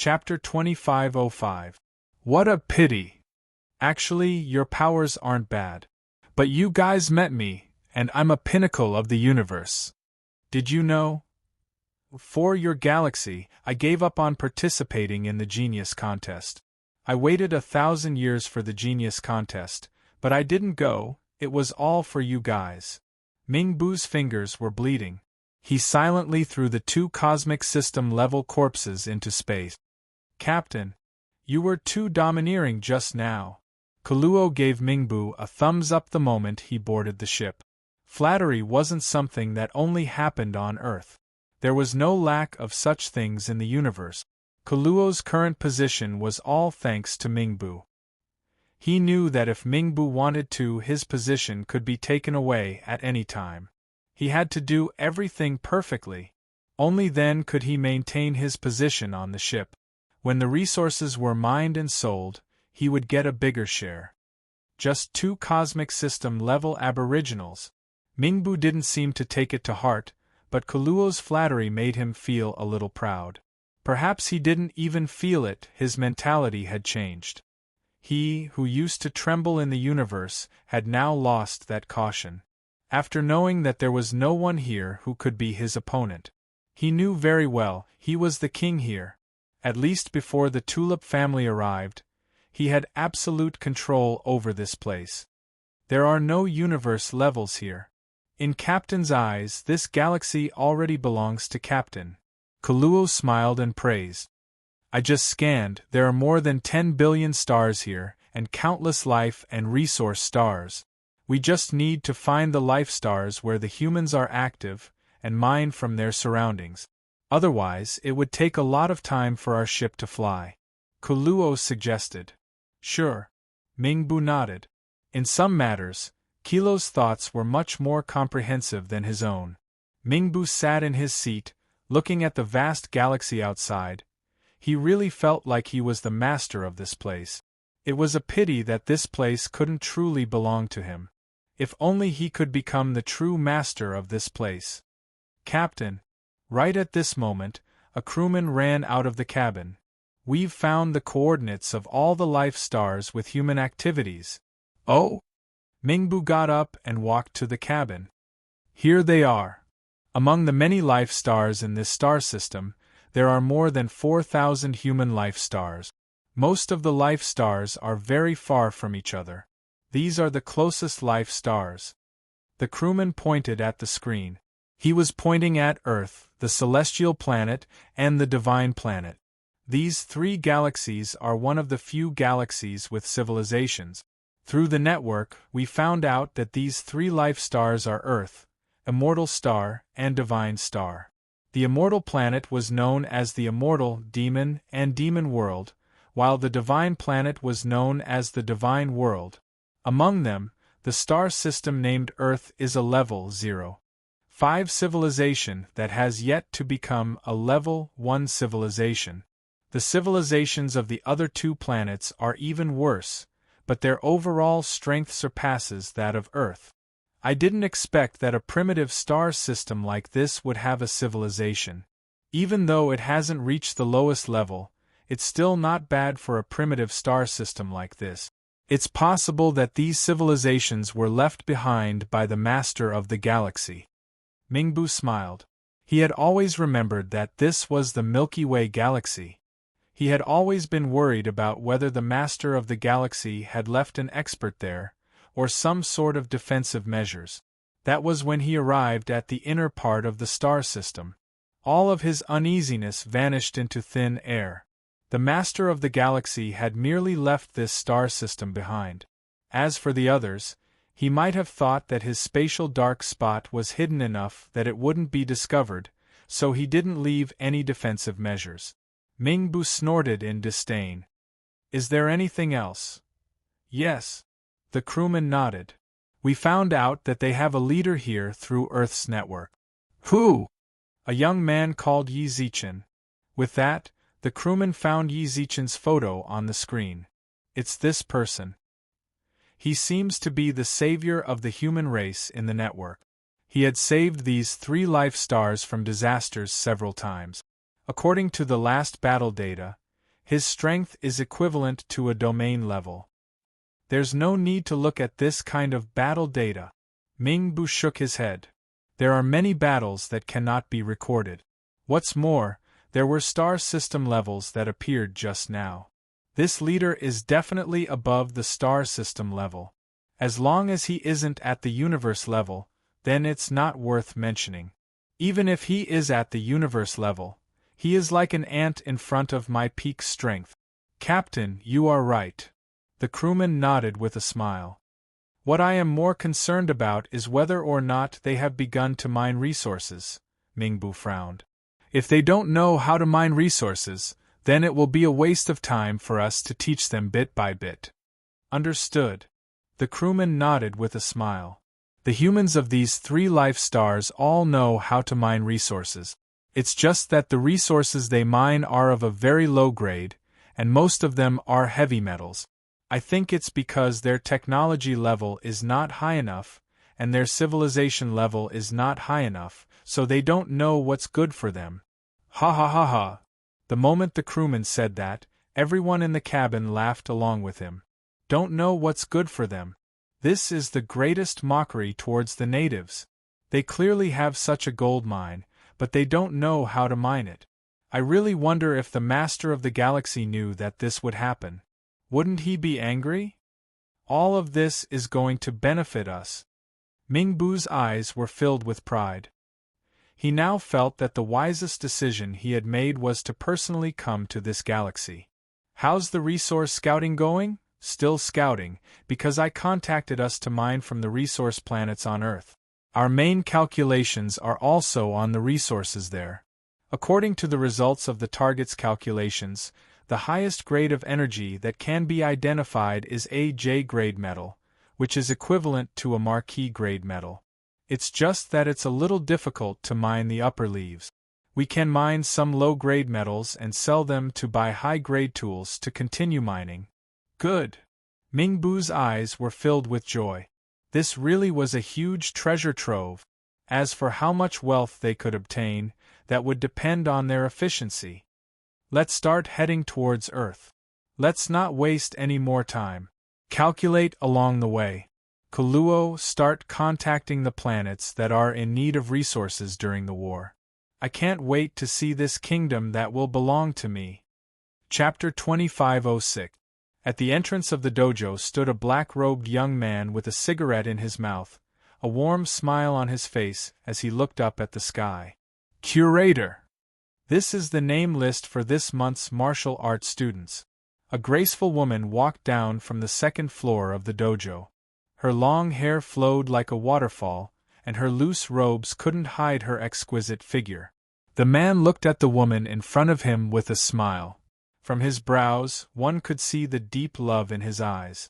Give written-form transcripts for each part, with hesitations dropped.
Chapter 2505. What a pity! Actually, your powers aren't bad. But you guys met me, and I'm a pinnacle of the universe. Did you know? For your galaxy, I gave up on participating in the genius contest. I waited 1,000 years for the genius contest, but I didn't go. It was all for you guys. Mingbu's fingers were bleeding. He silently threw the 2 cosmic system-level corpses into space. Captain, you were too domineering just now. Kaluo gave Mingbu a thumbs up the moment he boarded the ship. Flattery wasn't something that only happened on Earth. There was no lack of such things in the universe. Kaluo's current position was all thanks to Mingbu. He knew that if Mingbu wanted to, his position could be taken away at any time. He had to do everything perfectly. Only then could he maintain his position on the ship. When the resources were mined and sold, he would get a bigger share. Just 2 cosmic system-level aboriginals. Mingbu didn't seem to take it to heart, but Kaluo's flattery made him feel a little proud. Perhaps he didn't even feel it, his mentality had changed. He, who used to tremble in the universe, had now lost that caution. After knowing that there was no one here who could be his opponent. He knew very well he was the king here. At least before the Tulip family arrived, he had absolute control over this place. There are no universe levels here. In Captain's eyes, this galaxy already belongs to Captain. Kaluo smiled and praised. I just scanned, there are more than 10 billion stars here, and countless life and resource stars. We just need to find the life stars where the humans are active, and mine from their surroundings. Otherwise, it would take a lot of time for our ship to fly. Kaluo suggested. Sure. Mingbu nodded. In some matters, Kilo's thoughts were much more comprehensive than his own. Mingbu sat in his seat, looking at the vast galaxy outside. He really felt like he was the master of this place. It was a pity that this place couldn't truly belong to him. If only he could become the true master of this place. Captain. Right at this moment, a crewman ran out of the cabin. We've found the coordinates of all the life stars with human activities. Oh? Mingbu got up and walked to the cabin. Here they are. Among the many life stars in this star system, there are more than 4,000 human life stars. Most of the life stars are very far from each other. These are the closest life stars. The crewman pointed at the screen. He was pointing at Earth, the celestial planet, and the divine planet. These 3 galaxies are one of the few galaxies with civilizations. Through the network, we found out that these 3 life stars are Earth, Immortal Star, and Divine Star. The Immortal Planet was known as the Immortal Demon and Demon World, while the Divine Planet was known as the Divine World. Among them, the star system named Earth is a level 0.5 civilization that has yet to become a level 1 civilization. The civilizations of the other 2 planets are even worse, but their overall strength surpasses that of Earth. I didn't expect that a primitive star system like this would have a civilization. Even though it hasn't reached the lowest level, it's still not bad for a primitive star system like this. It's possible that these civilizations were left behind by the master of the galaxy. Mingbu smiled. He had always remembered that this was the Milky Way galaxy. He had always been worried about whether the master of the galaxy had left an expert there, or some sort of defensive measures. That was when he arrived at the inner part of the star system. All of his uneasiness vanished into thin air. The master of the galaxy had merely left this star system behind. As for the others, he might have thought that his spatial dark spot was hidden enough that it wouldn't be discovered, so he didn't leave any defensive measures. Mingbu snorted in disdain. Is there anything else? Yes. The crewman nodded. We found out that they have a leader here through Earth's network. Who? A young man called Yi Zichen. With that, the crewman found Yi Zichen's photo on the screen. It's this person. He seems to be the savior of the human race in the network. He had saved these 3 life stars from disasters several times. According to the last battle data, His strength is equivalent to a domain level. There's no need to look at this kind of battle data. Ming Bu shook his head. There are many battles that cannot be recorded. What's more, there were star system levels that appeared just now. This leader is definitely above the star system level. As long as he isn't at the universe level, then it's not worth mentioning. Even if he is at the universe level, he is like an ant in front of my peak strength. Captain, you are right. The crewman nodded with a smile. What I am more concerned about is whether or not they have begun to mine resources. Ming Bu frowned. If they don't know how to mine resources, then it will be a waste of time for us to teach them bit by bit. Understood. The crewman nodded with a smile. The humans of these 3 life stars all know how to mine resources. It's just that the resources they mine are of a very low grade, and most of them are heavy metals. I think it's because their technology level is not high enough, and their civilization level is not high enough, so they don't know what's good for them. Ha ha ha ha. The moment the crewman said that, everyone in the cabin laughed along with him. Don't know what's good for them. This is the greatest mockery towards the natives. They clearly have such a gold mine, but they don't know how to mine it. I really wonder if the Master of the Galaxy knew that this would happen. Wouldn't he be angry? All of this is going to benefit us. Ming Bu's eyes were filled with pride. He now felt that the wisest decision he had made was to personally come to this galaxy. How's the resource scouting going? Still scouting, because I contacted us to mine from the resource planets on Earth. Our main calculations are also on the resources there. According to the results of the target's calculations, the highest grade of energy that can be identified is a J-grade metal, which is equivalent to a Marquis-grade metal. It's just that it's a little difficult to mine the upper leaves. We can mine some low-grade metals and sell them to buy high-grade tools to continue mining. Good. Ming Bu's eyes were filled with joy. This really was a huge treasure trove. As for how much wealth they could obtain, that would depend on their efficiency. Let's start heading towards Earth. Let's not waste any more time. Calculate along the way. Kuluo, start contacting the planets that are in need of resources during the war. I can't wait to see this kingdom that will belong to me. Chapter 2506. At the entrance of the dojo stood a black-robed young man with a cigarette in his mouth, a warm smile on his face as he looked up at the sky. Curator! This is the name list for this month's martial arts students. A graceful woman walked down from the second floor of the dojo. Her long hair flowed like a waterfall, and her loose robes couldn't hide her exquisite figure. The man looked at the woman in front of him with a smile. From his brows, one could see the deep love in his eyes.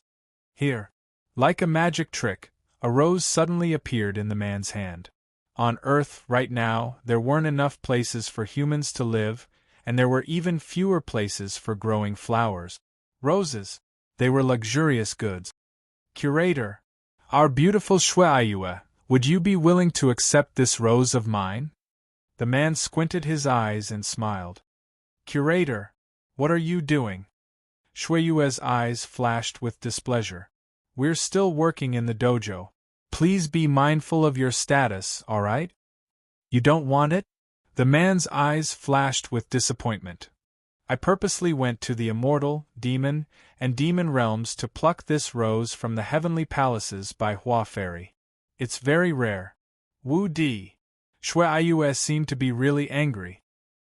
Here, like a magic trick, a rose suddenly appeared in the man's hand. On Earth, right now, there weren't enough places for humans to live, and there were even fewer places for growing flowers. Roses. They were luxurious goods. Curator, our beautiful Shuaiue, would you be willing to accept this rose of mine? The man squinted his eyes and smiled. Curator, what are you doing? Shuaiue's eyes flashed with displeasure. We're still working in the dojo. Please be mindful of your status, all right? You don't want it? The man's eyes flashed with disappointment. I purposely went to the immortal, demon, and demon realms to pluck this rose from the heavenly palaces by Hua Fairy. It's very rare. Wu Di. Shuaiue seemed to be really angry.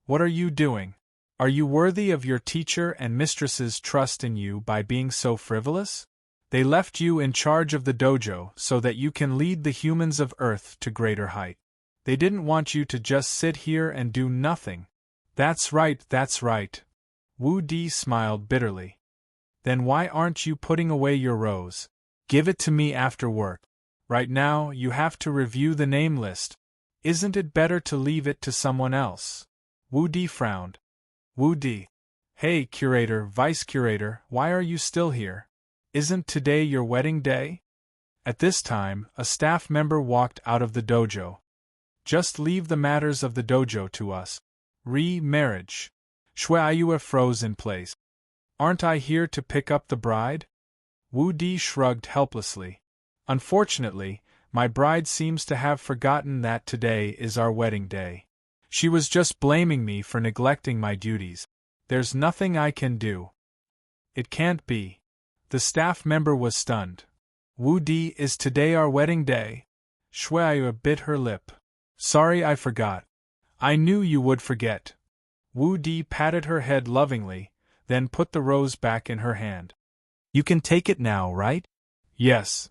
What are you doing? Are you worthy of your teacher and mistress's trust in you by being so frivolous? They left you in charge of the dojo so that you can lead the humans of Earth to greater height. They didn't want you to just sit here and do nothing. That's right, that's right. Wu Di smiled bitterly. Then why aren't you putting away your rose? Give it to me after work. Right now, you have to review the name list. Isn't it better to leave it to someone else? Wu Di frowned. Wu Di. Hey, curator, vice curator, why are you still here? Isn't today your wedding day? At this time, a staff member walked out of the dojo. Just leave the matters of the dojo to us. Re-marriage. Shuai froze in place. Aren't I here to pick up the bride? Wu Di shrugged helplessly. Unfortunately, my bride seems to have forgotten that today is our wedding day. She was just blaming me for neglecting my duties. There's nothing I can do. It can't be. The staff member was stunned. Wu Di, is today our wedding day? Shuai bit her lip. Sorry, I forgot. I knew you would forget. Wu Di patted her head lovingly, then put the rose back in her hand. You can take it now, right? Yes.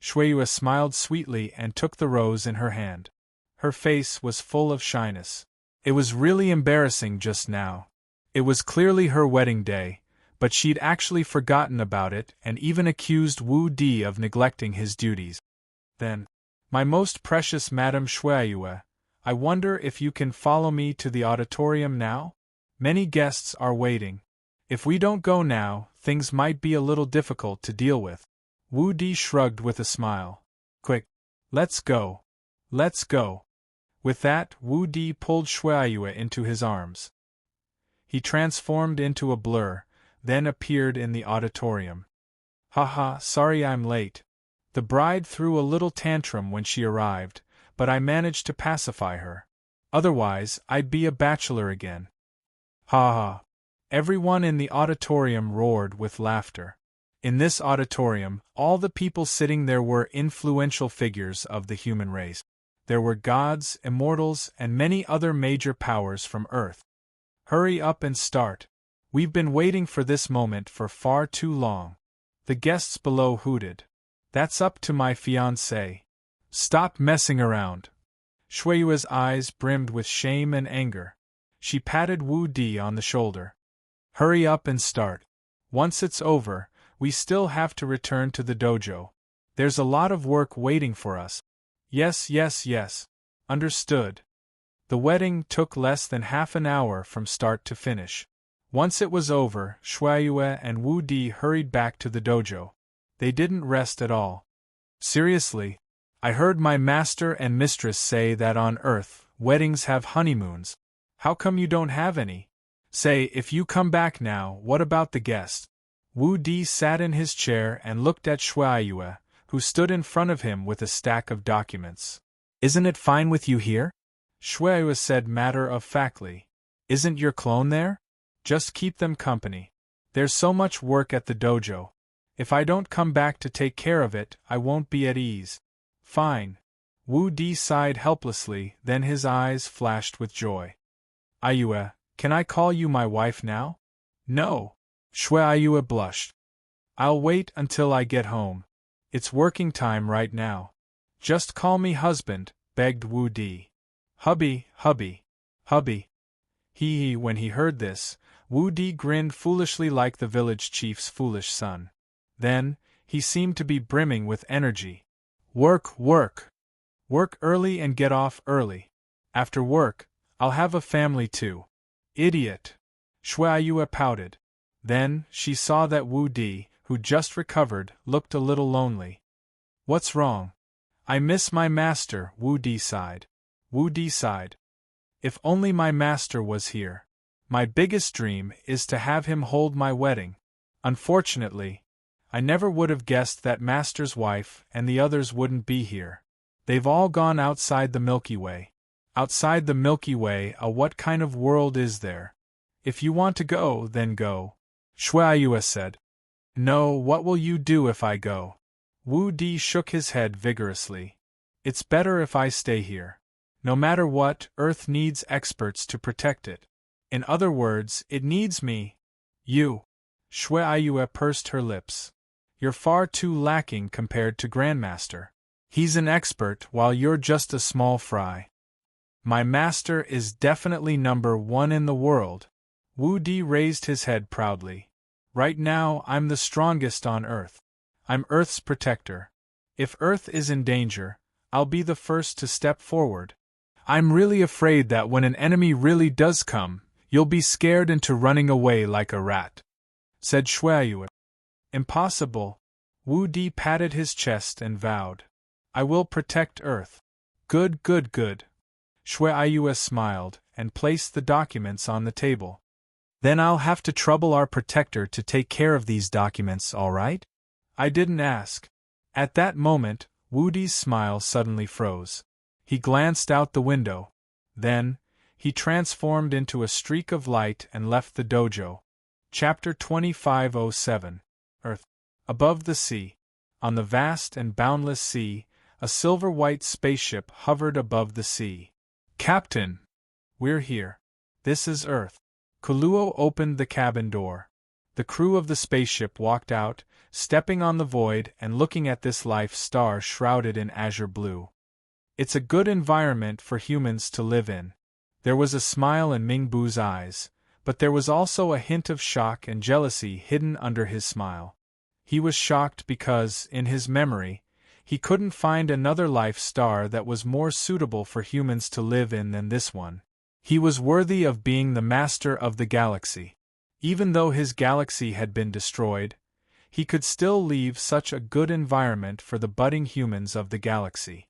Shuai smiled sweetly and took the rose in her hand. Her face was full of shyness. It was really embarrassing just now. It was clearly her wedding day, but she'd actually forgotten about it and even accused Wu Di of neglecting his duties. Then, my most precious Madame Shuai, I wonder if you can follow me to the auditorium now? Many guests are waiting. If we don't go now, things might be a little difficult to deal with. Wu Di shrugged with a smile. Quick, let's go. Let's go. With that, Wu Di pulled Shuai into his arms. He transformed into a blur, then appeared in the auditorium. Haha, sorry I'm late. The bride threw a little tantrum when she arrived, but I managed to pacify her. Otherwise, I'd be a bachelor again. Ha ha. Everyone in the auditorium roared with laughter. In this auditorium, all the people sitting there were influential figures of the human race. There were gods, immortals, and many other major powers from Earth. Hurry up and start. We've been waiting for this moment for far too long. The guests below hooted. That's up to my fiancé. Stop messing around. Shuai's eyes brimmed with shame and anger. She patted Wu Di on the shoulder. Hurry up and start. Once it's over, we still have to return to the dojo. There's a lot of work waiting for us. Yes, yes, yes. Understood. The wedding took less than half an hour from start to finish. Once it was over, Shuai and Wu Di hurried back to the dojo. They didn't rest at all. Seriously, I heard my master and mistress say that on Earth, weddings have honeymoons. How come you don't have any? Say, if you come back now, what about the guest? Wu Di sat in his chair and looked at Shuai, who stood in front of him with a stack of documents. Isn't it fine with you here? Shuai said matter-of-factly. Isn't your clone there? Just keep them company. There's so much work at the dojo. If I don't come back to take care of it, I won't be at ease. Fine. Wu Di sighed helplessly, then his eyes flashed with joy. Ayue, can I call you my wife now? No. Shuai blushed. I'll wait until I get home. It's working time right now. Just call me husband, begged Wu Di. Hubby, hubby, hubby. When he heard this, Wu Di grinned foolishly like the village chief's foolish son. Then, he seemed to be brimming with energy. Work, work. Work early and get off early. After work, I'll have a family too. Idiot. Shuai pouted. Then, she saw that Wu Di, who just recovered, looked a little lonely. What's wrong? I miss my master, Wu Di sighed. Wu Di sighed. If only my master was here. My biggest dream is to have him hold my wedding. Unfortunately, I never would have guessed that master's wife and the others wouldn't be here. They've all gone outside the Milky Way. Outside the Milky Way, what kind of world is there? If you want to go, then go. Shuai said. No, what will you do if I go? Wu Di shook his head vigorously. It's better if I stay here. No matter what, Earth needs experts to protect it. In other words, it needs me. You. Shuai pursed her lips. You're far too lacking compared to Grandmaster. He's an expert while you're just a small fry. My master is definitely number one in the world. Wu Di raised his head proudly. Right now, I'm the strongest on Earth. I'm Earth's protector. If Earth is in danger, I'll be the first to step forward. I'm really afraid that when an enemy really does come, you'll be scared into running away like a rat, said Shuai. Impossible. Wu Di patted his chest and vowed. I will protect Earth. Good, good, good. Shuai smiled and placed the documents on the table. Then I'll have to trouble our protector to take care of these documents, all right? I didn't ask. At that moment, Woody's smile suddenly froze. He glanced out the window. Then, he transformed into a streak of light and left the dojo. Chapter 2507. Earth. Above the sea. On the vast and boundless sea, a silver-white spaceship hovered above the sea. Captain! We're here. This is Earth. Kuluo opened the cabin door. The crew of the spaceship walked out, stepping on the void and looking at this life star shrouded in azure blue. It's a good environment for humans to live in. There was a smile in Mingbu's eyes, but there was also a hint of shock and jealousy hidden under his smile. He was shocked because, in his memory, he couldn't find another life star that was more suitable for humans to live in than this one. He was worthy of being the master of the galaxy. Even though his galaxy had been destroyed, he could still leave such a good environment for the budding humans of the galaxy.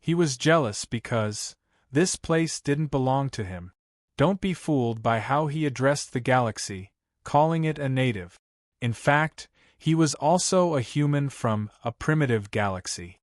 He was jealous because this place didn't belong to him. Don't be fooled by how he addressed the galaxy, calling it a native. In fact, he was also a human from a primitive galaxy.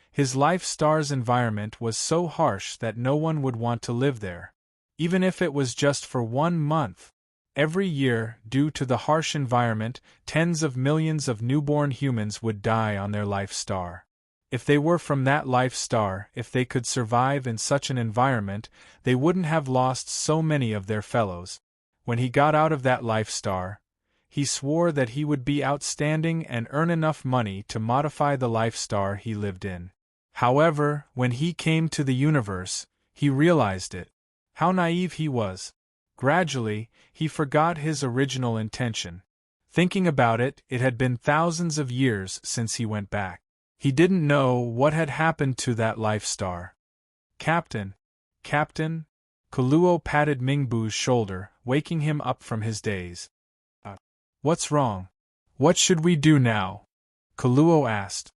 His life star's environment was so harsh that no one would want to live there. Even if it was just for 1 month. Every year, due to the harsh environment, tens of millions of newborn humans would die on their life star. If they were from that life star, if they could survive in such an environment, they wouldn't have lost so many of their fellows. When he got out of that life star, he swore that he would be outstanding and earn enough money to modify the life star he lived in. However, when he came to the universe, he realized it. How naive he was. Gradually, he forgot his original intention. Thinking about it, it had been thousands of years since he went back. He didn't know what had happened to that life star. Captain! Captain! Kuluo patted Mingbu's shoulder, waking him up from his daze. What's wrong? What should we do now? Kuluo asked.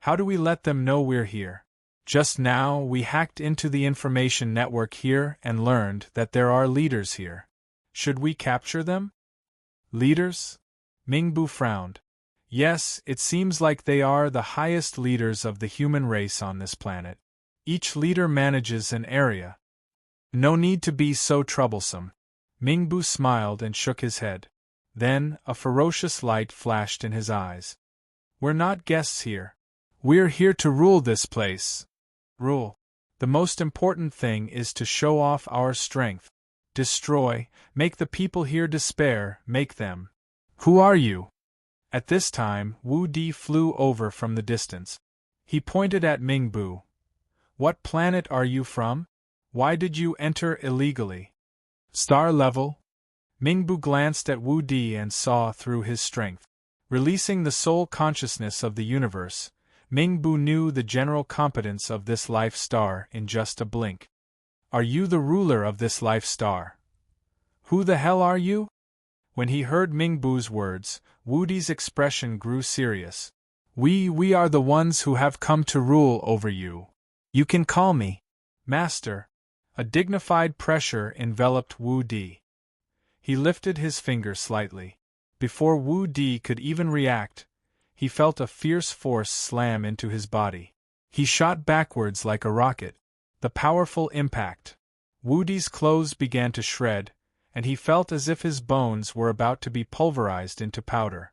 How do we let them know we're here? Just now, we hacked into the information network here and learned that there are leaders here. Should we capture them? Leaders? Mingbu frowned. Yes, it seems like they are the highest leaders of the human race on this planet. Each leader manages an area. No need to be so troublesome. Mingbu smiled and shook his head. Then, a ferocious light flashed in his eyes. We're not guests here. We're here to rule this place. Rule. The most important thing is to show off our strength. Destroy, make the people here despair, make them. Who are you? At this time, Wu Di flew over from the distance. He pointed at Mingbu. What planet are you from? Why did you enter illegally? Star level? Mingbu glanced at Wu Di and saw through his strength. Releasing the soul consciousness of the universe, Mingbu knew the general competence of this life star in just a blink. Are you the ruler of this life star? Who the hell are you? When he heard Mingbu's words, Wu Di's expression grew serious. We are the ones who have come to rule over you. You can call me Master. A dignified pressure enveloped Wu Di. He lifted his finger slightly. Before Wu Di could even react, he felt a fierce force slam into his body. He shot backwards like a rocket. The powerful impact. Wu Di's clothes began to shred, and he felt as if his bones were about to be pulverized into powder.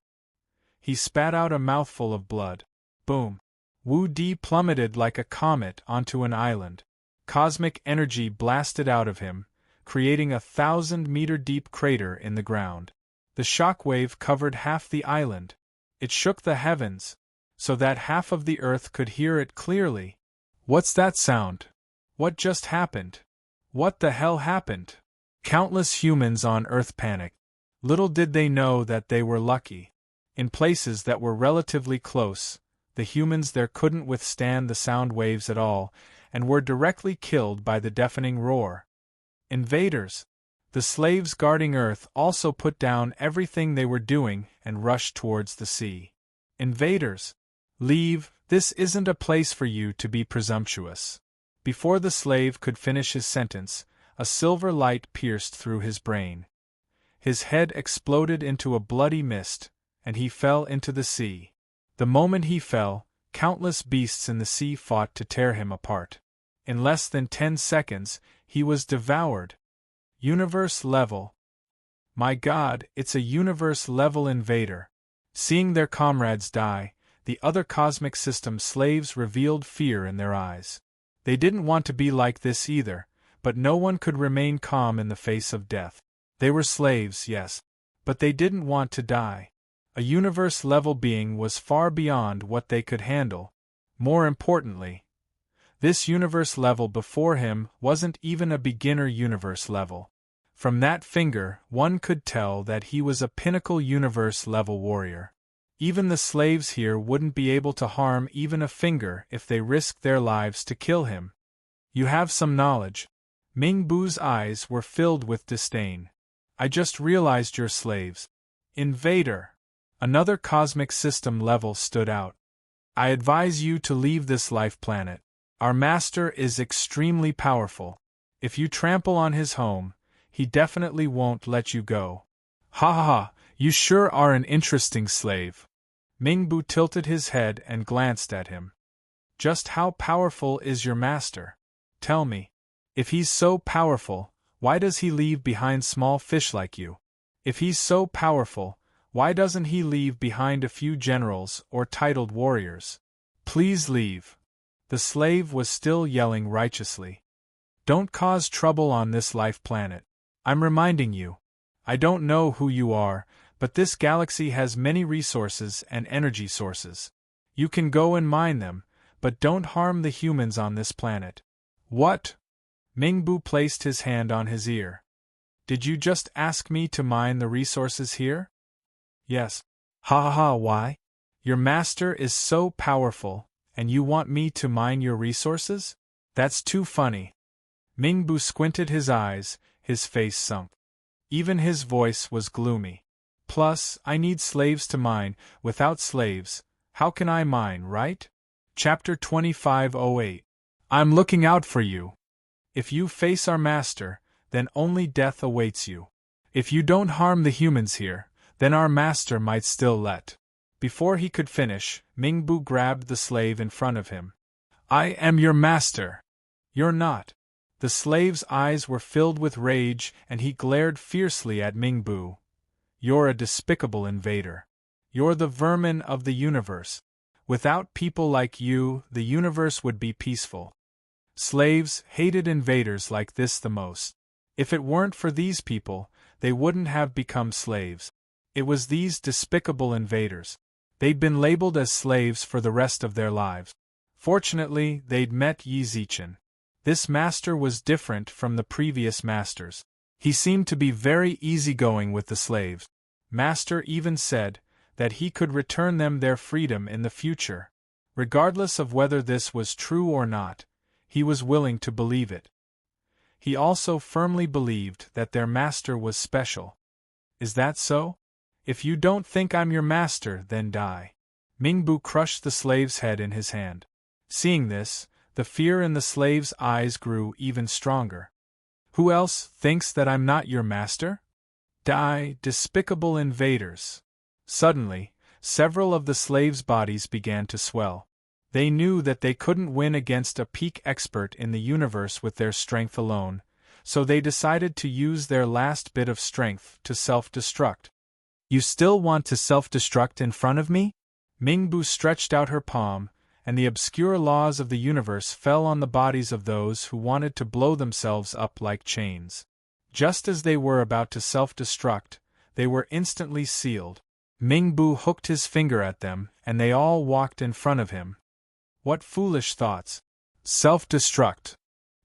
He spat out a mouthful of blood. Boom! Wu Di plummeted like a comet onto an island. Cosmic energy blasted out of him, creating a 1,000-meter-deep crater in the ground. The shockwave covered half the island. It shook the heavens, so that half of the earth could hear it clearly. What's that sound? What just happened? What the hell happened? Countless humans on Earth panicked. Little did they know that they were lucky. In places that were relatively close, the humans there couldn't withstand the sound waves at all, and were directly killed by the deafening roar. Invaders! The slaves guarding Earth also put down everything they were doing and rushed towards the sea. Invaders! Leave, this isn't a place for you to be presumptuous. Before the slave could finish his sentence, a silver light pierced through his brain. His head exploded into a bloody mist, and he fell into the sea. The moment he fell, countless beasts in the sea fought to tear him apart. In less than 10 seconds, he was devoured. Universe level. My God, it's a universe-level invader. Seeing their comrades die, the other cosmic system slaves revealed fear in their eyes. They didn't want to be like this either, but no one could remain calm in the face of death. They were slaves, yes, but they didn't want to die. A universe-level being was far beyond what they could handle. More importantly, this universe level before him wasn't even a beginner universe level. From that finger, one could tell that he was a pinnacle universe-level warrior. Even the slaves here wouldn't be able to harm even a finger if they risked their lives to kill him. You have some knowledge. Ming Bu's eyes were filled with disdain. I just realized you're slaves. Invader. Another cosmic system level stood out. I advise you to leave this life planet. Our master is extremely powerful. If you trample on his home, he definitely won't let you go. Ha ha ha, you sure are an interesting slave. Ming Bu tilted his head and glanced at him. Just how powerful is your master? Tell me. If he's so powerful, why does he leave behind small fish like you? If he's so powerful, why doesn't he leave behind a few generals or titled warriors? Please leave. The slave was still yelling righteously. Don't cause trouble on this life planet. I'm reminding you. I don't know who you are, but this galaxy has many resources and energy sources. You can go and mine them, but don't harm the humans on this planet. What? Ming Bu placed his hand on his ear. Did you just ask me to mine the resources here? Yes. Ha ha ha, why? Your master is so powerful, and you want me to mine your resources? That's too funny. Ming Bu squinted his eyes, his face sunk. Even his voice was gloomy. Plus, I need slaves to mine. Without slaves, how can I mine, right? Chapter 2508. I'm looking out for you. If you face our master, then only death awaits you. If you don't harm the humans here, then our master might still let. Before he could finish, Ming Bu grabbed the slave in front of him. I am your master. You're not. The slave's eyes were filled with rage and he glared fiercely at Ming Bu. You're a despicable invader. You're the vermin of the universe. Without people like you, the universe would be peaceful. Slaves hated invaders like this the most. If it weren't for these people, they wouldn't have become slaves. It was these despicable invaders. They'd been labeled as slaves for the rest of their lives. Fortunately, they'd met Yi Zichen. This master was different from the previous masters. He seemed to be very easygoing with the slaves. Master even said that he could return them their freedom in the future. Regardless of whether this was true or not, he was willing to believe it. He also firmly believed that their master was special. Is that so? If you don't think I'm your master, then die. Ming Bu crushed the slave's head in his hand. Seeing this, the fear in the slave's eyes grew even stronger. Who else thinks that I'm not your master? Die, despicable invaders. Suddenly, several of the slaves' bodies began to swell. They knew that they couldn't win against a peak expert in the universe with their strength alone, so they decided to use their last bit of strength to self-destruct. You still want to self-destruct in front of me? Ming Bu stretched out her palm, and the obscure laws of the universe fell on the bodies of those who wanted to blow themselves up like chains. Just as they were about to self-destruct, they were instantly sealed. Ming Bu hooked his finger at them, and they all walked in front of him. What foolish thoughts. Self-destruct.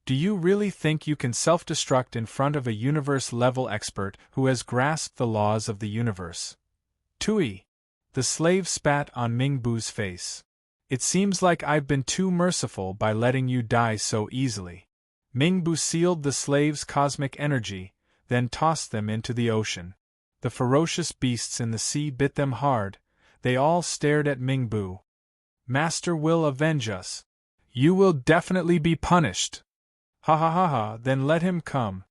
Do you really think you can self-destruct in front of a universe-level expert who has grasped the laws of the universe? Tui. The slave spat on Ming Bu's face. It seems like I've been too merciful by letting you die so easily. Ming Bu sealed the slave's cosmic energy, then tossed them into the ocean. The ferocious beasts in the sea bit them hard. They all stared at Ming Bu. Master will avenge us. You will definitely be punished. Ha ha ha ha, then let him come.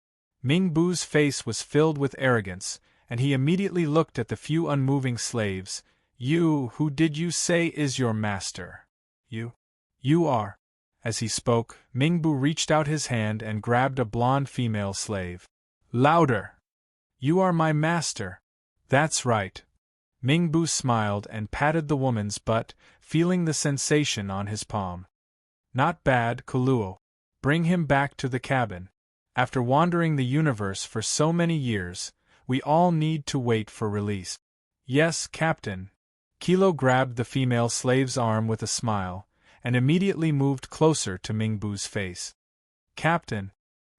Ming Bu's face was filled with arrogance, and he immediately looked at the few unmoving slaves. Who did you say is your master? You are. As he spoke, Mingbu reached out his hand and grabbed a blonde female slave. Louder! You are my master. That's right. Mingbu smiled and patted the woman's butt, feeling the sensation on his palm. Not bad, Kuluo. Bring him back to the cabin. After wandering the universe for so many years, we all need to wait for release. Yes, Captain. Kilo grabbed the female slave's arm with a smile, and immediately moved closer to Mingbu's face. Captain,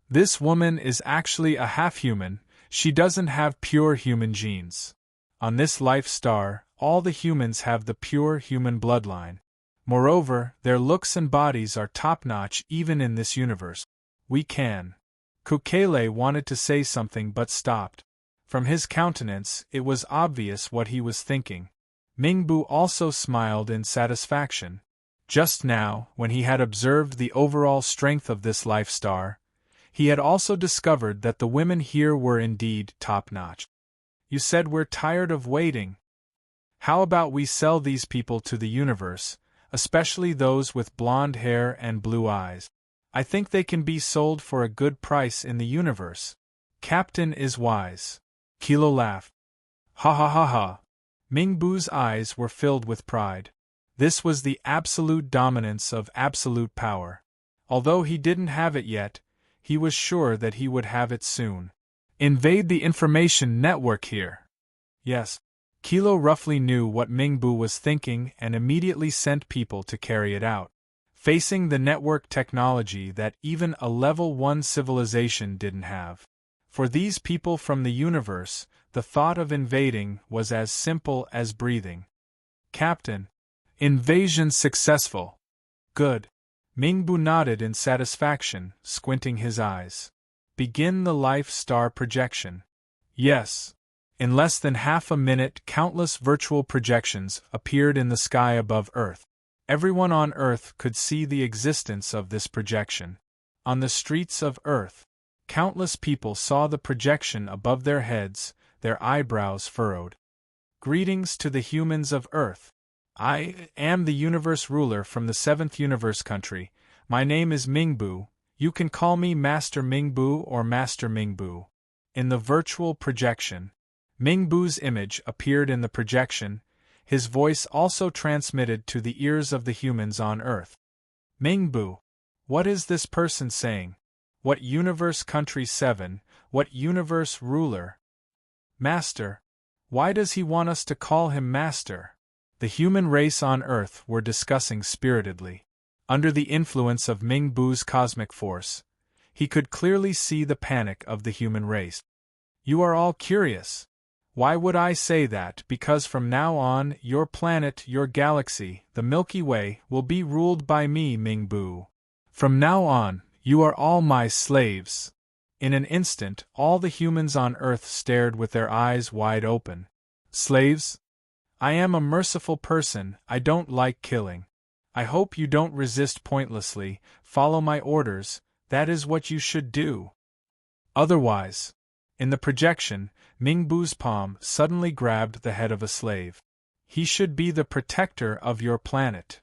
this woman is actually a half-human. She doesn't have pure human genes. On this life star, all the humans have the pure human bloodline. Moreover, their looks and bodies are top-notch even in this universe. We can. Kukele wanted to say something but stopped. From his countenance, it was obvious what he was thinking. Mingbu also smiled in satisfaction. Just now, when he had observed the overall strength of this life star, he had also discovered that the women here were indeed top-notch. You said we're tired of waiting. How about we sell these people to the universe, especially those with blonde hair and blue eyes? I think they can be sold for a good price in the universe. Captain is wise. Kilo laughed. Ha ha ha ha. Mingbu's eyes were filled with pride. This was the absolute dominance of absolute power. Although he didn't have it yet, he was sure that he would have it soon. Invade the information network here. Yes. Kilo roughly knew what Mingbu was thinking and immediately sent people to carry it out. Facing the network technology that even a level 1 civilization didn't have. For these people from the universe, the thought of invading was as simple as breathing. Captain, invasion successful. Good. Mingbu nodded in satisfaction, squinting his eyes. Begin the life star projection. Yes. In less than half a minute, countless virtual projections appeared in the sky above Earth. Everyone on Earth could see the existence of this projection. On the streets of Earth, countless people saw the projection above their heads, their eyebrows furrowed. Greetings to the humans of Earth. I am the universe ruler from the 7th universe country. My name is Mingbu. You can call me Master Mingbu or Master Mingbu. In the virtual projection, Mingbu's image appeared in the projection, his voice also transmitted to the ears of the humans on Earth. Mingbu, what is this person saying? What universe country 7, what universe ruler? Master, why does he want us to call him Master? The human race on Earth were discussing spiritedly. Under the influence of Mingbu's cosmic force, he could clearly see the panic of the human race. You are all curious. Why would I say that? Because from now on, your planet, your galaxy, the Milky Way, will be ruled by me, Mingbu. From now on, you are all my slaves. In an instant, all the humans on Earth stared with their eyes wide open. Slaves? I am a merciful person, I don't like killing. I hope you don't resist pointlessly, follow my orders, that is what you should do. Otherwise. In the projection, Mingbu's palm suddenly grabbed the head of a slave. He should be the protector of your planet.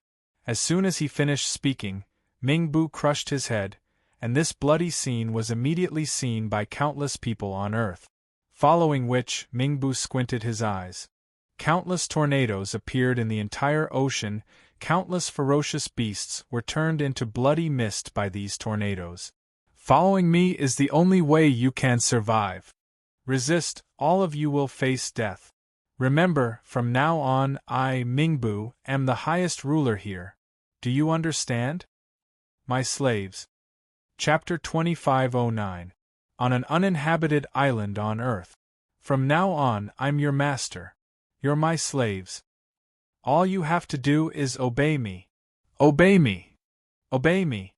As soon as he finished speaking, Mingbu crushed his head, and this bloody scene was immediately seen by countless people on Earth. Following which, Mingbu squinted his eyes. Countless tornadoes appeared in the entire ocean, countless ferocious beasts were turned into bloody mist by these tornadoes. Following me is the only way you can survive. Resist, all of you will face death. Remember, from now on, I, Mingbu, am the highest ruler here. Do you understand? My slaves. Chapter 2509. On an uninhabited island on Earth. From now on, I'm your master. You're my slaves. All you have to do is obey me. Obey me. Obey me.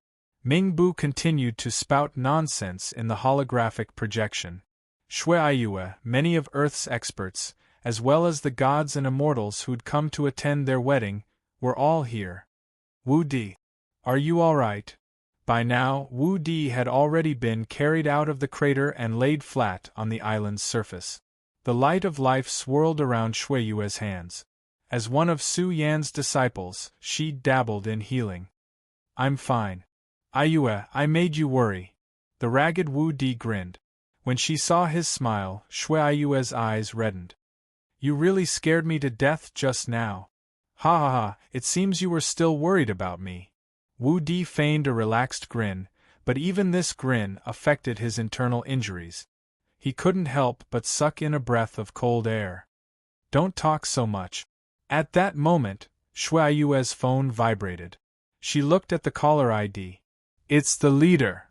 Mingbu continued to spout nonsense in the holographic projection. Shueiyue, many of Earth's experts, as well as the gods and immortals who'd come to attend their wedding, were all here. Wu Di, are you all right? By now, Wu Di had already been carried out of the crater and laid flat on the island's surface. The light of life swirled around Shui Yue's hands. As one of Su Yan's disciples, she dabbled in healing. I'm fine. Aiyue, I made you worry. The ragged Wu Di grinned. When she saw his smile, Shui Aiyue's eyes reddened. You really scared me to death just now. Ha ha ha, it seems you were still worried about me. Wu Di feigned a relaxed grin, but even this grin affected his internal injuries. He couldn't help but suck in a breath of cold air. Don't talk so much. At that moment, Shui Aiyue's phone vibrated. She looked at the caller ID. It's the leader.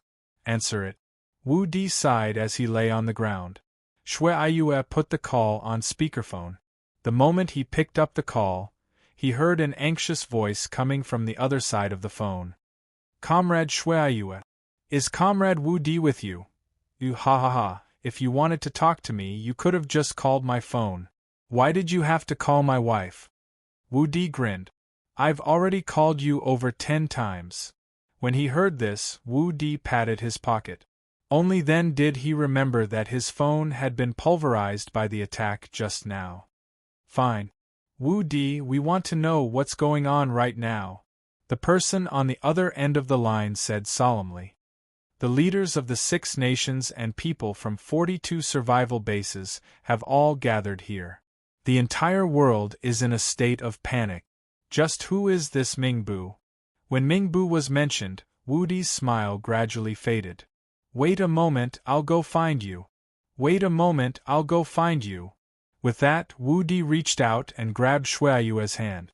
Answer it. Wu Di sighed as he lay on the ground. Shui Aiyue put the call on speakerphone. The moment he picked up the call, he heard an anxious voice coming from the other side of the phone. Comrade Shui Aiyue. Is Comrade Wu Di with you? You ha ha ha, if you wanted to talk to me you could have just called my phone. Why did you have to call my wife? Wu Di grinned. I've already called you over 10 times. When he heard this, Wu Di patted his pocket. Only then did he remember that his phone had been pulverized by the attack just now. Fine. Wu Di, we want to know what's going on right now, the person on the other end of the line said solemnly. The leaders of the 6 nations and people from 42 survival bases have all gathered here. The entire world is in a state of panic. Just who is this Mingbu? When Mingbu was mentioned, Wu Di's smile gradually faded. Wait a moment, I'll go find you. Wait a moment, I'll go find you. With that, Wu Di reached out and grabbed Shui Aiyue's hand.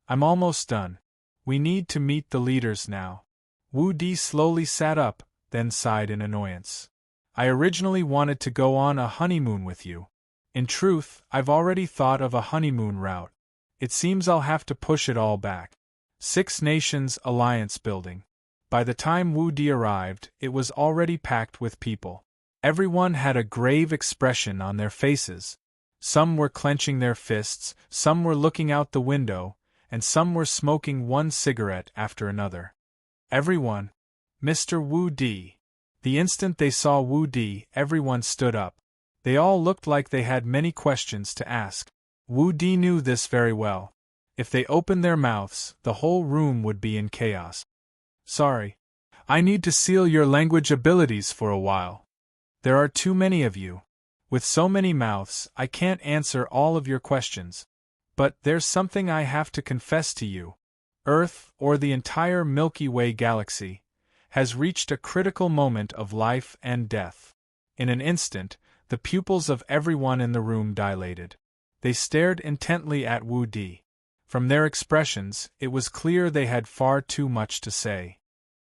I'm almost done. We need to meet the leaders now. Wu Di slowly sat up, then sighed in annoyance. I originally wanted to go on a honeymoon with you. In truth, I've already thought of a honeymoon route. It seems I'll have to push it all back. 6 Nations alliance building. By the time Wu Di arrived, it was already packed with people. Everyone had a grave expression on their faces. Some were clenching their fists, some were looking out the window, and some were smoking one cigarette after another. Everyone. Mr. Wu Di. The instant they saw Wu Di, everyone stood up. They all looked like they had many questions to ask. Wu Di knew this very well. If they opened their mouths, the whole room would be in chaos. Sorry. I need to seal your language abilities for a while. There are too many of you. With so many mouths, I can't answer all of your questions. But there's something I have to confess to you. Earth, or the entire Milky Way galaxy, has reached a critical moment of life and death. In an instant, the pupils of everyone in the room dilated. They stared intently at Wu Di. From their expressions, it was clear they had far too much to say.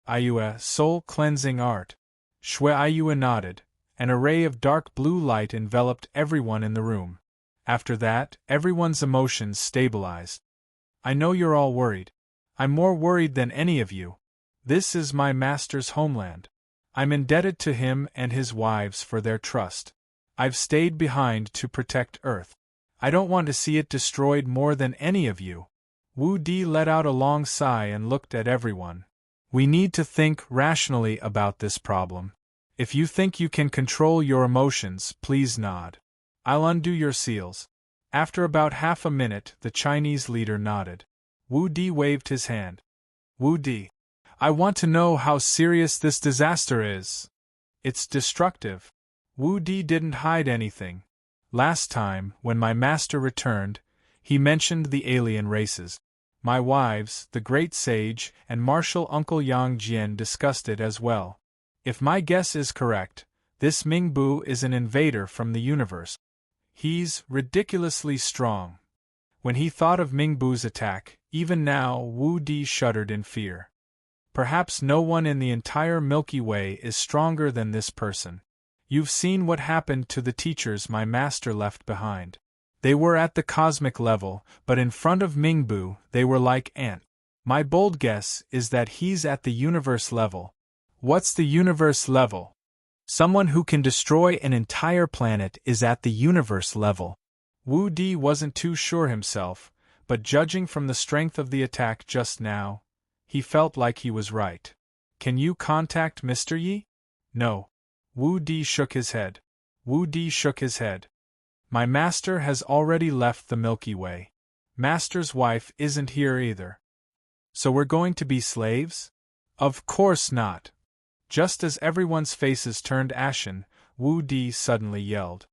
Aiyue, soul-cleansing art. Shui Aiyue nodded. An array of dark blue light enveloped everyone in the room. After that, everyone's emotions stabilized. I know you're all worried. I'm more worried than any of you. This is my master's homeland. I'm indebted to him and his wives for their trust. I've stayed behind to protect Earth. I don't want to see it destroyed more than any of you. Wu Di let out a long sigh and looked at everyone. We need to think rationally about this problem. If you think you can control your emotions, please nod. I'll undo your seals. After about half a minute, the Chinese leader nodded. Wu Di waved his hand. Wu Di, I want to know how serious this disaster is. It's destructive. Wu Di didn't hide anything. Last time, when my master returned, he mentioned the alien races. My wives, the great sage, and martial uncle Yang Jian discussed it as well. If my guess is correct, this Mingbu is an invader from the universe. He's ridiculously strong. When he thought of Mingbu's attack, even now Wu Di shuddered in fear. Perhaps no one in the entire Milky Way is stronger than this person. You've seen what happened to the teachers my master left behind. They were at the cosmic level, but in front of Mingbu, they were like ants. My bold guess is that he's at the universe level. What's the universe level? Someone who can destroy an entire planet is at the universe level. Wu Di wasn't too sure himself, but judging from the strength of the attack just now, he felt like he was right. Can you contact Mr. Yi? No. Wu Di shook his head. Wu Di shook his head. My master has already left the Milky Way. Master's wife isn't here either. So we're going to be slaves? Of course not. Just as everyone's faces turned ashen, Wu Di suddenly yelled.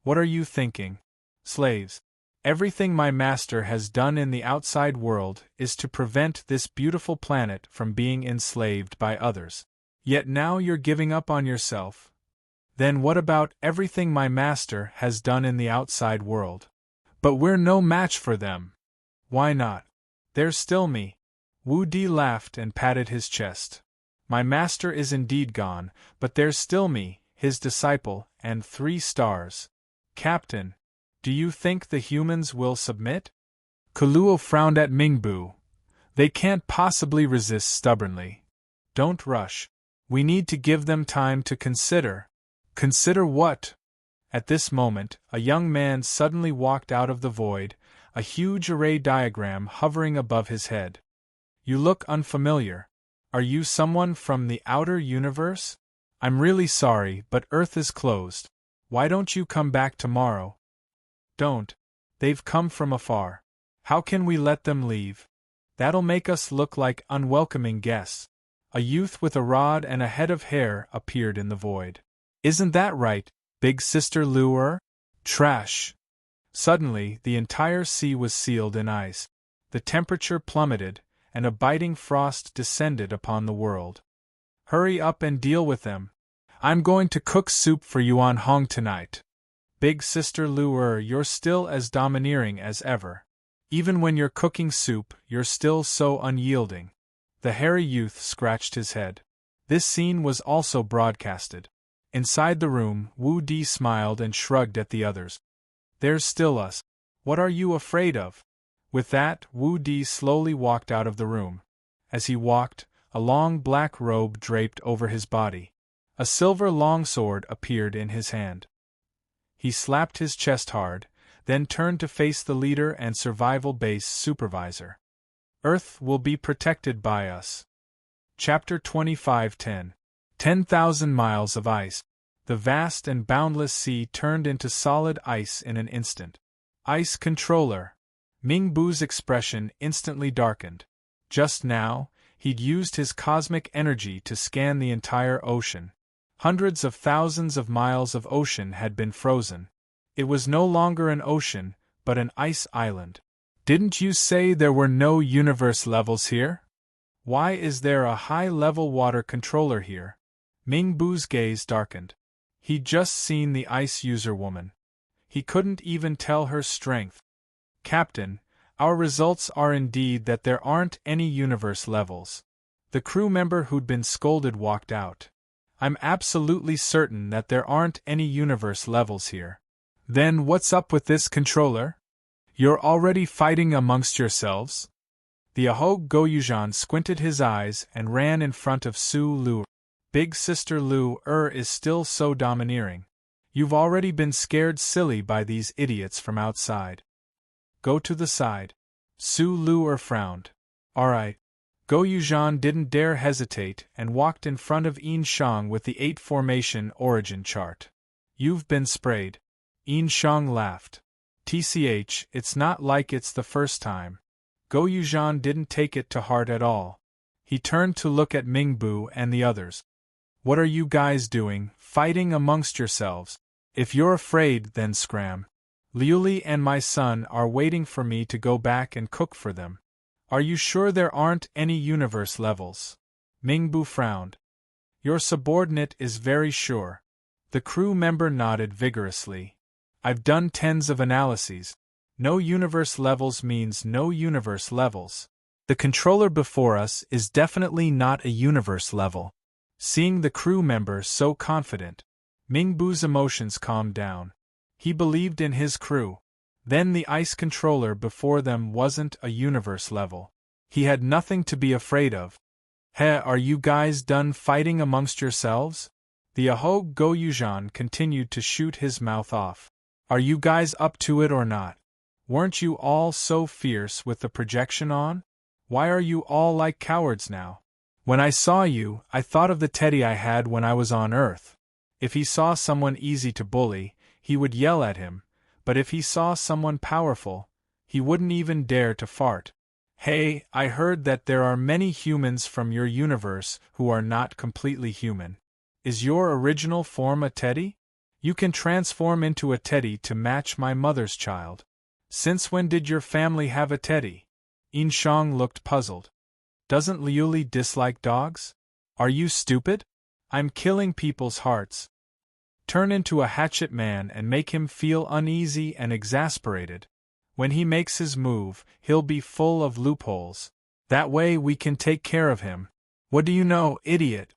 What are you thinking? Slaves. Everything my master has done in the outside world is to prevent this beautiful planet from being enslaved by others. Yet now you're giving up on yourself. Then what about everything my master has done in the outside world? But we're no match for them. Why not? There's still me. Wu Di laughed and patted his chest. My master is indeed gone, but there's still me, his disciple, and 3 stars. Captain, do you think the humans will submit? Kuluo frowned at Mingbu. They can't possibly resist stubbornly. Don't rush. We need to give them time to consider. Consider what? At this moment, a young man suddenly walked out of the void, a huge array diagram hovering above his head. You look unfamiliar. Are you someone from the outer universe? I'm really sorry, but Earth is closed. Why don't you come back tomorrow? Don't. They've come from afar. How can we let them leave? That'll make us look like unwelcoming guests. A youth with a rod and a head of hair appeared in the void. Isn't that right, Big Sister Luer? Trash. Suddenly, the entire sea was sealed in ice. The temperature plummeted, and a biting frost descended upon the world. Hurry up and deal with them. I'm going to cook soup for Yuan Hong tonight. Big Sister Luer, you're still as domineering as ever. Even when you're cooking soup, you're still so unyielding. The hairy youth scratched his head. This scene was also broadcasted. Inside the room, Wu Di smiled and shrugged at the others. There's still us. What are you afraid of? With that, Wu Di slowly walked out of the room. As he walked, a long black robe draped over his body. A silver longsword appeared in his hand. He slapped his chest hard, then turned to face the leader and survival base supervisor. Earth will be protected by us. Chapter 25:10. 10,000 miles of ice. The vast and boundless sea turned into solid ice in an instant. Ice controller. Ming Bu's expression instantly darkened. Just now, he'd used his cosmic energy to scan the entire ocean. Hundreds of thousands of miles of ocean had been frozen. It was no longer an ocean, but an ice island. Didn't you say there were no universe levels here? Why is there a high-level water controller here? Ming Bu's gaze darkened. He'd just seen the ice user woman. He couldn't even tell her strength. Captain, our results are indeed that there aren't any universe levels. The crew member who'd been scolded walked out. I'm absolutely certain that there aren't any universe levels here. Then what's up with this controller? You're already fighting amongst yourselves? The Ahog Goyujan squinted his eyes and ran in front of Su Lu. Big Sister Lu is still so domineering. You've already been scared silly by these idiots from outside. Go to the side. Su Lu frowned. Alright. Goyujan didn't dare hesitate and walked in front of Yin Shang with the 8 formation origin chart. You've been sprayed. Yin Shang laughed. TCH, it's not like it's the first time. Goyujan didn't take it to heart at all. He turned to look at Mingbu and the others. What are you guys doing, fighting amongst yourselves? If you're afraid, then scram. Liuli and my son are waiting for me to go back and cook for them. Are you sure there aren't any universe levels? Mingbu frowned. Your subordinate is very sure. The crew member nodded vigorously. I've done tens of analyses. No universe levels means no universe levels. The controller before us is definitely not a universe level. Seeing the crew member so confident, Mingbu's emotions calmed down. He believed in his crew. Then the ice controller before them wasn't a universe level. He had nothing to be afraid of. Are you guys done fighting amongst yourselves? The Ahog Goyujan continued to shoot his mouth off. Are you guys up to it or not? Weren't you all so fierce with the projection on? Why are you all like cowards now? When I saw you, I thought of the Teddy I had when I was on Earth. If he saw someone easy to bully, he would yell at him, but if he saw someone powerful, he wouldn't even dare to fart. Hey, I heard that there are many humans from your universe who are not completely human. Is your original form a teddy? You can transform into a teddy to match my mother's child. Since when did your family have a teddy? Inshang looked puzzled. Doesn't Liuli dislike dogs? Are you stupid? I'm killing people's hearts. Turn into a hatchet man and make him feel uneasy and exasperated. When he makes his move, he'll be full of loopholes. That way we can take care of him. What do you know, idiot?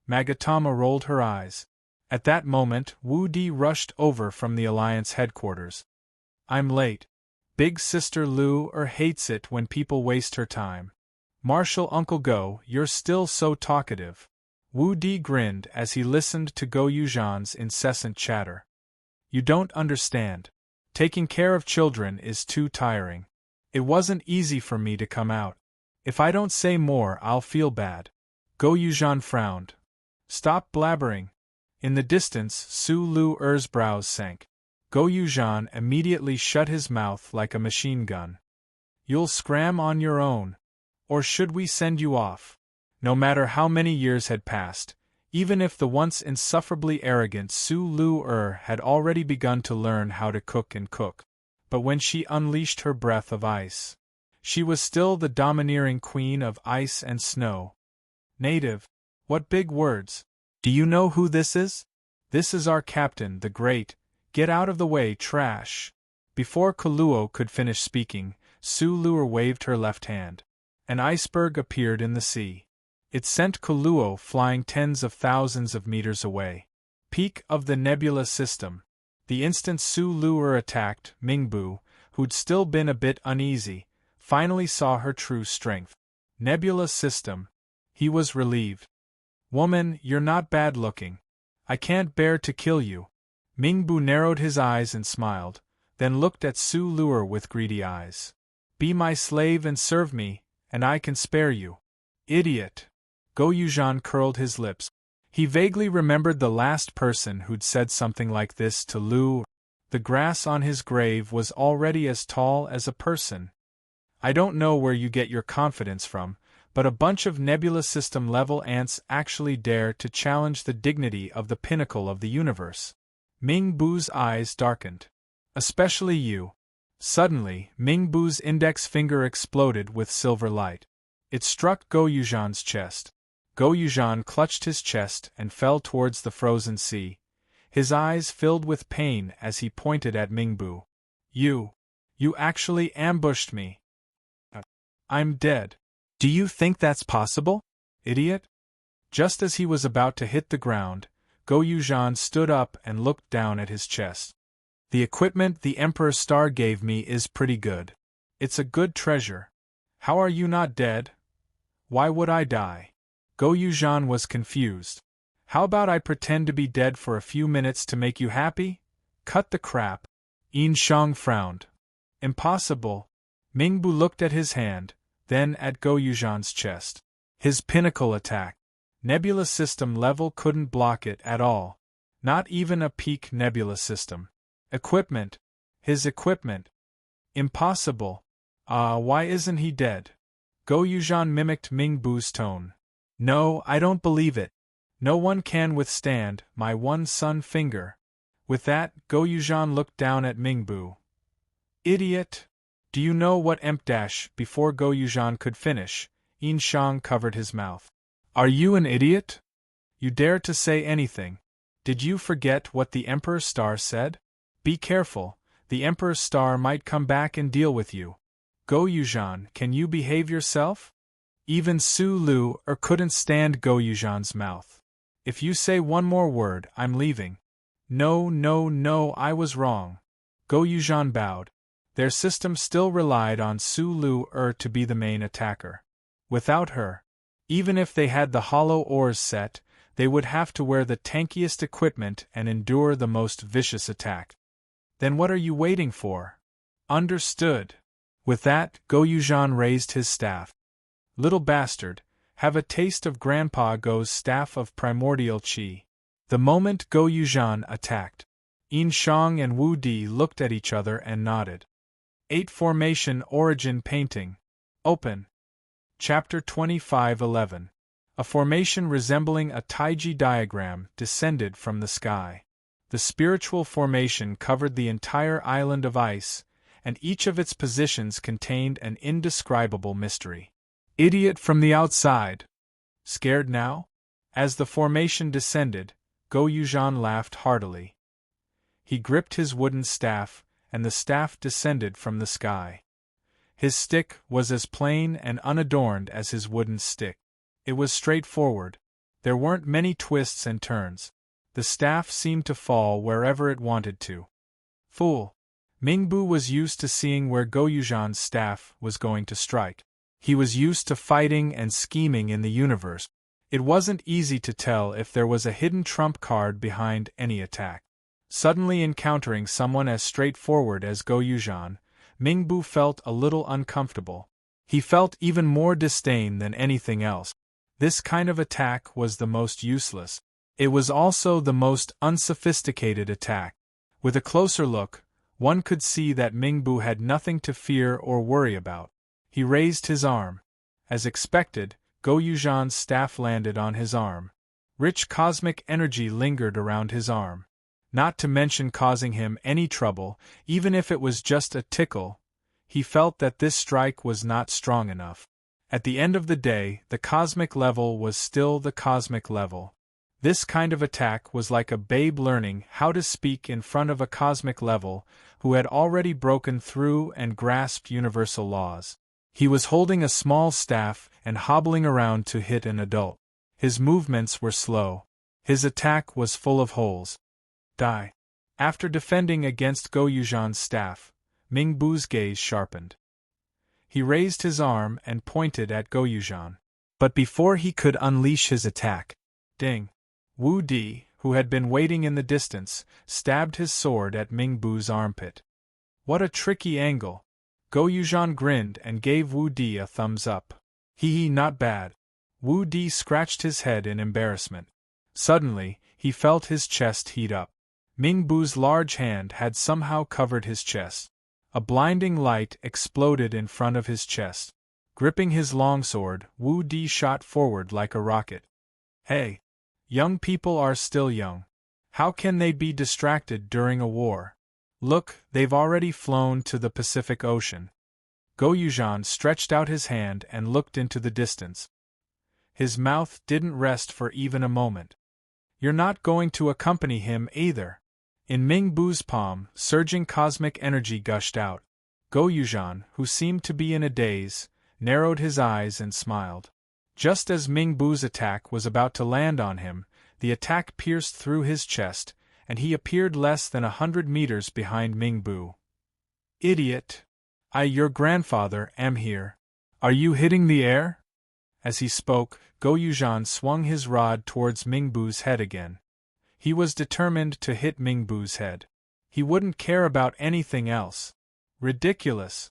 Magatama rolled her eyes. At that moment, Wu Di rushed over from the Alliance headquarters. I'm late. Big Sister Lu hates it when people waste her time. Marshal Uncle Go, you're still so talkative. Wu Di grinned as he listened to Go Yuzhan's incessant chatter. You don't understand. Taking care of children is too tiring. It wasn't easy for me to come out. If I don't say more, I'll feel bad. Go Yuzhan frowned. Stop blabbering. In the distance, Su Lu's brows sank. Go Yuzhan immediately shut his mouth like a machine gun. You'll scram on your own. Or should we send you off? No matter how many years had passed, even if the once insufferably arrogant Su Lu had already begun to learn how to cook and cook. But when she unleashed her breath of ice, she was still the domineering queen of ice and snow. Native. What big words. Do you know who this is? This is our captain, the great. Get out of the way, trash. Before Kaluo could finish speaking, Su Lu waved her left hand. An iceberg appeared in the sea. It sent Kaluo flying tens of thousands of meters away. Peak of the nebula system. The instant Su Lu attacked, Mingbu, who'd still been a bit uneasy, finally saw her true strength. Nebula system. He was relieved. Woman, you're not bad looking. I can't bear to kill you. Mingbu narrowed his eyes and smiled, then looked at Su Lu with greedy eyes. Be my slave and serve me, and I can spare you. Idiot. Go Yuzhan curled his lips. He vaguely remembered the last person who'd said something like this to Lu. The grass on his grave was already as tall as a person. I don't know where you get your confidence from, but a bunch of Nebula System-level ants actually dare to challenge the dignity of the pinnacle of the universe. Ming Bu's eyes darkened. Especially you. Suddenly, Ming Bu's index finger exploded with silver light. It struck Go Yuzhan's chest. Go Yuzhan clutched his chest and fell towards the frozen sea. His eyes filled with pain as he pointed at Mingbu. You actually ambushed me. I'm dead. Do you think that's possible, idiot? Just as he was about to hit the ground, Go Yuzhan stood up and looked down at his chest. The equipment the Emperor Star gave me is pretty good. It's a good treasure. How are you not dead? Why would I die? Go Yuzhan was confused. How about I pretend to be dead for a few minutes to make you happy? Cut the crap. Yin Shang frowned. Impossible. Mingbu looked at his hand, then at Go Yuzhan's chest. His pinnacle attack. Nebula system level couldn't block it at all. Not even a peak nebula system. Equipment. His equipment. Impossible. Why isn't he dead? Go Yuzhan mimicked Mingbu's tone. No, I don't believe it. No one can withstand my one sun finger. With that, Go Yuzhan looked down at Mingbu. Idiot! Do you know what emp dash? Before Go Yuzhan could finish, Yin Shang covered his mouth. Are you an idiot? You dare to say anything. Did you forget what the Emperor Star said? Be careful, the Emperor Star might come back and deal with you. Go Yuzhan, can you behave yourself? Even Su Lu couldn't stand Go Yuzhan's mouth. If you say one more word, I'm leaving. No, I was wrong. Go Yuzhan bowed. Their system still relied on Su Lu to be the main attacker. Without her, even if they had the hollow ores set, they would have to wear the tankiest equipment and endure the most vicious attack. Then what are you waiting for? Understood. With that, Go Yuzhan raised his staff. Little bastard, have a taste of Grandpa Go's staff of primordial chi. The moment Go Yuzhan attacked, Yin Shang and Wu Di looked at each other and nodded. 8 Formation Origin Painting. Open. Chapter 25:11. A formation resembling a Taiji diagram descended from the sky. The spiritual formation covered the entire island of ice, and each of its positions contained an indescribable mystery. Idiot from the outside! Scared now? As the formation descended, Go Yuzhan laughed heartily. He gripped his wooden staff, and the staff descended from the sky. His stick was as plain and unadorned as his wooden stick. It was straightforward. There weren't many twists and turns. The staff seemed to fall wherever it wanted to. Fool! Mingbu was used to seeing where Go Yuzhan's staff was going to strike. He was used to fighting and scheming in the universe. It wasn't easy to tell if there was a hidden trump card behind any attack. Suddenly encountering someone as straightforward as Go Yuzhan, Mingbu felt a little uncomfortable. He felt even more disdain than anything else. This kind of attack was the most useless. It was also the most unsophisticated attack. With a closer look, one could see that Mingbu had nothing to fear or worry about. He raised his arm. As expected, Go Yuzhan's staff landed on his arm. Rich cosmic energy lingered around his arm. Not to mention causing him any trouble, even if it was just a tickle. He felt that this strike was not strong enough. At the end of the day, the cosmic level was still the cosmic level. This kind of attack was like a babe learning how to speak in front of a cosmic level who had already broken through and grasped universal laws. He was holding a small staff and hobbling around to hit an adult. His movements were slow. His attack was full of holes. Die. After defending against Go Yuzhan's staff, Mingbu's gaze sharpened. He raised his arm and pointed at Go Yuzhan. But before he could unleash his attack, ding! Wu Di, who had been waiting in the distance, stabbed his sword at Mingbu's armpit. What a tricky angle! Go Yuzhan grinned and gave Wu Di a thumbs up. Hee, not bad. Wu Di scratched his head in embarrassment. Suddenly, he felt his chest heat up. Mingbu's large hand had somehow covered his chest. A blinding light exploded in front of his chest. Gripping his longsword, Wu Di shot forward like a rocket. Hey! Young people are still young. How can they be distracted during a war? Look, they've already flown to the Pacific Ocean. Go Yuzhan stretched out his hand and looked into the distance. His mouth didn't rest for even a moment. You're not going to accompany him either. In Mingbu's palm, surging cosmic energy gushed out. Go Yuzhan, who seemed to be in a daze, narrowed his eyes and smiled. Just as Mingbu's attack was about to land on him, the attack pierced through his chest, and he appeared less than 100 meters behind Mingbu. Idiot! Your grandfather, am here. Are you hitting the air? As he spoke, Go Yuzhan swung his rod towards Mingbu's head again. He was determined to hit Mingbu's head. He wouldn't care about anything else. Ridiculous!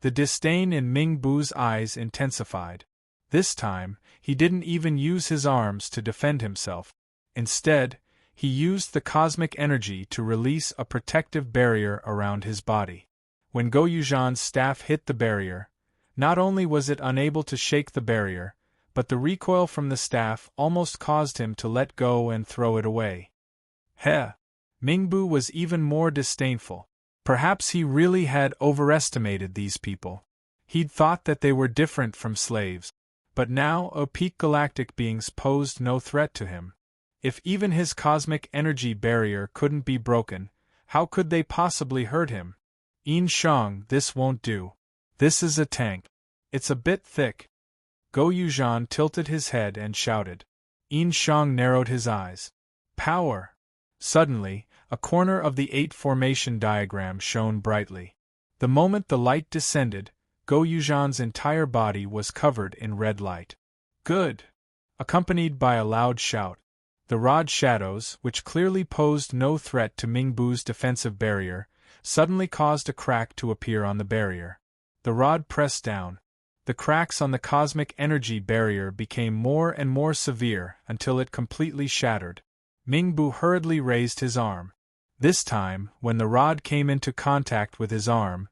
The disdain in Mingbu's eyes intensified. This time, he didn't even use his arms to defend himself. Instead, he used the cosmic energy to release a protective barrier around his body. When Go Yuzhan's staff hit the barrier, not only was it unable to shake the barrier, but the recoil from the staff almost caused him to let go and throw it away. Heh! Mingbu was even more disdainful. Perhaps he really had overestimated these people. He'd thought that they were different from slaves. But now opaque galactic beings posed no threat to him. If even his cosmic energy barrier couldn't be broken, how could they possibly hurt him? Yin Shang, this won't do. This is a tank. It's a bit thick. Go Yuzhan tilted his head and shouted. Yin Shang narrowed his eyes. Power! Suddenly, a corner of the 8 formation diagram shone brightly. The moment the light descended, Go Yuzhan's entire body was covered in red light. Good! Accompanied by a loud shout. The rod shadows, which clearly posed no threat to Mingbu's defensive barrier, suddenly caused a crack to appear on the barrier. The rod pressed down. The cracks on the cosmic energy barrier became more and more severe until it completely shattered. Mingbu hurriedly raised his arm. This time, when the rod came into contact with his arm,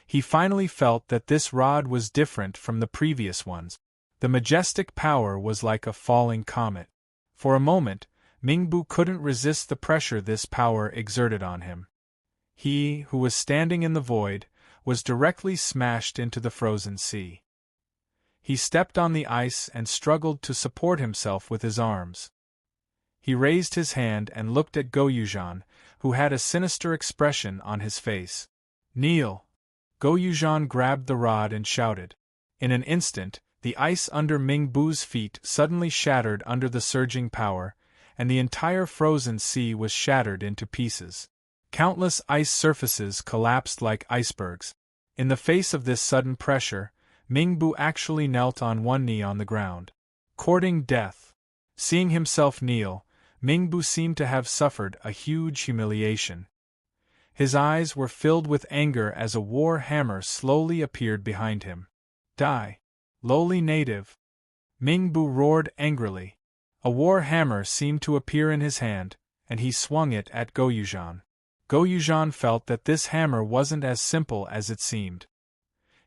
he finally felt that this rod was different from the previous ones. The majestic power was like a falling comet. For a moment, Mingbu couldn't resist the pressure this power exerted on him. He, who was standing in the void, was directly smashed into the frozen sea. He stepped on the ice and struggled to support himself with his arms. He raised his hand and looked at Goyujan, who had a sinister expression on his face. "Kneel!" Goyujan grabbed the rod and shouted. In an instant, the ice under Mingbu's feet suddenly shattered under the surging power, and the entire frozen sea was shattered into pieces. Countless ice surfaces collapsed like icebergs. In the face of this sudden pressure, Mingbu actually knelt on one knee on the ground, courting death. Seeing himself kneel, Mingbu seemed to have suffered a huge humiliation. His eyes were filled with anger as a war hammer slowly appeared behind him. "Die, lowly native!" Mingbu roared angrily. A war hammer seemed to appear in his hand, and he swung it at Goyujan. Goyujan felt that this hammer wasn't as simple as it seemed.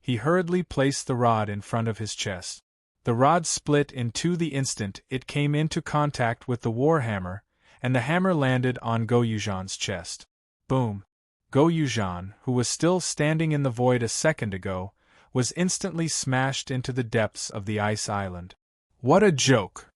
He hurriedly placed the rod in front of his chest. The rod split in two the instant it came into contact with the war hammer, and the hammer landed on Goyujan's chest. Boom! Goyujan, who was still standing in the void a second ago, was instantly smashed into the depths of the ice island. "What a joke!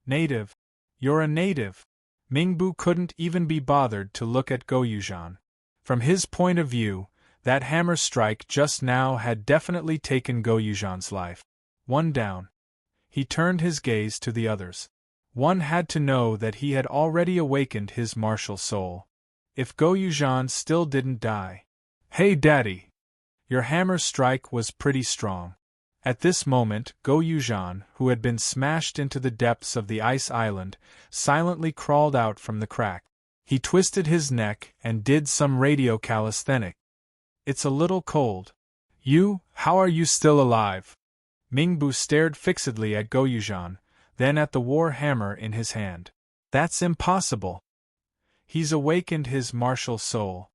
Native! You're a native!" Mingbu couldn't even be bothered to look at Goyujan. From his point of view, that hammer strike just now had definitely taken Goyujan's life. One down. He turned his gaze to the others. One had to know that he had already awakened his martial soul. If Goyujan still didn't die. "Hey Daddy! Your hammer strike was pretty strong." At this moment, Goyujan, who had been smashed into the depths of the ice island, silently crawled out from the crack. He twisted his neck and did some radio calisthenics. "It's a little cold." How are you still alive?" Mingbu stared fixedly at Goyujan, then at the war hammer in his hand. "That's impossible. He's awakened his martial soul.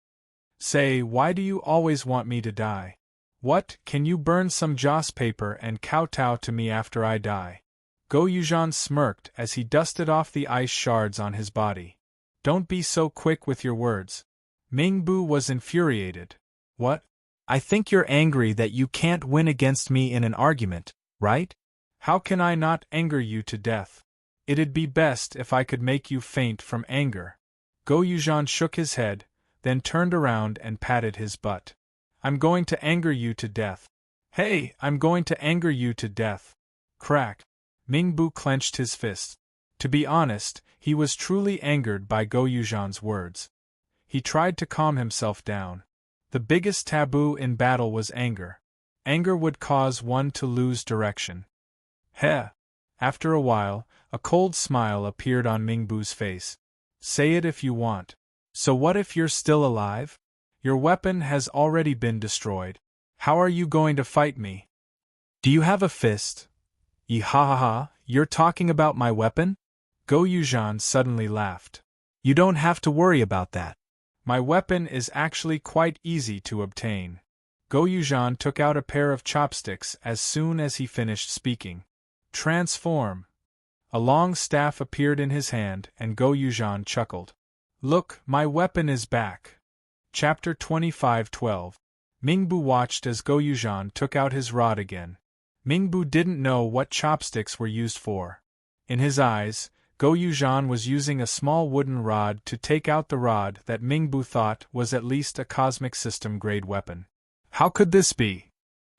Say, why do you always want me to die? What, can you burn some joss paper and kowtow to me after I die?" Goyujan smirked as he dusted off the ice shards on his body. "Don't be so quick with your words." Mingbu was infuriated. "What? I think you're angry that you can't win against me in an argument, right? How can I not anger you to death? It'd be best if I could make you faint from anger." Goyujan shook his head, then turned around and patted his butt. "I'm going to anger you to death. Hey, I'm going to anger you to death." Crack. Mingbu clenched his fist. To be honest, he was truly angered by Goyujan's words. He tried to calm himself down. The biggest taboo in battle was anger. Anger would cause one to lose direction. Heh! After a while, a cold smile appeared on Mingbu's face. "Say it if you want. So what if you're still alive? Your weapon has already been destroyed. How are you going to fight me? Do you have a fist? Yee-ha-ha-ha, you're talking about my weapon?" Goyujan suddenly laughed. "You don't have to worry about that. My weapon is actually quite easy to obtain." Goyujan took out a pair of chopsticks as soon as he finished speaking. "Transform." A long staff appeared in his hand, and Goyujan chuckled. "Look, my weapon is back." Chapter 25:12. Mingbu watched as Goyujan took out his rod again. Mingbu didn't know what chopsticks were used for. In his eyes, Goyujan was using a small wooden rod to take out the rod that Mingbu thought was at least a cosmic system-grade weapon. How could this be?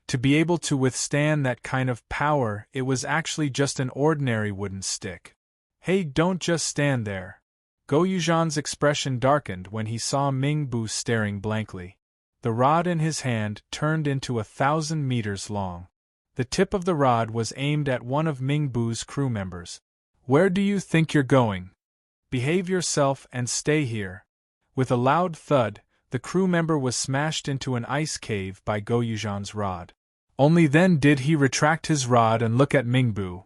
To be able to withstand that kind of power, it was actually just an ordinary wooden stick. "Hey, don't just stand there." Goyujan's expression darkened when he saw Mingbu staring blankly. The rod in his hand turned into 1,000 meters long. The tip of the rod was aimed at one of Mingbu's crew members. "Where do you think you're going? Behave yourself and stay here." With a loud thud, the crew member was smashed into an ice cave by Goyujan's rod. Only then did he retract his rod and look at Mingbu.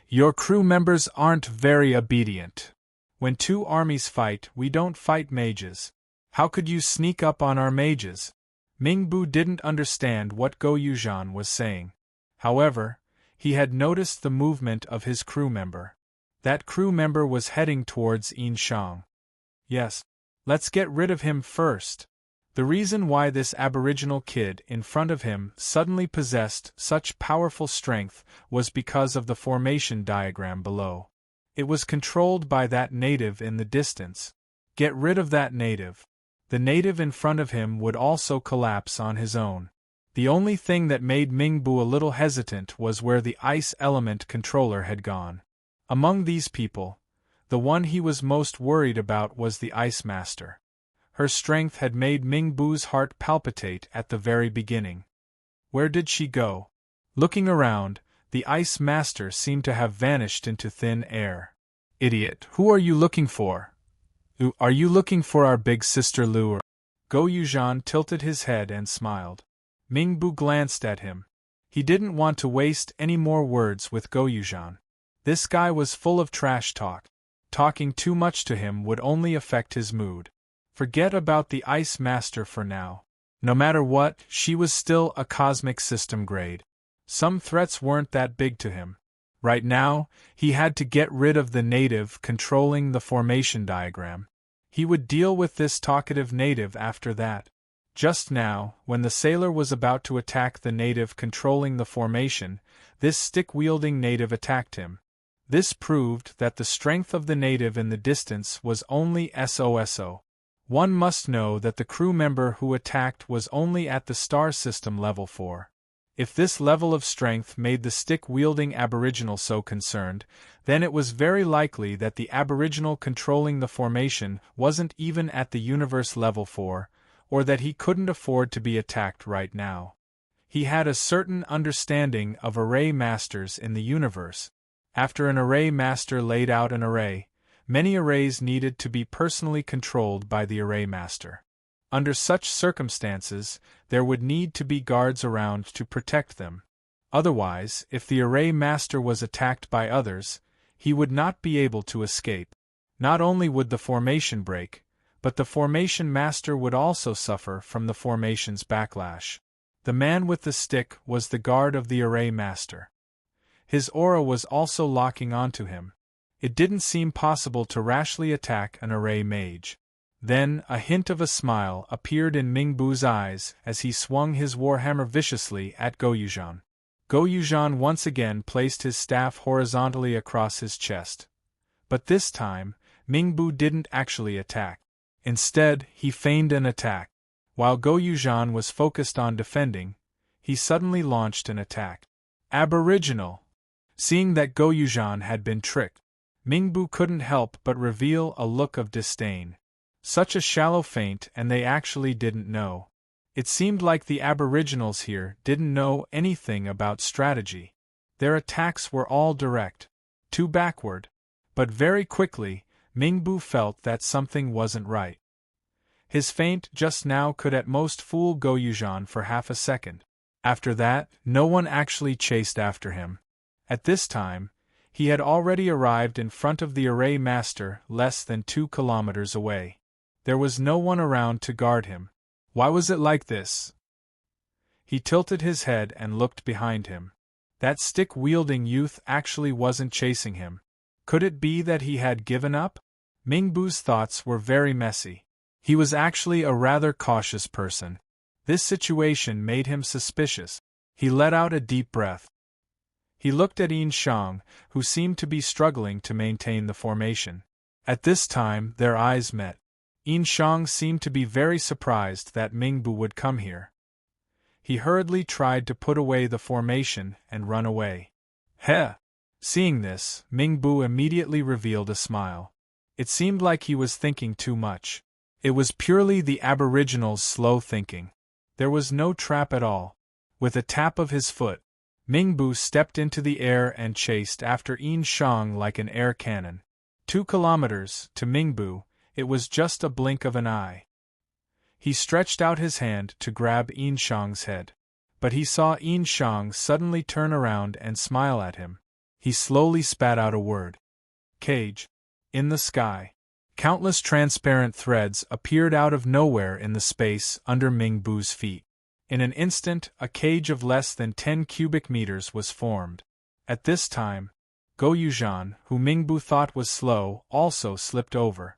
"Your crew members aren't very obedient. When two armies fight, we don't fight mages. How could you sneak up on our mages? Mingbu didn't understand what Go Yuzhan was saying. However, he had noticed the movement of his crew member. That crew member was heading towards Yin Shang. Yes. Let's get rid of him first. The reason why this aboriginal kid in front of him suddenly possessed such powerful strength was because of the formation diagram below. It was controlled by that native in the distance. Get rid of that native. The native in front of him would also collapse on his own. The only thing that made Mingbu a little hesitant was where the ice element controller had gone. Among these people, the one he was most worried about was the Ice Master. Her strength had made Mingbu's heart palpitate at the very beginning. Where did she go? Looking around, the Ice Master seemed to have vanished into thin air. Idiot, who are you looking for? Are you looking for our big sister Lu? Go Yuzhan tilted his head and smiled. Mingbu glanced at him. He didn't want to waste any more words with Go Yuzhan. This guy was full of trash talk. Talking too much to him would only affect his mood. Forget about the Ice Master for now. No matter what, she was still a cosmic system grade. Some threats weren't that big to him. Right now, he had to get rid of the native controlling the formation diagram. He would deal with this talkative native after that. Just now, when the sailor was about to attack the native controlling the formation, this stick-wielding native attacked him. This proved that the strength of the native in the distance was only SOSO. One must know that the crew member who attacked was only at the star system level 4. If this level of strength made the stick-wielding aboriginal so concerned, then it was very likely that the aboriginal controlling the formation wasn't even at the universe level 4, or that he couldn't afford to be attacked right now. He had a certain understanding of array masters in the universe. After an array master laid out an array, many arrays needed to be personally controlled by the array master. Under such circumstances, there would need to be guards around to protect them. Otherwise, if the array master was attacked by others, he would not be able to escape. Not only would the formation break, but the formation master would also suffer from the formation's backlash. The man with the stick was the guard of the array master. His aura was also locking onto him. It didn't seem possible to rashly attack an array mage. Then, a hint of a smile appeared in Mingbu's eyes as he swung his warhammer viciously at Go Yuzhan. Go Yuzhan once again placed his staff horizontally across his chest. But this time, Mingbu didn't actually attack. Instead, he feigned an attack. While Go Yuzhan was focused on defending, he suddenly launched an attack. Aboriginal! Seeing that Go Yuzhan had been tricked, Mingbu couldn't help but reveal a look of disdain. Such a shallow feint, and they actually didn't know. It seemed like the aboriginals here didn't know anything about strategy. Their attacks were all direct, too backward. But very quickly, Mingbu felt that something wasn't right. His feint just now could at most fool Go Yuzhan for half a second. After that, no one actually chased after him. At this time, he had already arrived in front of the array master less than 2 kilometers away. There was no one around to guard him. Why was it like this? He tilted his head and looked behind him. That stick-wielding youth actually wasn't chasing him. Could it be that he had given up? Mingbu's thoughts were very messy. He was actually a rather cautious person. This situation made him suspicious. He let out a deep breath. He looked at Yin Shang, who seemed to be struggling to maintain the formation. At this time, their eyes met. Yin Shang seemed to be very surprised that Mingbu would come here. He hurriedly tried to put away the formation and run away. Heh! Seeing this, Mingbu immediately revealed a smile. It seemed like he was thinking too much. It was purely the aboriginal's slow thinking. There was no trap at all. With a tap of his foot, Mingbu stepped into the air and chased after Yin Shang like an air cannon. 2 kilometers, to Mingbu, it was just a blink of an eye. He stretched out his hand to grab Yin Shang's head. But he saw Yin Shang suddenly turn around and smile at him. He slowly spat out a word. Cage. In the sky. Countless transparent threads appeared out of nowhere in the space under Mingbu's feet. In an instant, a cage of less than 10 cubic meters was formed. At this time, Go Yuzhan, who Mingbu thought was slow, also slipped over.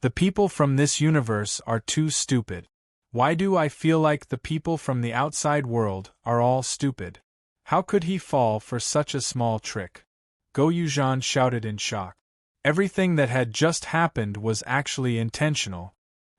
The people from this universe are too stupid. Why do I feel like the people from the outside world are all stupid? How could he fall for such a small trick? Go Yuzhan shouted in shock. Everything that had just happened was actually intentional.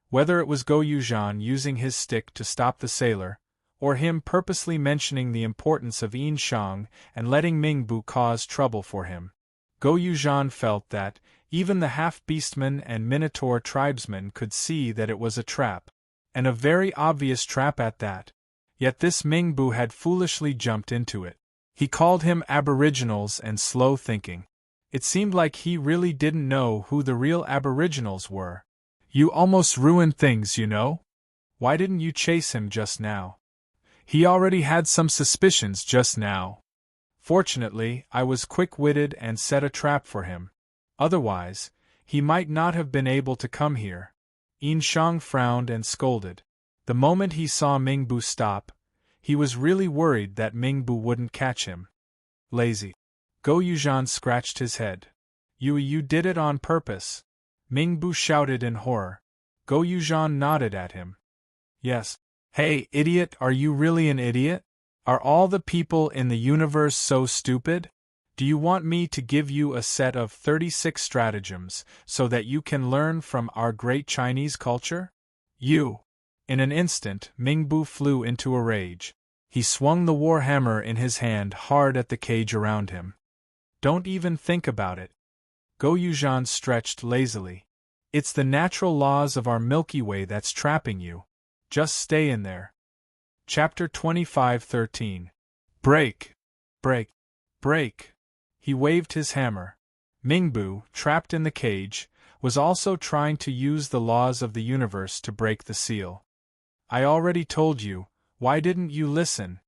Whether it was Go Yuzhan using his stick to stop the sailor, or him purposely mentioning the importance of Yin Shang and letting Mingbu cause trouble for him, Go Yuzhan felt that even the half-beastmen and Minotaur tribesmen could see that it was a trap, and a very obvious trap at that. Yet this Mingbu had foolishly jumped into it. He called him aboriginals and slow thinking. It seemed like he really didn't know who the real aboriginals were. You almost ruined things, you know? Why didn't you chase him just now? He already had some suspicions just now. Fortunately, I was quick-witted and set a trap for him. Otherwise, he might not have been able to come here. Yin Shang frowned and scolded. The moment he saw Mingbu stop, he was really worried that Mingbu wouldn't catch him. Lazy. Go Yuzhan scratched his head. You did it on purpose. Mingbu shouted in horror. Go Yuzhan nodded at him. Yes. Hey, idiot, are you really an idiot? Are all the people in the universe so stupid? Do you want me to give you a set of 36 stratagems so that you can learn from our great Chinese culture? You! In an instant, Mingbu flew into a rage. He swung the war hammer in his hand hard at the cage around him. Don't even think about it. Go Yuzhan stretched lazily. It's the natural laws of our Milky Way that's trapping you. Just stay in there. Chapter 25:13. Break! Break! Break! He waved his hammer. Mingbu, trapped in the cage, was also trying to use the laws of the universe to break the seal. I already told you, why didn't you listen?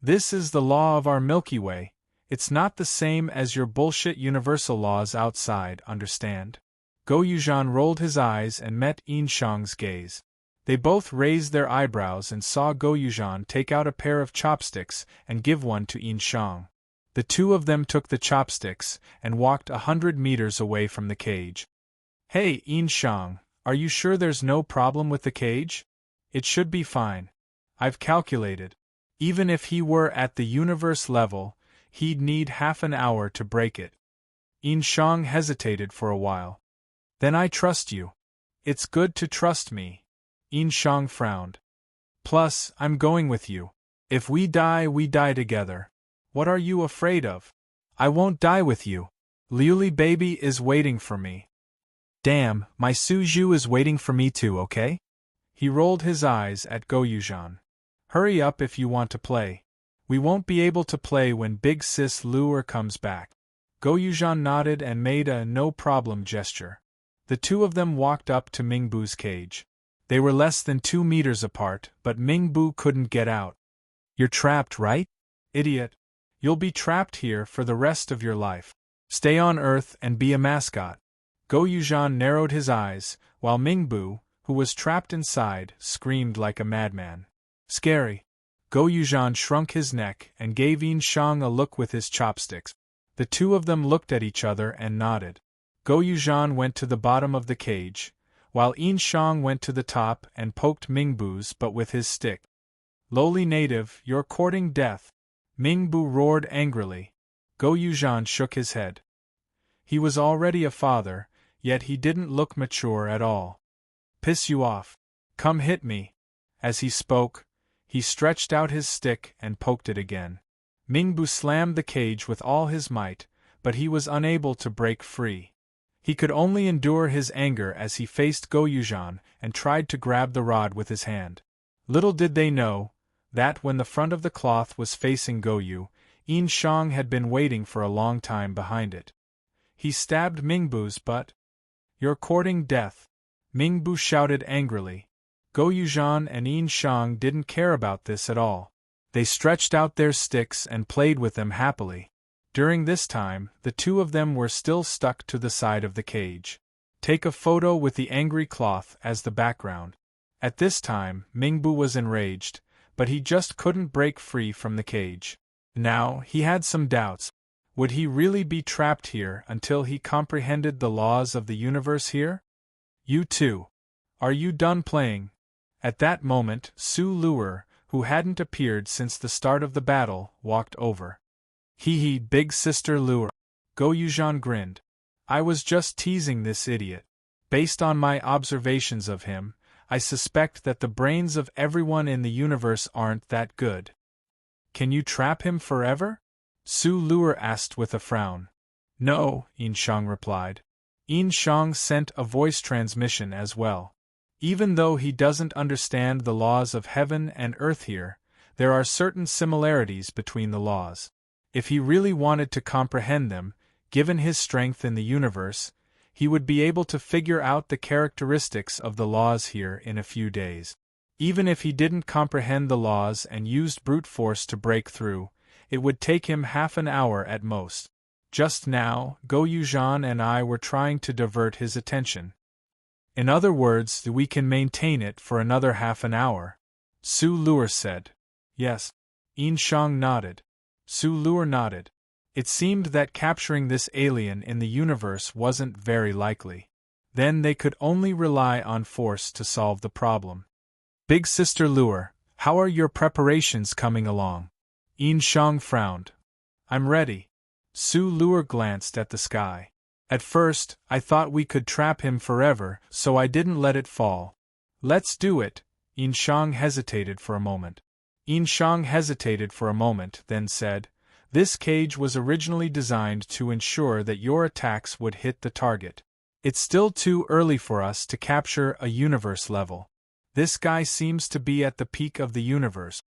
This is the law of our Milky Way. It's not the same as your bullshit universal laws outside, understand? Go Yuzhan rolled his eyes and met Yin Shang's gaze. They both raised their eyebrows and saw Go Yuzhan take out a pair of chopsticks and give one to Yin Shang. The two of them took the chopsticks and walked 100 meters away from the cage. Hey, Yin Shang, are you sure there's no problem with the cage? It should be fine. I've calculated. Even if he were at the universe level, he'd need half an hour to break it. Yin Shang hesitated for a while. Then I trust you. It's good to trust me. Yin Shang frowned. Plus, I'm going with you. If we die together. What are you afraid of? I won't die with you. Liuli baby is waiting for me. Damn, my Suju is waiting for me too, okay? He rolled his eyes at Go Yuzhan. Hurry up if you want to play. We won't be able to play when big sis Luer comes back. Go Yuzhan nodded and made a no-problem gesture. The two of them walked up to Mingbu's cage. They were less than 2 meters apart, but Mingbu couldn't get out. You're trapped, right? Idiot. You'll be trapped here for the rest of your life. Stay on Earth and be a mascot. Go Yuzhan narrowed his eyes, while Mingbu, who was trapped inside, screamed like a madman. Scary. Go Yuzhan shrunk his neck and gave Yin Shang a look with his chopsticks. The two of them looked at each other and nodded. Go Yuzhan went to the bottom of the cage, while Yin Shang went to the top and poked Mingbu's but with his stick. Lowly native, you're courting death. Mingbu roared angrily. Go Yuzhan shook his head. He was already a father, yet he didn't look mature at all. Piss you off. Come hit me. As he spoke, he stretched out his stick and poked it again. Mingbu slammed the cage with all his might, but he was unable to break free. He could only endure his anger as he faced Go Yuzhan and tried to grab the rod with his hand. Little did they know that when the front of the cloth was facing Go Yu, Yin Shang had been waiting for a long time behind it. He stabbed Mingbu's butt. You're courting death. Mingbu shouted angrily. Go Yuzhan and Yin Shang didn't care about this at all. They stretched out their sticks and played with them happily. During this time, the two of them were still stuck to the side of the cage. Take a photo with the angry cloth as the background. At this time, Mingbu was enraged, but he just couldn't break free from the cage. Now, he had some doubts. Would he really be trapped here until he comprehended the laws of the universe here? You too. Are you done playing? At that moment, Su Luer, who hadn't appeared since the start of the battle, walked over. Hee, big sister Luer. Go Yuzhan grinned. I was just teasing this idiot. Based on my observations of him, I suspect that the brains of everyone in the universe aren't that good. Can you trap him forever? Su Luer asked with a frown. No, Yin Shang replied. Yin Shang sent a voice transmission as well. Even though he doesn't understand the laws of heaven and earth here, there are certain similarities between the laws. If he really wanted to comprehend them, given his strength in the universe, he would be able to figure out the characteristics of the laws here in a few days. Even if he didn't comprehend the laws and used brute force to break through, it would take him half an hour at most. Just now, Go Yuzhan and I were trying to divert his attention. In other words, we can maintain it for another half an hour. Su Luer said. Yes. Yin Shang nodded. Su Luer nodded. It seemed that capturing this alien in the universe wasn't very likely. Then they could only rely on force to solve the problem. Big Sister Luer, how are your preparations coming along? Yin Shang frowned. I'm ready. Su Luer glanced at the sky. At first, I thought we could trap him forever, so I didn't let it fall. Let's do it. Yin Shang hesitated for a moment. Yin Shang hesitated for a moment, then said, This cage was originally designed to ensure that your attacks would hit the target. It's still too early for us to capture a universe level. This guy seems to be at the peak of the universe.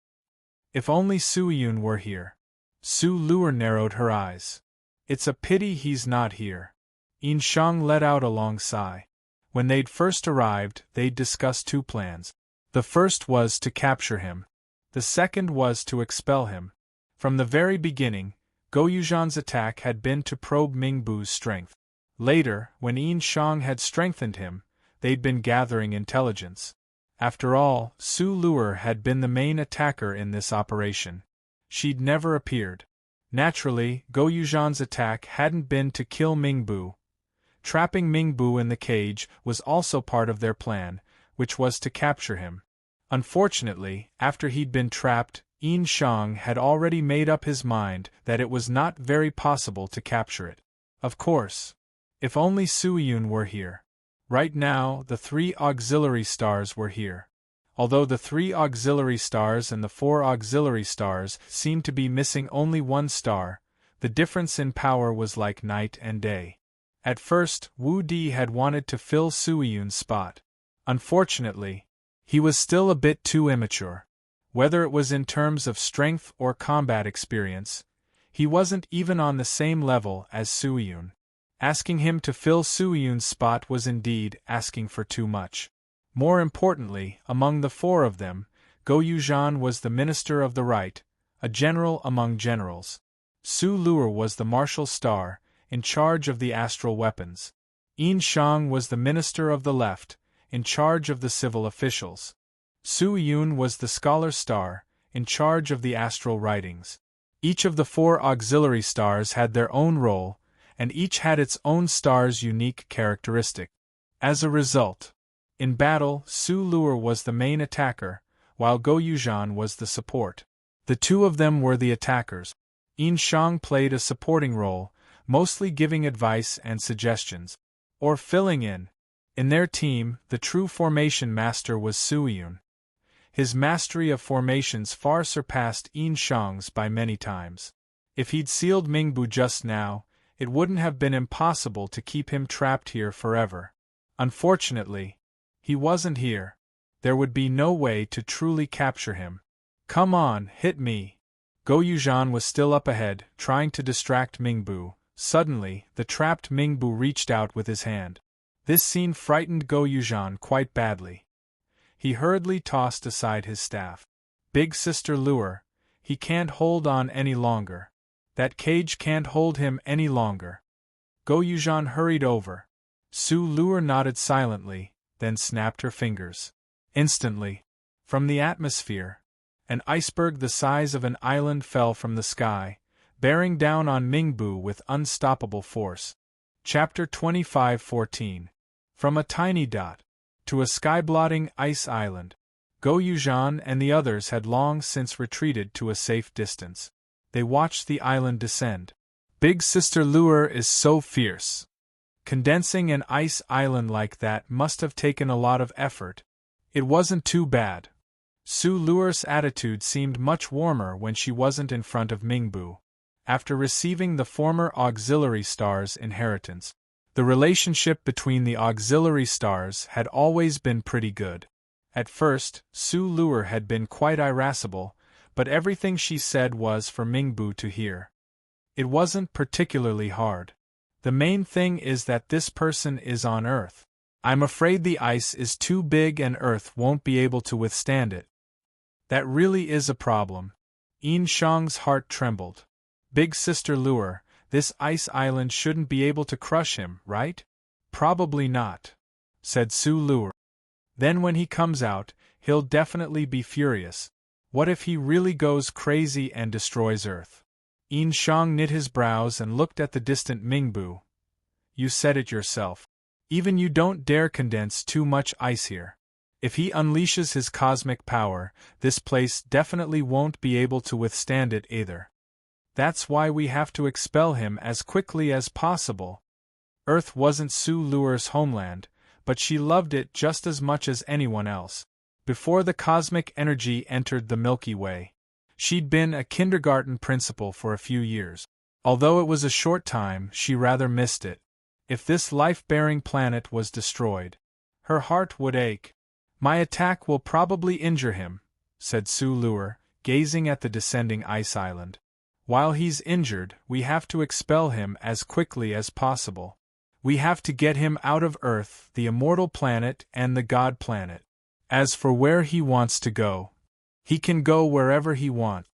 If only Suiyun were here. Su Luer narrowed her eyes. It's a pity he's not here. Yin Shang let out a long sigh. When they'd first arrived, they'd discussed two plans. The first was to capture him. The second was to expel him. From the very beginning, Go Yuzhan's attack had been to probe Mingbu's strength. Later, when Yin Shang had strengthened him, they'd been gathering intelligence. After all, Su Luer had been the main attacker in this operation. She'd never appeared. Naturally, Go Yuzhan's attack hadn't been to kill Mingbu. Trapping Mingbu in the cage was also part of their plan, which was to capture him. Unfortunately, after he'd been trapped, Yin Shang had already made up his mind that it was not very possible to capture it. Of course. If only Suiyun were here. Right now, the 3 auxiliary stars were here. Although the 3 auxiliary stars and the 4 auxiliary stars seemed to be missing only 1 star, the difference in power was like night and day. At first, Wu Di had wanted to fill Suiyun's spot. Unfortunately, he was still a bit too immature. Whether it was in terms of strength or combat experience, he wasn't even on the same level as Suiyun. Asking him to fill Suiyun's spot was indeed asking for too much. More importantly, among the 4 of them, Go Yuzhan was the Minister of the Right, a general among generals. Su Luer was the Martial Star, in charge of the astral weapons. Yin Shang was the Minister of the Left, in charge of the civil officials. Suiyun was the Scholar Star, in charge of the astral writings. Each of the 4 auxiliary stars had their own role, and each had its own star's unique characteristic. As a result, in battle, Su Luer was the main attacker, while Go Yuzhan was the support. The 2 of them were the attackers. Yin Shang played a supporting role, mostly giving advice and suggestions, or filling in. In their team, the true formation master was Suiyun. His mastery of formations far surpassed Yin Shang's by many times. If he'd sealed Mingbu just now, it wouldn't have been impossible to keep him trapped here forever. Unfortunately, he wasn't here. There would be no way to truly capture him. Come on, hit me. Go Yuzhan was still up ahead, trying to distract Mingbu. Suddenly, the trapped Mingbu reached out with his hand. This scene frightened Go Yuzhan quite badly. He hurriedly tossed aside his staff. Big Sister Luer, he can't hold on any longer. That cage can't hold him any longer. Go Yuzhan hurried over. Su Luer nodded silently, then snapped her fingers. Instantly, from the atmosphere, an iceberg the size of an island fell from the sky, bearing down on Mingbu with unstoppable force. Chapter 25:14. From a tiny dot to a sky-blotting ice island. Go Yuzhan and the others had long since retreated to a safe distance. They watched the island descend. Big Sister Luer is so fierce. Condensing an ice island like that must have taken a lot of effort. It wasn't too bad. Su Luer's attitude seemed much warmer when she wasn't in front of Mingbu. After receiving the former auxiliary star's inheritance, the relationship between the auxiliary stars had always been pretty good. At first, Su Luer had been quite irascible, but everything she said was for Mingbu to hear. It wasn't particularly hard. The main thing is that this person is on Earth. I'm afraid the ice is too big and Earth won't be able to withstand it. That really is a problem. Yin Shang's heart trembled. Big Sister Luer, this ice island shouldn't be able to crush him, right? Probably not, said Su Luer. Then when he comes out, he'll definitely be furious. What if he really goes crazy and destroys Earth? Yin Shang knit his brows and looked at the distant Mingbu. You said it yourself. Even you don't dare condense too much ice here. If he unleashes his cosmic power, this place definitely won't be able to withstand it either. That's why we have to expel him as quickly as possible. Earth wasn't Su Luer's homeland, but she loved it just as much as anyone else. Before the cosmic energy entered the Milky Way, she'd been a kindergarten principal for a few years. Although it was a short time, she rather missed it. If this life-bearing planet was destroyed, her heart would ache. My attack will probably injure him, said Su Luer, gazing at the descending ice island. While he's injured, we have to expel him as quickly as possible. We have to get him out of Earth, the immortal planet and the God planet. As for where he wants to go, he can go wherever he wants.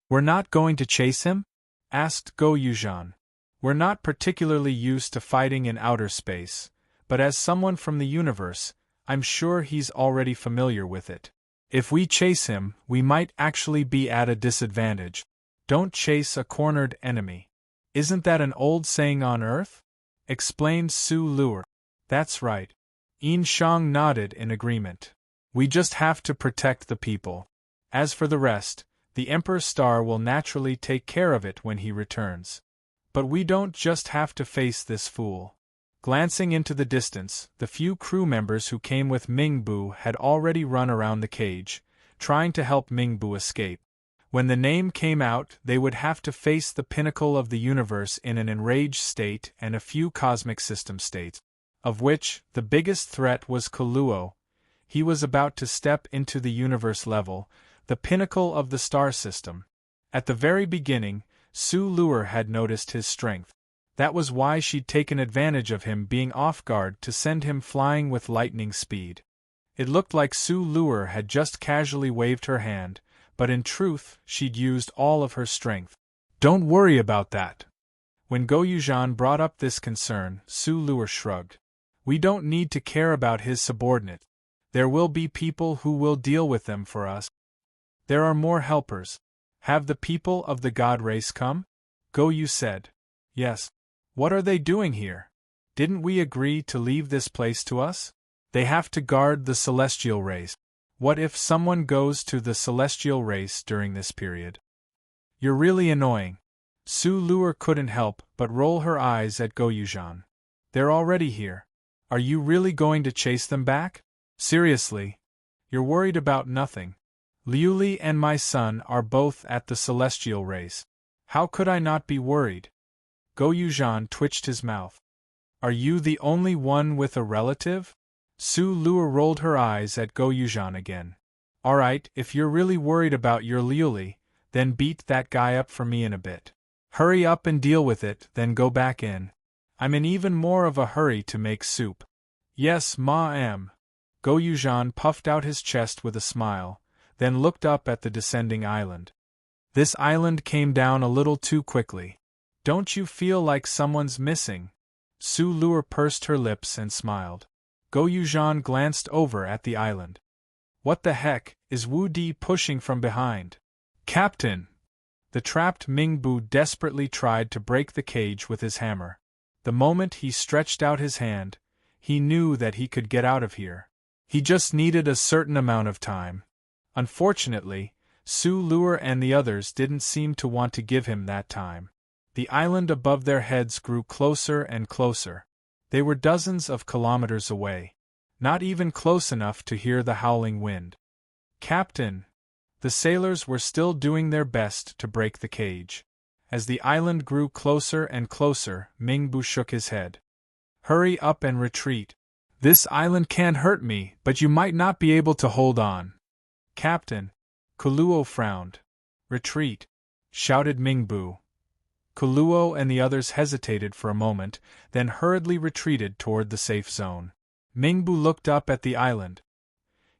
We're not going to chase him? Asked Go Yuzhan. We're not particularly used to fighting in outer space, but as someone from the universe, I'm sure he's already familiar with it. If we chase him, we might actually be at a disadvantage. Don't chase a cornered enemy. Isn't that an old saying on Earth? Explained Su Luer. That's right. Yin Shang nodded in agreement. We just have to protect the people. As for the rest, the Emperor's star will naturally take care of it when he returns. But we don't just have to face this fool. Glancing into the distance, the few crew members who came with Mingbu had already run around the cage, trying to help Mingbu escape. When the name came out, they would have to face the pinnacle of the universe in an enraged state and a few cosmic system states, of which the biggest threat was Kuluo. He was about to step into the universe level, the pinnacle of the star system. At the very beginning, Su Luer had noticed his strength. That was why she'd taken advantage of him being off guard to send him flying with lightning speed. It looked like Su Luer had just casually waved her hand, but in truth, she'd used all of her strength. Don't worry about that. When Go Yuzhan brought up this concern, Su Luer shrugged. We don't need to care about his subordinate. There will be people who will deal with them for us. There are more helpers. Have the people of the god race come? Go Yu said. Yes. What are they doing here? Didn't we agree to leave this place to us? They have to guard the celestial race. What if someone goes to the celestial race during this period? You're really annoying. Su Luer couldn't help but roll her eyes at Go Yuzhan. They're already here. Are you really going to chase them back? Seriously? You're worried about nothing. Liuli and my son are both at the celestial race. How could I not be worried? Go Yuzhan twitched his mouth. Are you the only one with a relative? Su Luer rolled her eyes at Go Yuzhan again. Alright, if you're really worried about your Liuli, then beat that guy up for me in a bit. Hurry up and deal with it, then go back in. I'm in even more of a hurry to make soup. Yes, ma am. Go Yuzhan puffed out his chest with a smile, then looked up at the descending island. This island came down a little too quickly. Don't you feel like someone's missing? Su Lure pursed her lips and smiled. Go Yuzhan glanced over at the island. What the heck is Wu Di pushing from behind? Captain! The trapped Ming Bu desperately tried to break the cage with his hammer. The moment he stretched out his hand, he knew that he could get out of here. He just needed a certain amount of time. Unfortunately, Su Lure and the others didn't seem to want to give him that time. The island above their heads grew closer and closer. They were dozens of kilometers away, not even close enough to hear the howling wind. Captain! The sailors were still doing their best to break the cage. As the island grew closer and closer, Ming Bu shook his head. Hurry up and retreat. This island can't hurt me, but you might not be able to hold on. Captain! Kuluo frowned. Retreat! Shouted Ming Bu. Kuluo and the others hesitated for a moment, then hurriedly retreated toward the safe zone. Ming Bu looked up at the island.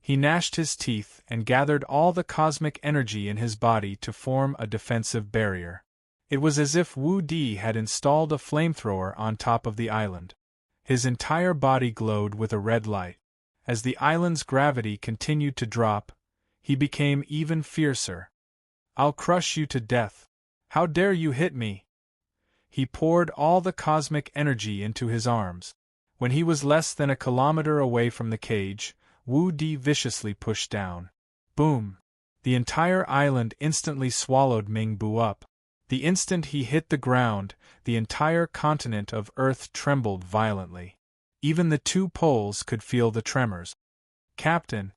He gnashed his teeth and gathered all the cosmic energy in his body to form a defensive barrier. It was as if Wu Di had installed a flamethrower on top of the island. His entire body glowed with a red light. As the island's gravity continued to drop, he became even fiercer. I'll crush you to death. How dare you hit me? He poured all the cosmic energy into his arms. When he was less than a kilometer away from the cage, Wu Di viciously pushed down. Boom! The entire island instantly swallowed Ming Bu up. The instant he hit the ground, the entire continent of Earth trembled violently. Even the 2 poles could feel the tremors. Captain!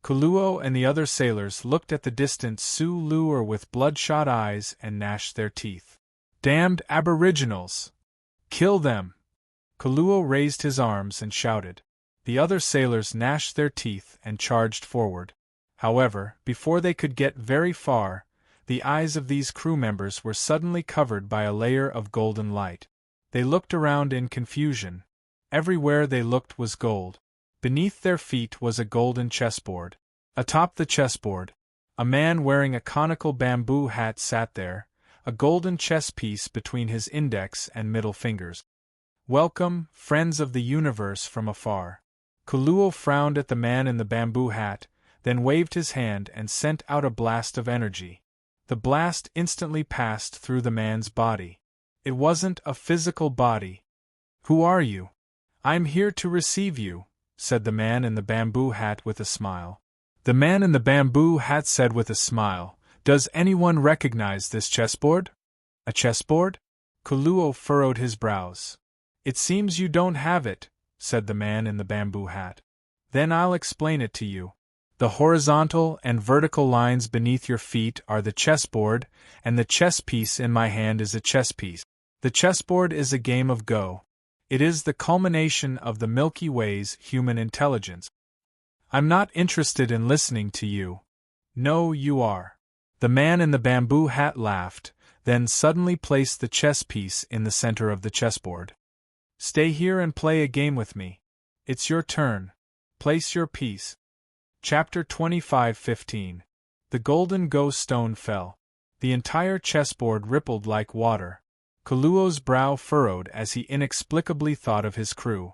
Kuluo and the other sailors looked at the distant Su Lure with bloodshot eyes and gnashed their teeth. Damned aboriginals! Kill them! Kuluo raised his arms and shouted. The other sailors gnashed their teeth and charged forward. However, before they could get very far, the eyes of these crew members were suddenly covered by a layer of golden light. They looked around in confusion. Everywhere they looked was gold. Beneath their feet was a golden chessboard. Atop the chessboard, a man wearing a conical bamboo hat sat there, a golden chess piece between his index and middle fingers. Welcome, friends of the universe from afar. Kuluo frowned at the man in the bamboo hat, then waved his hand and sent out a blast of energy. The blast instantly passed through the man's body. It wasn't a physical body. Who are you? I'm here to receive you, said the man in the bamboo hat with a smile. The man in the bamboo hat said with a smile, Does anyone recognize this chessboard? A chessboard? Kuluo furrowed his brows. It seems you don't have it, said the man in the bamboo hat. Then I'll explain it to you. The horizontal and vertical lines beneath your feet are the chessboard, and the chess piece in my hand is a chess piece. The chessboard is a game of Go. It is the culmination of the Milky Way's human intelligence. I'm not interested in listening to you. No, you are. The man in the bamboo hat laughed, then suddenly placed the chess piece in the center of the chessboard. Stay here and play a game with me. It's your turn. Place your piece. Chapter 25:15. The golden Go stone fell. The entire chessboard rippled like water. Kuluo's brow furrowed as he inexplicably thought of his crew.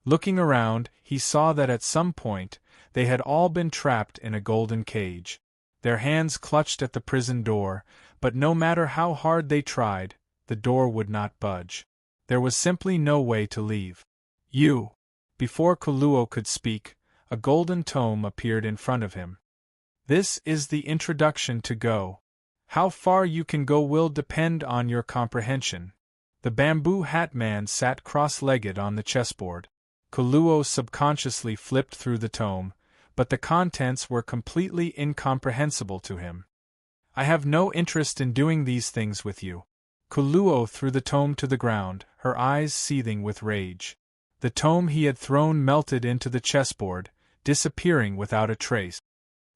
Looking around, he saw that at some point, they had all been trapped in a golden cage. Their hands clutched at the prison door, but no matter how hard they tried, the door would not budge. There was simply no way to leave. You! Before Kuluo could speak, a golden tome appeared in front of him. This is the introduction to Go. How far you can go will depend on your comprehension. The bamboo hat man sat cross-legged on the chessboard. Kuluo subconsciously flipped through the tome, but the contents were completely incomprehensible to him. I have no interest in doing these things with you. Kuluo threw the tome to the ground, her eyes seething with rage. The tome he had thrown melted into the chessboard, disappearing without a trace.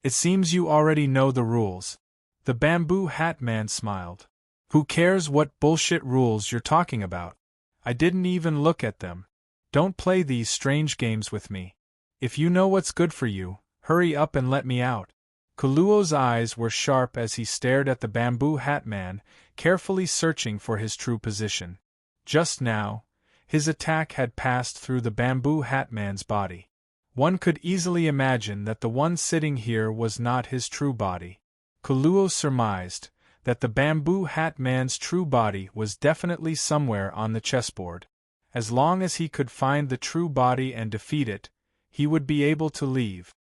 It seems you already know the rules. The bamboo hat man smiled. Who cares what bullshit rules you're talking about? I didn't even look at them. Don't play these strange games with me. If you know what's good for you, hurry up and let me out. Kuluo's eyes were sharp as he stared at the bamboo hat man, carefully searching for his true position. Just now, His attack had passed through the bamboo hat man's body. One could easily imagine that the one sitting here was not his true body. Kuluo surmised that the bamboo hat man's true body was definitely somewhere on the chessboard. As long as he could find the true body and defeat it, he would be able to leave.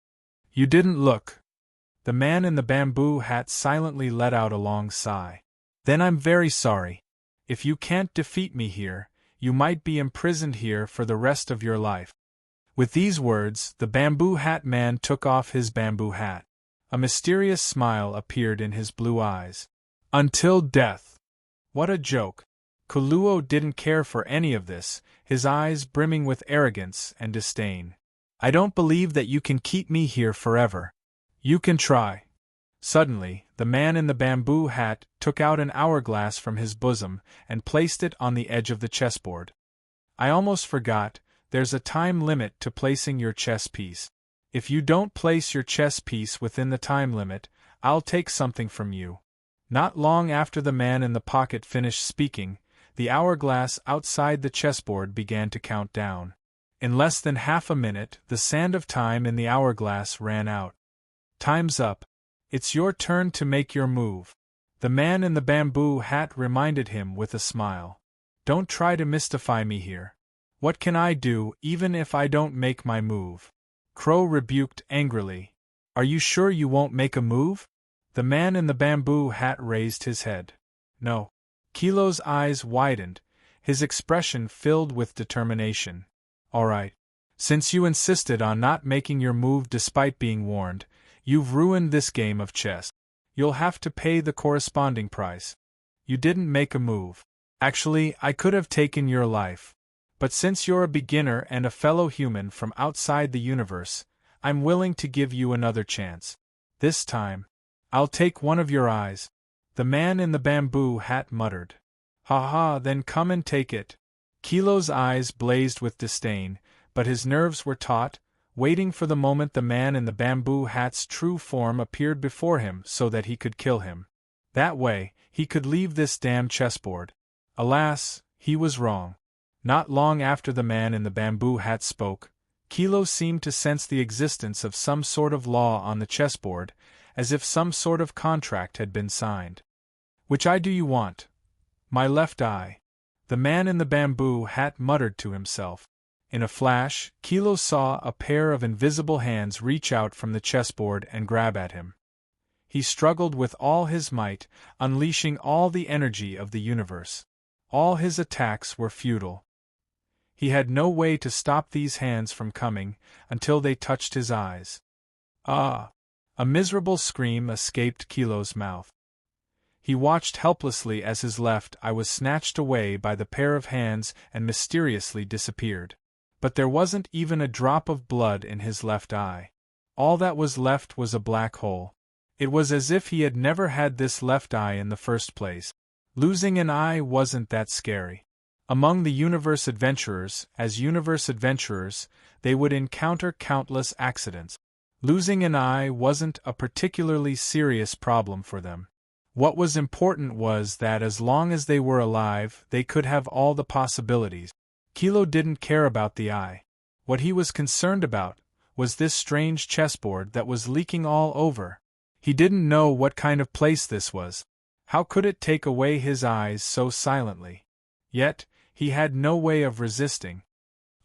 You didn't look. The man in the bamboo hat silently let out a long sigh. Then I'm very sorry. If you can't defeat me here, you might be imprisoned here for the rest of your life. With these words, the bamboo hat man took off his bamboo hat. A mysterious smile appeared in his blue eyes. Until death. What a joke. Kuluo didn't care for any of this, his eyes brimming with arrogance and disdain. I don't believe that you can keep me here forever. You can try. Suddenly, the man in the bamboo hat took out an hourglass from his bosom and placed it on the edge of the chessboard. I almost forgot, there's a time limit to placing your chess piece. If you don't place your chess piece within the time limit, I'll take something from you. Not long after the man in the pocket finished speaking, the hourglass outside the chessboard began to count down. In less than half a minute, the sand of time in the hourglass ran out. Time's up. It's your turn to make your move. The man in the bamboo hat reminded him with a smile. Don't try to mystify me here. What can I do even if I don't make my move? Crow rebuked angrily. Are you sure you won't make a move? The man in the bamboo hat raised his head. No. Kilo's eyes widened, his expression filled with determination. All right. Since you insisted on not making your move despite being warned, you've ruined this game of chess. You'll have to pay the corresponding price. You didn't make a move. Actually, I could have taken your life. But since you're a beginner and a fellow human from outside the universe, I'm willing to give you another chance. This time, I'll take one of your eyes. The man in the bamboo hat muttered. Ha ha, then come and take it. Kilo's eyes blazed with disdain, but his nerves were taut, waiting for the moment the man in the bamboo hat's true form appeared before him so that he could kill him. That way, he could leave this damn chessboard. Alas, he was wrong. Not long after the man in the bamboo hat spoke, Kilo seemed to sense the existence of some sort of law on the chessboard, as if some sort of contract had been signed. Which eye do you want? My left eye. The man in the bamboo hat muttered to himself. In a flash, Kilo saw a pair of invisible hands reach out from the chessboard and grab at him. He struggled with all his might, unleashing all the energy of the universe. All his attacks were futile. He had no way to stop these hands from coming until they touched his eyes. Ah! A miserable scream escaped Kilo's mouth. He watched helplessly as his left eye was snatched away by the pair of hands and mysteriously disappeared. But there wasn't even a drop of blood in his left eye. All that was left was a black hole. It was as if he had never had this left eye in the first place. Losing an eye wasn't that scary. Among the universe adventurers, as universe adventurers, they would encounter countless accidents. Losing an eye wasn't a particularly serious problem for them. What was important was that as long as they were alive, they could have all the possibilities. Kilo didn't care about the eye. What he was concerned about was this strange chessboard that was leaking all over. He didn't know what kind of place this was. How could it take away his eyes so silently? Yet, he had no way of resisting.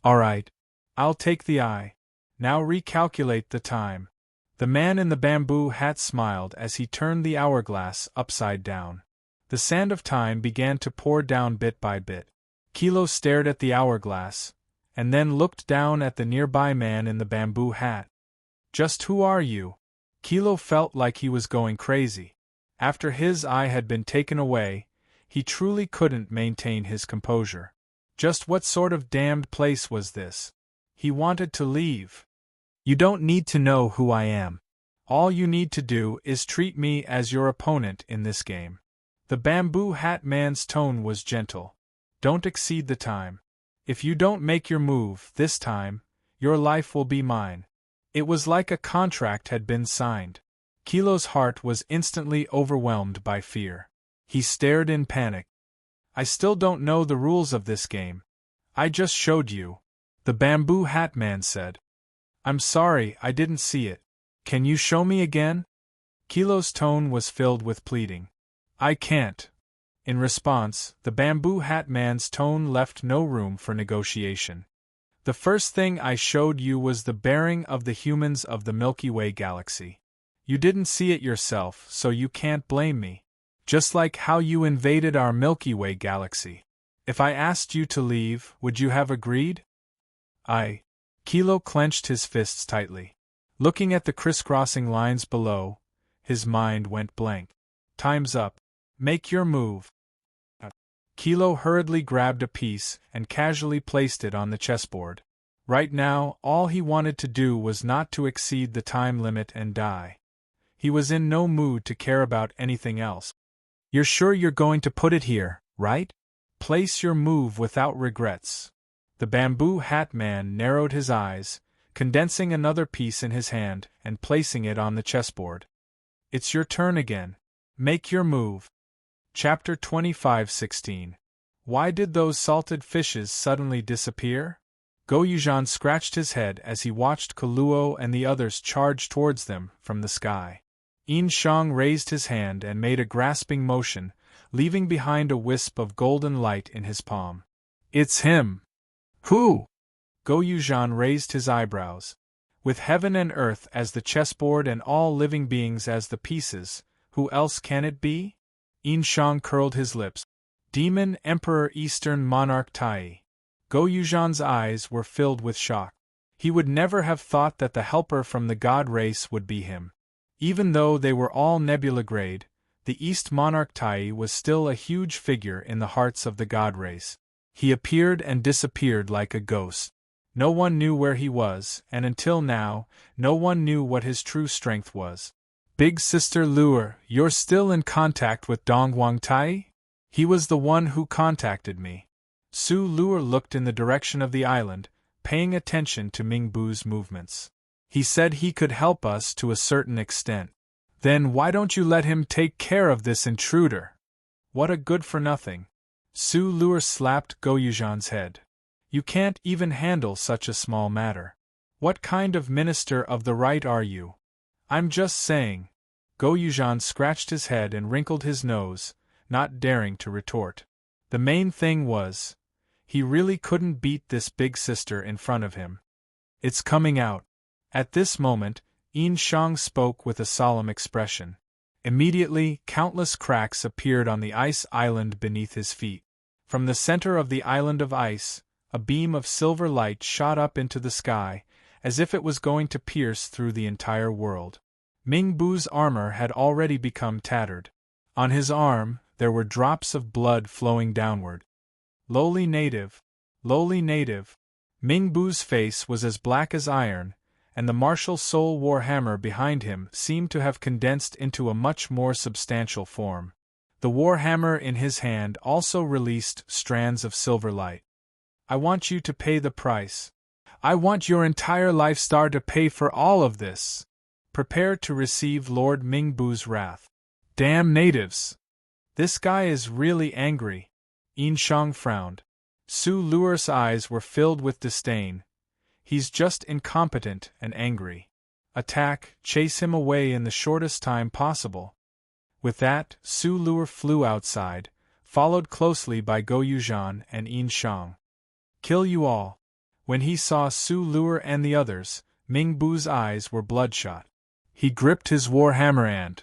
All right. I'll take the eye. Now recalculate the time. The man in the bamboo hat smiled as he turned the hourglass upside down. The sand of time began to pour down bit by bit. Kilo stared at the hourglass, and then looked down at the nearby man in the bamboo hat. Just who are you? Kilo felt like he was going crazy. After his eye had been taken away, he truly couldn't maintain his composure. Just what sort of damned place was this? He wanted to leave. You don't need to know who I am. All you need to do is treat me as your opponent in this game. The bamboo hat man's tone was gentle. Don't exceed the time. If you don't make your move this time, your life will be mine. It was like a contract had been signed. Kilo's heart was instantly overwhelmed by fear. He stared in panic. I still don't know the rules of this game. I just showed you, the bamboo hat man said. I'm sorry, I didn't see it. Can you show me again? Kilo's tone was filled with pleading. I can't. In response, the bamboo hat man's tone left no room for negotiation. The first thing I showed you was the bearing of the humans of the Milky Way galaxy. You didn't see it yourself, so you can't blame me. Just like how you invaded our Milky Way galaxy. If I asked you to leave, would you have agreed? Kilo clenched his fists tightly. Looking at the crisscrossing lines below, his mind went blank. Time's up. Make your move. Kilo hurriedly grabbed a piece and casually placed it on the chessboard. Right now, all he wanted to do was not to exceed the time limit and die. He was in no mood to care about anything else. You're sure you're going to put it here, right? Place your move without regrets. The bamboo hat man narrowed his eyes, condensing another piece in his hand and placing it on the chessboard. It's your turn again. Make your move. Chapter 25:16. Why did those salted fishes suddenly disappear? Goyujan scratched his head as he watched Kaluo and the others charge towards them from the sky. Yin Shang raised his hand and made a grasping motion, leaving behind a wisp of golden light in his palm. It's him! Who? Goyujan raised his eyebrows. With heaven and earth as the chessboard and all living beings as the pieces, who else can it be? Yin Shang curled his lips. Demon Emperor Eastern Monarch Tai. Goyujan's eyes were filled with shock. He would never have thought that the helper from the god race would be him. Even though they were all nebula grade, the East Monarch Tai was still a huge figure in the hearts of the god race. He appeared and disappeared like a ghost. No one knew where he was, and until now, no one knew what his true strength was. Big Sister Luer, you're still in contact with Dongwang Tai? He was the one who contacted me. Su Luer looked in the direction of the island, paying attention to Mingbu's movements. He said he could help us to a certain extent. Then why don't you let him take care of this intruder? What a good-for-nothing. Su Luer slapped Goyujan's head. You can't even handle such a small matter. What kind of minister of the right are you? I'm just saying. Goyujan scratched his head and wrinkled his nose, not daring to retort. The main thing was, he really couldn't beat this big sister in front of him. It's coming out. At this moment, Yin Shang spoke with a solemn expression. Immediately, countless cracks appeared on the ice island beneath his feet. From the center of the island of ice, a beam of silver light shot up into the sky, as if it was going to pierce through the entire world. Mingbu's armor had already become tattered. On his arm, there were drops of blood flowing downward. Lowly native. Mingbu's face was as black as iron, and the martial soul warhammer behind him seemed to have condensed into a much more substantial form. The warhammer in his hand also released strands of silver light. I want you to pay the price. I want your entire life star to pay for all of this. Prepare to receive Lord Mingbu's wrath. Damn natives! This guy is really angry. Yin Shang frowned. Su Luer's eyes were filled with disdain. He's just incompetent and angry. Attack, chase him away in the shortest time possible. With that, Su Luer flew outside, followed closely by Goyujan and Yin Shang. Kill you all. When he saw Su Luer and the others, Mingbu's eyes were bloodshot. He gripped his warhammer and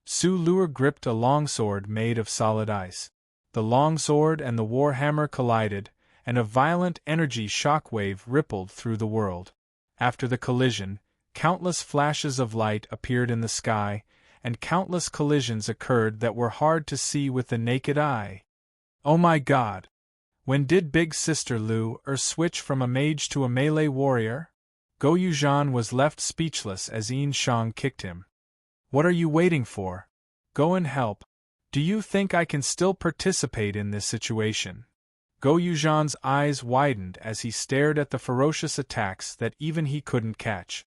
Su Luer gripped a longsword made of solid ice. The longsword and the warhammer collided, and a violent energy shockwave rippled through the world. After the collision, countless flashes of light appeared in the sky, and countless collisions occurred that were hard to see with the naked eye. Oh my God! When did Big Sister Luer switch from a mage to a melee warrior? Goyujan was left speechless as Yin Shang kicked him. What are you waiting for? Go and help. Do you think I can still participate in this situation? Goyujan's eyes widened as he stared at the ferocious attacks that even he couldn't catch.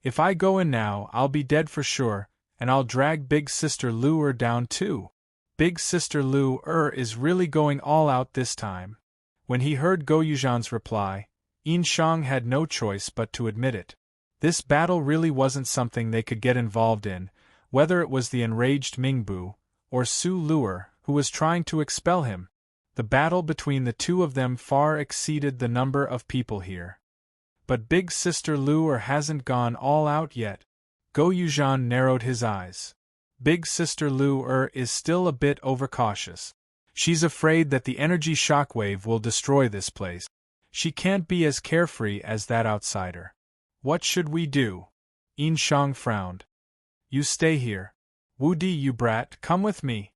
If I go in now, I'll be dead for sure, and I'll drag Big Sister Luer down too. Big Sister Luer is really going all out this time. When he heard Go Yuzhan's reply, Yin Shang had no choice but to admit it. This battle really wasn't something they could get involved in, whether it was the enraged Mingbu, or Su Luer, who was trying to expel him. The battle between the two of them far exceeded the number of people here. But Big Sister Luer hasn't gone all out yet. Go Yuzhan narrowed his eyes. Big Sister Luer is still a bit overcautious. She's afraid that the energy shockwave will destroy this place. She can't be as carefree as that outsider. What should we do? Yin Shang frowned. You stay here. Wu Di, you brat, come with me.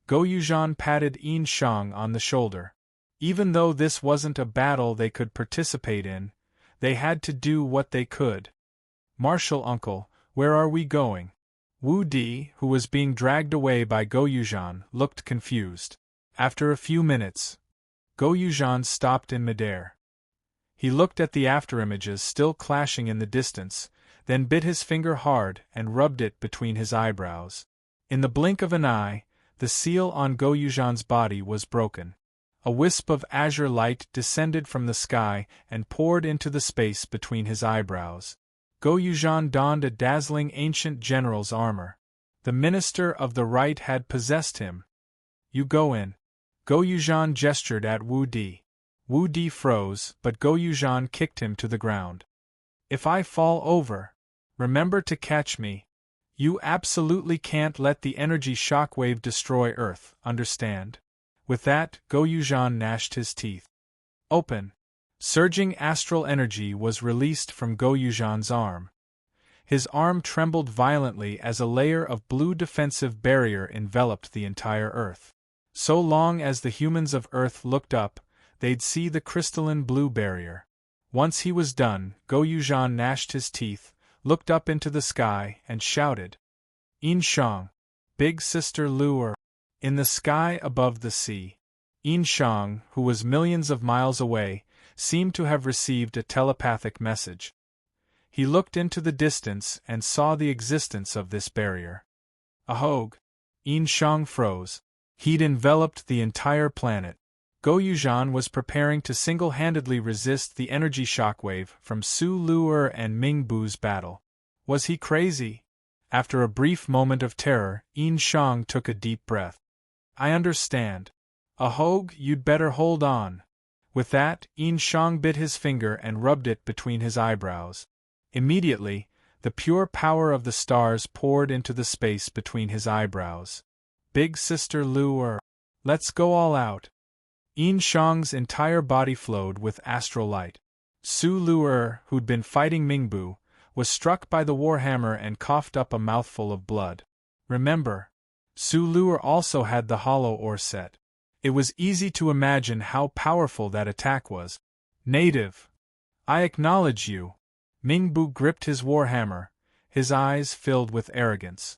Go Yuzhan patted Yin Shang on the shoulder. Even though this wasn't a battle they could participate in, they had to do what they could. Martial uncle, where are we going? Wu Di, who was being dragged away by Go Yuzhan, looked confused. After a few minutes, Go Yuzhan stopped in midair. He looked at the afterimages still clashing in the distance, then bit his finger hard and rubbed it between his eyebrows. In the blink of an eye, the seal on Go Yuzhan's body was broken. A wisp of azure light descended from the sky and poured into the space between his eyebrows. Go Yuzhan donned a dazzling ancient general's armor. The minister of the right had possessed him. You go in. Go Yuzhan gestured at Wu Di. Wu Di froze, but Go Yuzhan kicked him to the ground. If I fall over, remember to catch me. You absolutely can't let the energy shockwave destroy Earth, understand? With that, Go Yuzhan gnashed his teeth. Open. Surging astral energy was released from Go Yuzhan's arm. His arm trembled violently as a layer of blue defensive barrier enveloped the entire Earth. So long as the humans of Earth looked up, they'd see the crystalline blue barrier. Once he was done, Go Yuzhan gnashed his teeth, looked up into the sky, and shouted. Yin Shang. Big Sister Luer. In the sky above the sea, Yin Shang, who was millions of miles away, seemed to have received a telepathic message. He looked into the distance and saw the existence of this barrier. Ahog! Yin Shang froze. He'd enveloped the entire planet. Go Yuzhan was preparing to single-handedly resist the energy shockwave from Su Luer and Mingbu's battle. Was he crazy? After a brief moment of terror, Yin Shang took a deep breath. I understand. Ahog, you'd better hold on. With that, Yin Shang bit his finger and rubbed it between his eyebrows. Immediately, the pure power of the stars poured into the space between his eyebrows. Big Sister Luer. Let's go all out. Yin Shang's entire body flowed with astral light. Su Luer, who'd been fighting Mingbu, was struck by the warhammer and coughed up a mouthful of blood. Remember, Su Luer also had the hollow ore set. It was easy to imagine how powerful that attack was. Native. I acknowledge you. Mingbu gripped his warhammer, his eyes filled with arrogance.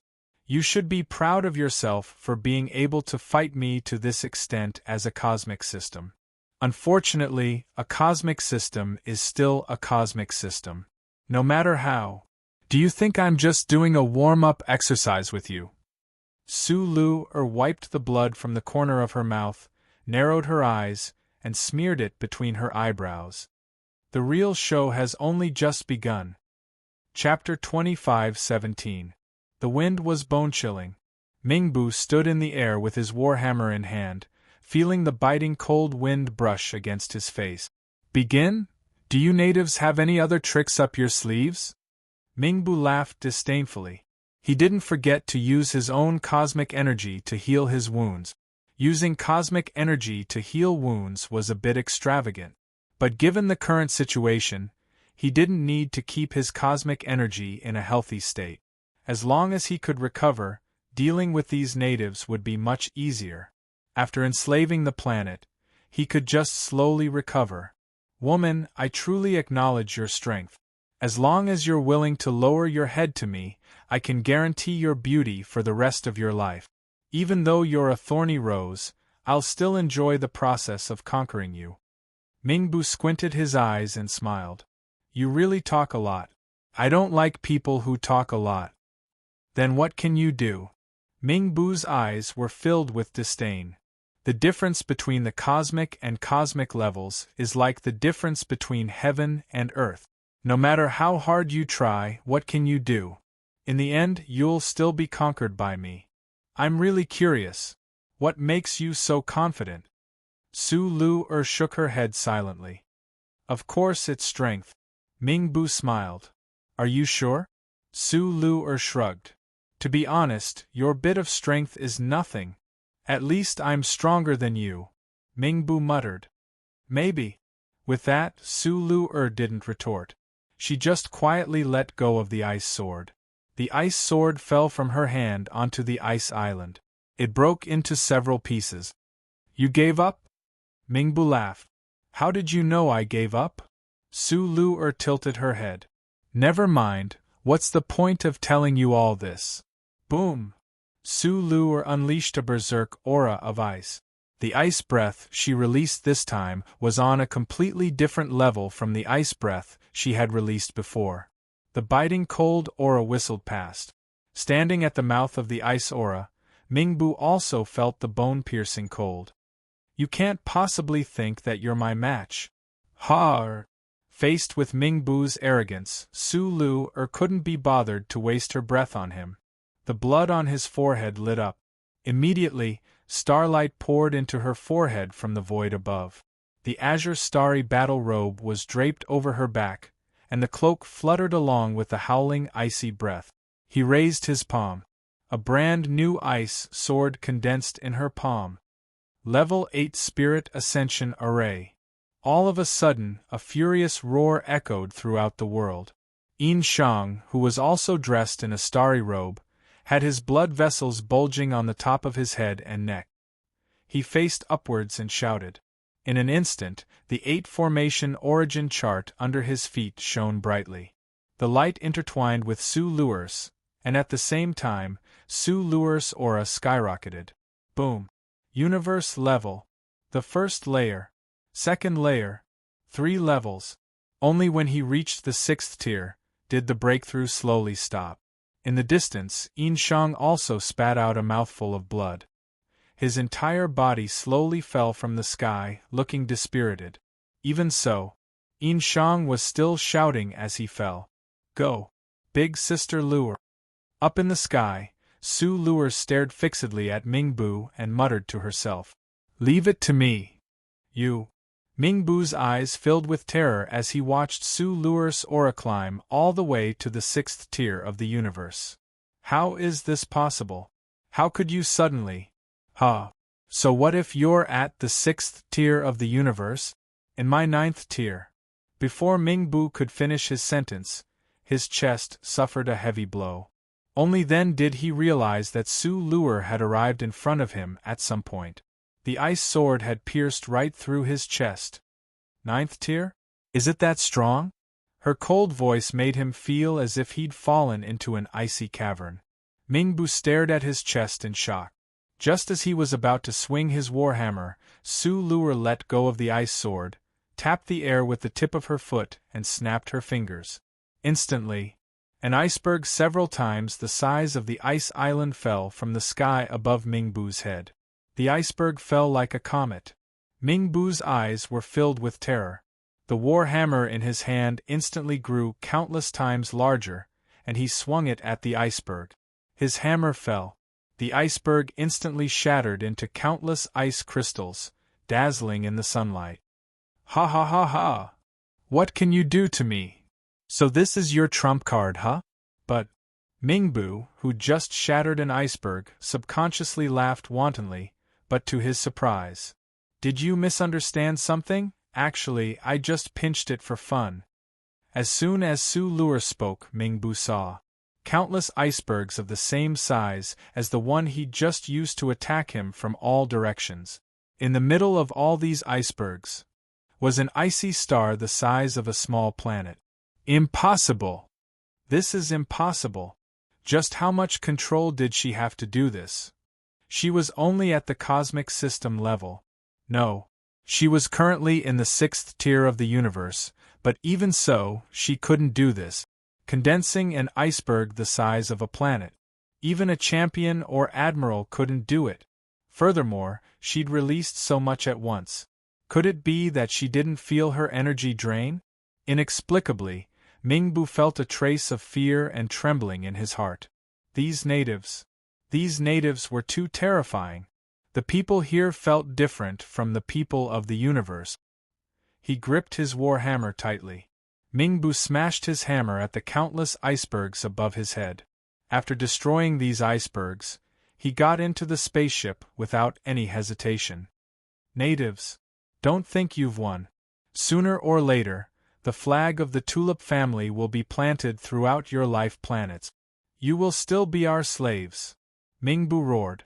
You should be proud of yourself for being able to fight me to this extent as a cosmic system. Unfortunately, a cosmic system is still a cosmic system. No matter how. Do you think I'm just doing a warm-up exercise with you? Su Luer wiped the blood from the corner of her mouth, narrowed her eyes, and smeared it between her eyebrows. The real show has only just begun. Chapter 25:17. The wind was bone-chilling. Mingbu stood in the air with his warhammer in hand, feeling the biting cold wind brush against his face. Begin? Do you natives have any other tricks up your sleeves? Mingbu laughed disdainfully. He didn't forget to use his own cosmic energy to heal his wounds. Using cosmic energy to heal wounds was a bit extravagant. But given the current situation, he didn't need to keep his cosmic energy in a healthy state. As long as he could recover, dealing with these natives would be much easier. After enslaving the planet, he could just slowly recover. Woman, I truly acknowledge your strength. As long as you're willing to lower your head to me, I can guarantee your beauty for the rest of your life. Even though you're a thorny rose, I'll still enjoy the process of conquering you. Mingbu squinted his eyes and smiled. You really talk a lot. I don't like people who talk a lot. Then what can you do? Mingbu's eyes were filled with disdain. The difference between the cosmic and cosmic levels is like the difference between heaven and earth. No matter how hard you try, what can you do? In the end, you'll still be conquered by me. I'm really curious. What makes you so confident? Su Lu shook her head silently. Of course it's strength. Ming Bu smiled. Are you sure? Su Lu shrugged. To be honest, your bit of strength is nothing. At least I'm stronger than you, Ming Bu muttered. Maybe. With that, Su Lu didn't retort. She just quietly let go of the ice sword. The ice sword fell from her hand onto the ice island. It broke into several pieces. You gave up? Ming Bu laughed. How did you know I gave up? Su Lu tilted her head. Never mind, what's the point of telling you all this? Boom! Su Lu unleashed a berserk aura of ice. The ice breath she released this time was on a completely different level from the ice breath she had released before. The biting cold aura whistled past. Standing at the mouth of the ice aura, Ming Bu also felt the bone-piercing cold. You can't possibly think that you're my match. Ha! Faced with Ming Bu's arrogance, Su Lu couldn't be bothered to waste her breath on him. The blood on his forehead lit up. Immediately, starlight poured into her forehead from the void above. The azure starry battle robe was draped over her back, and the cloak fluttered along with the howling icy breath. He raised his palm. A brand new ice sword condensed in her palm. Level 8 Spirit Ascension Array. All of a sudden, a furious roar echoed throughout the world. Yin Shang, who was also dressed in a starry robe, had his blood vessels bulging on the top of his head and neck. He faced upwards and shouted. In an instant, the 8-formation origin chart under his feet shone brightly. The light intertwined with Su Lu's, and at the same time, Su Lu's aura skyrocketed. Boom! Universe level. The first layer. Second layer. 3 levels. Only when he reached the 6th tier did the breakthrough slowly stop. In the distance, Yin Shang also spat out a mouthful of blood. His entire body slowly fell from the sky, looking dispirited. Even so, Yin Shang was still shouting as he fell. Go, big sister Lu. Up in the sky, Su Lu stared fixedly at Ming Bu and muttered to herself. Leave it to me. You. Ming Bu's eyes filled with terror as he watched Su Lu's aura climb all the way to the 6th tier of the universe. How is this possible? How could you suddenly? So what if you're at the 6th tier of the universe? In my 9th tier. Before Ming Bu could finish his sentence, his chest suffered a heavy blow. Only then did he realize that Su Lu had arrived in front of him at some point. The ice sword had pierced right through his chest. 9th tier? Is it that strong? Her cold voice made him feel as if he'd fallen into an icy cavern. Ming Bu stared at his chest in shock. Just as he was about to swing his warhammer, Su Lu let go of the ice sword, tapped the air with the tip of her foot, and snapped her fingers. Instantly, an iceberg several times the size of the ice island fell from the sky above Ming Bu's head. The iceberg fell like a comet. Ming Bu's eyes were filled with terror. The war hammer in his hand instantly grew countless times larger, and he swung it at the iceberg. His hammer fell. The iceberg instantly shattered into countless ice crystals, dazzling in the sunlight. Ha ha ha ha! What can you do to me? So this is your trump card, huh? But Ming Bu, who just shattered an iceberg, subconsciously laughed wantonly, but to his surprise. Did you misunderstand something? Actually, I just pinched it for fun. As soon as Su Lu spoke, Ming Bu saw countless icebergs of the same size as the one he'd just used to attack him from all directions. In the middle of all these icebergs was an icy star the size of a small planet. Impossible! This is impossible. Just how much control did she have to do this? She was only at the cosmic system level. No, she was currently in the 6th tier of the universe, but even so, she couldn't do this. Condensing an iceberg the size of a planet. Even a champion or admiral couldn't do it. Furthermore, she'd released so much at once. Could it be that she didn't feel her energy drain? Inexplicably, Mingbu felt a trace of fear and trembling in his heart. These natives were too terrifying. The people here felt different from the people of the universe. He gripped his war hammer tightly. Mingbu smashed his hammer at the countless icebergs above his head. After destroying these icebergs, he got into the spaceship without any hesitation. Natives, don't think you've won. Sooner or later, the flag of the Tulip family will be planted throughout your life planets. You will still be our slaves. Mingbu roared.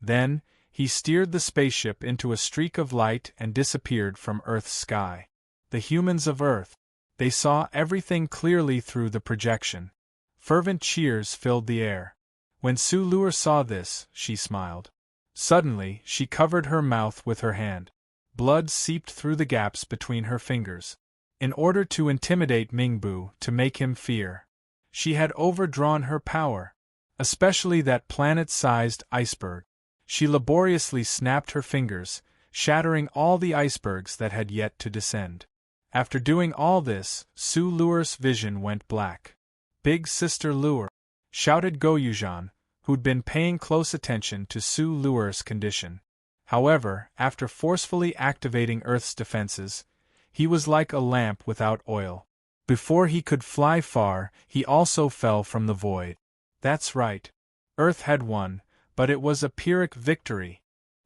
Then, he steered the spaceship into a streak of light and disappeared from Earth's sky. The humans of Earth, they saw everything clearly through the projection. Fervent cheers filled the air. When Su Luer saw this, she smiled. Suddenly, she covered her mouth with her hand. Blood seeped through the gaps between her fingers. In order to intimidate Mingbu, to make him fear, she had overdrawn her power, especially that planet-sized iceberg. She laboriously snapped her fingers, shattering all the icebergs that had yet to descend. After doing all this, Su Luer's vision went black. "Big Sister Luer!" shouted Goyujan, who'd been paying close attention to Su Luer's condition. However, after forcefully activating Earth's defenses, he was like a lamp without oil. Before he could fly far, he also fell from the void. That's right. Earth had won, but it was a Pyrrhic victory.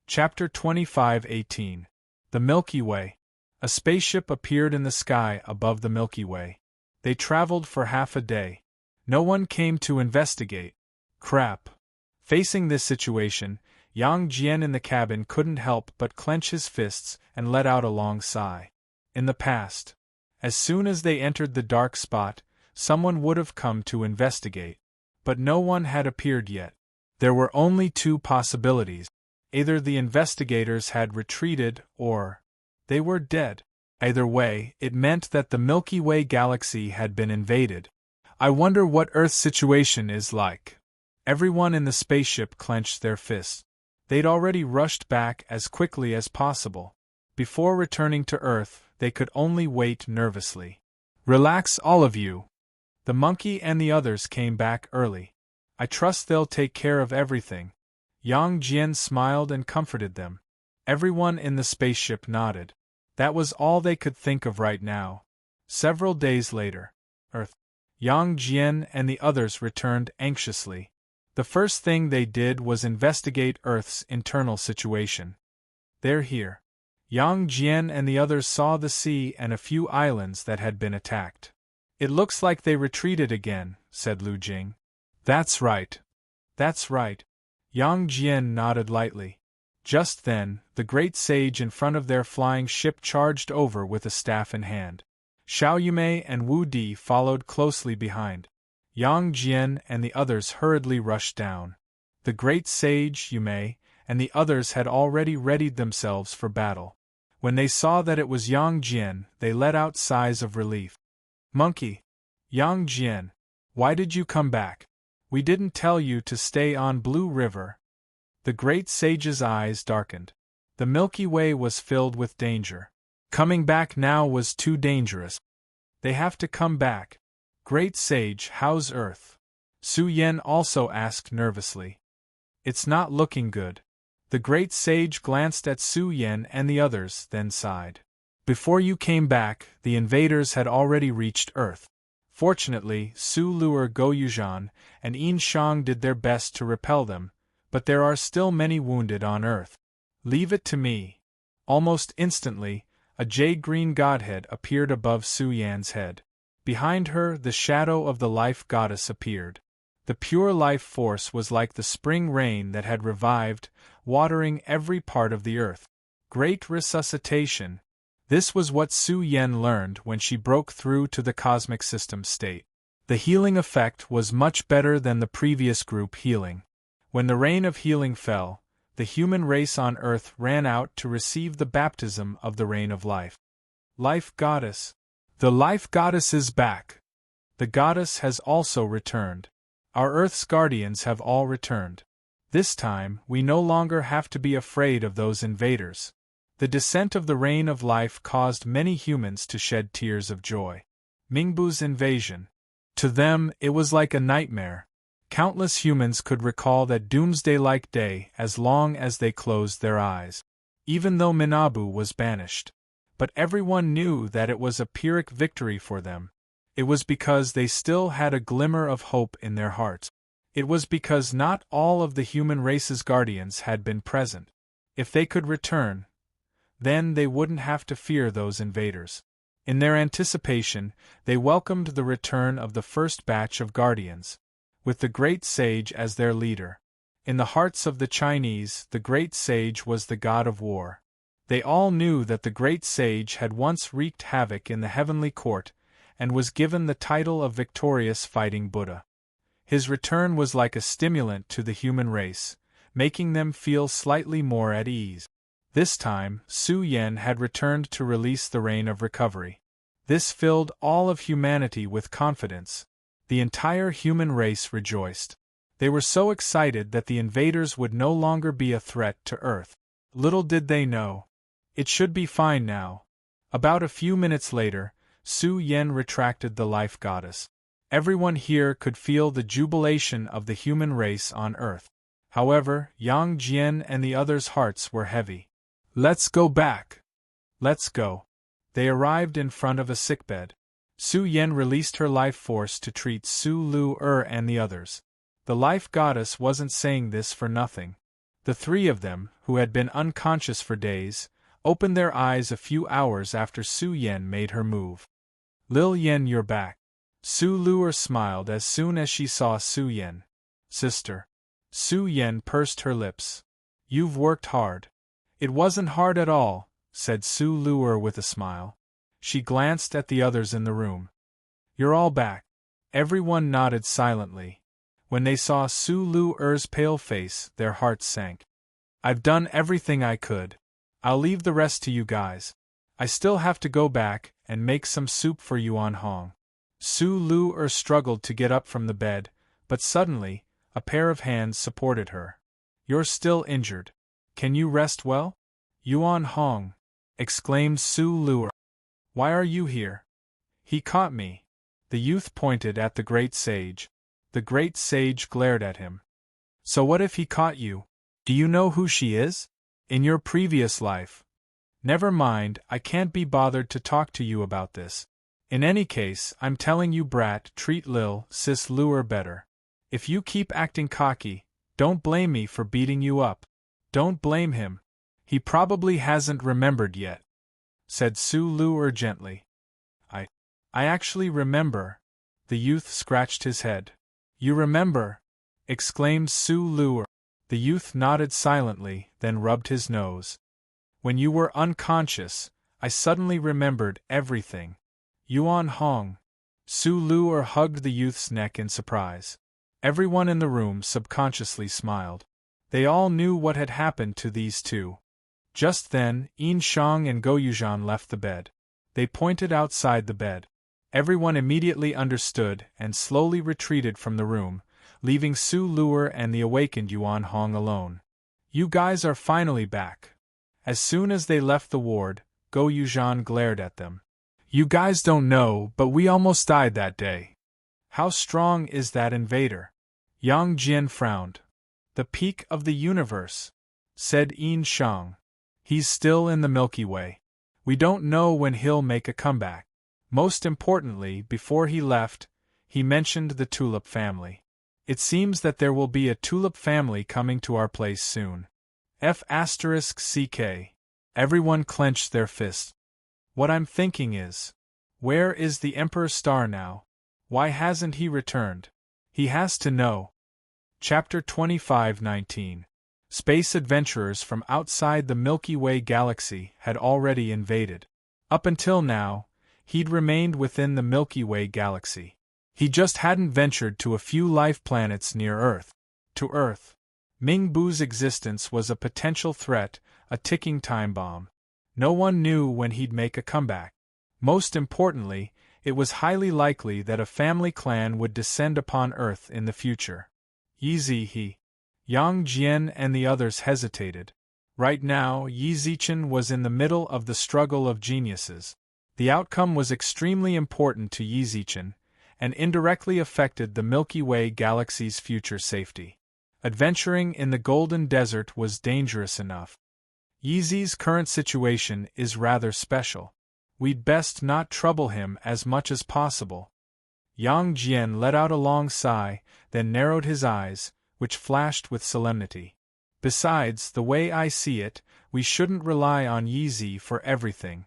Chapter 25:18. The Milky Way. A spaceship appeared in the sky above the Milky Way. They traveled for half a day. No one came to investigate. Crap. Facing this situation, Yang Jian in the cabin couldn't help but clench his fists and let out a long sigh. In the past, as soon as they entered the dark spot, someone would have come to investigate. But no one had appeared yet. There were only two possibilities. Either the investigators had retreated or they were dead. Either way, it meant that the Milky Way galaxy had been invaded. I wonder what Earth's situation is like. Everyone in the spaceship clenched their fists. They'd already rushed back as quickly as possible. Before returning to Earth, they could only wait nervously. Relax, all of you. The monkey and the others came back early. I trust they'll take care of everything. Yang Jian smiled and comforted them. Everyone in the spaceship nodded. That was all they could think of right now. Several days later, Earth. Yang Jian and the others returned anxiously. The first thing they did was investigate Earth's internal situation. They're here. Yang Jian and the others saw the sea and a few islands that had been attacked. It looks like they retreated again, said Lu Jing. That's right. That's right. Yang Jian nodded lightly. Just then, the great sage in front of their flying ship charged over with a staff in hand. Xiao Yumei and Wu Di followed closely behind. Yang Jian and the others hurriedly rushed down. The great sage, Yumei, and the others had already readied themselves for battle. When they saw that it was Yang Jian, they let out sighs of relief. Monkey! Yang Jian! Why did you come back? We didn't tell you to stay on Blue River. The great sage's eyes darkened. The Milky Way was filled with danger. Coming back now was too dangerous. They have to come back. Great sage, how's Earth? Su Yen also asked nervously. It's not looking good. The great sage glanced at Su Yen and the others, then sighed. Before you came back, the invaders had already reached Earth. Fortunately, Su Luer Goyujan and Yin Shang did their best to repel them, but there are still many wounded on Earth. Leave it to me. Almost instantly, a jade-green godhead appeared above Su Yan's head. Behind her, the shadow of the life goddess appeared. The pure life force was like the spring rain that had revived, watering every part of the earth. Great resuscitation. This was what Su Yen learned when she broke through to the cosmic system state. The healing effect was much better than the previous group healing. When the rain of healing fell, the human race on Earth ran out to receive the baptism of the rain of life. Life Goddess. The Life Goddess is back. The Goddess has also returned. Our Earth's guardians have all returned. This time, we no longer have to be afraid of those invaders. The descent of the rain of life caused many humans to shed tears of joy. Mingbu's invasion. To them, it was like a nightmare. Countless humans could recall that doomsday-like day as long as they closed their eyes. Even though Minabu was banished. But everyone knew that it was a Pyrrhic victory for them. It was because they still had a glimmer of hope in their hearts. It was because not all of the human race's guardians had been present. If they could return, then they wouldn't have to fear those invaders. In their anticipation, they welcomed the return of the first batch of guardians, with the great sage as their leader. In the hearts of the Chinese, the great sage was the god of war. They all knew that the great sage had once wreaked havoc in the heavenly court, and was given the title of victorious fighting Buddha. His return was like a stimulant to the human race, making them feel slightly more at ease. This time, Su Yen had returned to release the rain of recovery. This filled all of humanity with confidence. The entire human race rejoiced. They were so excited that the invaders would no longer be a threat to Earth. Little did they know. It should be fine now. About a few minutes later, Su Yen retracted the life goddess. Everyone here could feel the jubilation of the human race on Earth. However, Yang Jian and the others' hearts were heavy. Let's go back. Let's go. They arrived in front of a sickbed. Su Yen released her life force to treat Su Lu and the others. The life goddess wasn't saying this for nothing. The three of them, who had been unconscious for days, opened their eyes a few hours after Su Yen made her move. Lil Yen, you're back. Su Lu smiled as soon as she saw Su Yen. Sister. Su Yen pursed her lips. You've worked hard. It wasn't hard at all, said Su Lu with a smile. She glanced at the others in the room. You're all back. Everyone nodded silently. When they saw Su Lu's pale face, their hearts sank. I've done everything I could. I'll leave the rest to you guys. I still have to go back and make some soup for Yuan Hong. Su Lu struggled to get up from the bed, but suddenly, a pair of hands supported her. You're still injured. Can you rest well? Yuan Hong, exclaimed Su Lu. Why are you here? He caught me. The youth pointed at the great sage. The great sage glared at him. So what if he caught you? Do you know who she is? In your previous life. Never mind, I can't be bothered to talk to you about this. In any case, I'm telling you, brat, treat Lil Sis Lu better. If you keep acting cocky, don't blame me for beating you up. Don't blame him. He probably hasn't remembered yet, said Su Lu gently. I actually remember. The youth scratched his head. You remember? Exclaimed Su Lu. The youth nodded silently, then rubbed his nose. When you were unconscious, I suddenly remembered everything. Yuan Hong. Su Lu hugged the youth's neck in surprise. Everyone in the room subconsciously smiled. They all knew what had happened to these two. Just then, Yin Shang and Go Yuzhan left the bed. They pointed outside the bed. Everyone immediately understood and slowly retreated from the room, leaving Su Lu and the awakened Yuan Hong alone. You guys are finally back. As soon as they left the ward, Go Yuzhan glared at them. You guys don't know, but we almost died that day. How strong is that invader? Yang Jian frowned. The peak of the universe, said Yin Shang. He's still in the Milky Way. We don't know when he'll make a comeback. Most importantly, before he left, he mentioned the Tulip family. It seems that there will be a Tulip family coming to our place soon. F***CK. Everyone clenched their fists. What I'm thinking is, where is the Emperor Star now? Why hasn't he returned? He has to know. Chapter 25:19. Space adventurers from outside the Milky Way galaxy had already invaded. Up until now, he'd remained within the Milky Way galaxy. He just hadn't ventured to a few life planets near Earth. To Earth, Mingbu's existence was a potential threat, a ticking time bomb. No one knew when he'd make a comeback. Most importantly, it was highly likely that a family clan would descend upon Earth in the future. Yeezy he. Yang Jian and the others hesitated. Right now, Yi Zichen was in the middle of the struggle of geniuses. The outcome was extremely important to Yi Zichen, and indirectly affected the Milky Way galaxy's future safety. Adventuring in the Golden Desert was dangerous enough. Yizi's current situation is rather special. We'd best not trouble him as much as possible. Yang Jian let out a long sigh, then narrowed his eyes, which flashed with solemnity. Besides, the way I see it, we shouldn't rely on Yizi for everything.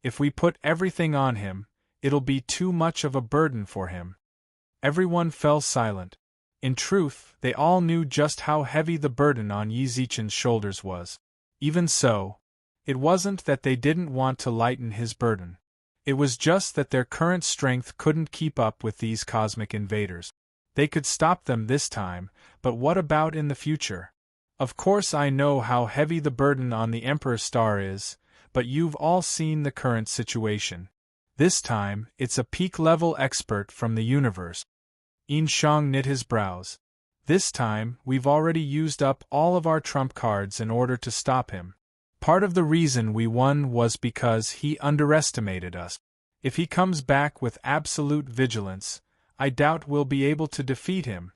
If we put everything on him, it'll be too much of a burden for him. Everyone fell silent. In truth, they all knew just how heavy the burden on Yi Zichen's shoulders was. Even so, it wasn't that they didn't want to lighten his burden. It was just that their current strength couldn't keep up with these cosmic invaders. They could stop them this time, but what about in the future? Of course I know how heavy the burden on the Emperor's star is, but you've all seen the current situation. This time, it's a peak-level expert from the universe. Yin Shang knit his brows. This time, we've already used up all of our trump cards in order to stop him. Part of the reason we won was because he underestimated us. If he comes back with absolute vigilance, I doubt we'll be able to defeat him.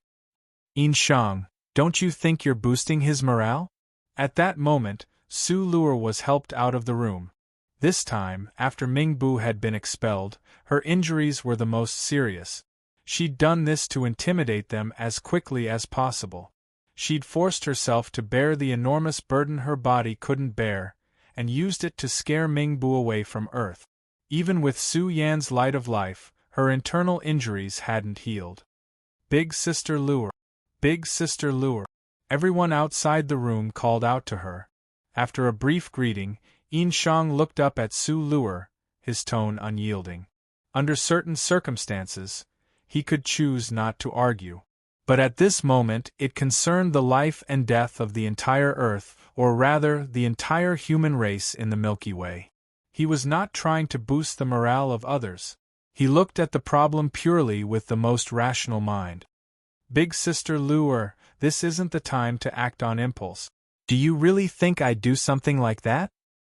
Yin Shang, don't you think you're boosting his morale? At that moment, Su Luo was helped out of the room. This time, after Ming Bu had been expelled, her injuries were the most serious. She'd done this to intimidate them as quickly as possible. She'd forced herself to bear the enormous burden her body couldn't bear, and used it to scare Ming Bu away from Earth. Even with Su Yan's light of life, her internal injuries hadn't healed. Big Sister Luo. Big Sister Luo. Everyone outside the room called out to her. After a brief greeting, Yin Shang looked up at Su Luo, his tone unyielding. Under certain circumstances, he could choose not to argue. But at this moment it concerned the life and death of the entire Earth, or rather the entire human race in the Milky Way. He was not trying to boost the morale of others. He looked at the problem purely with the most rational mind. Big Sister Luo, this isn't the time to act on impulse. Do you really think I'd do something like that?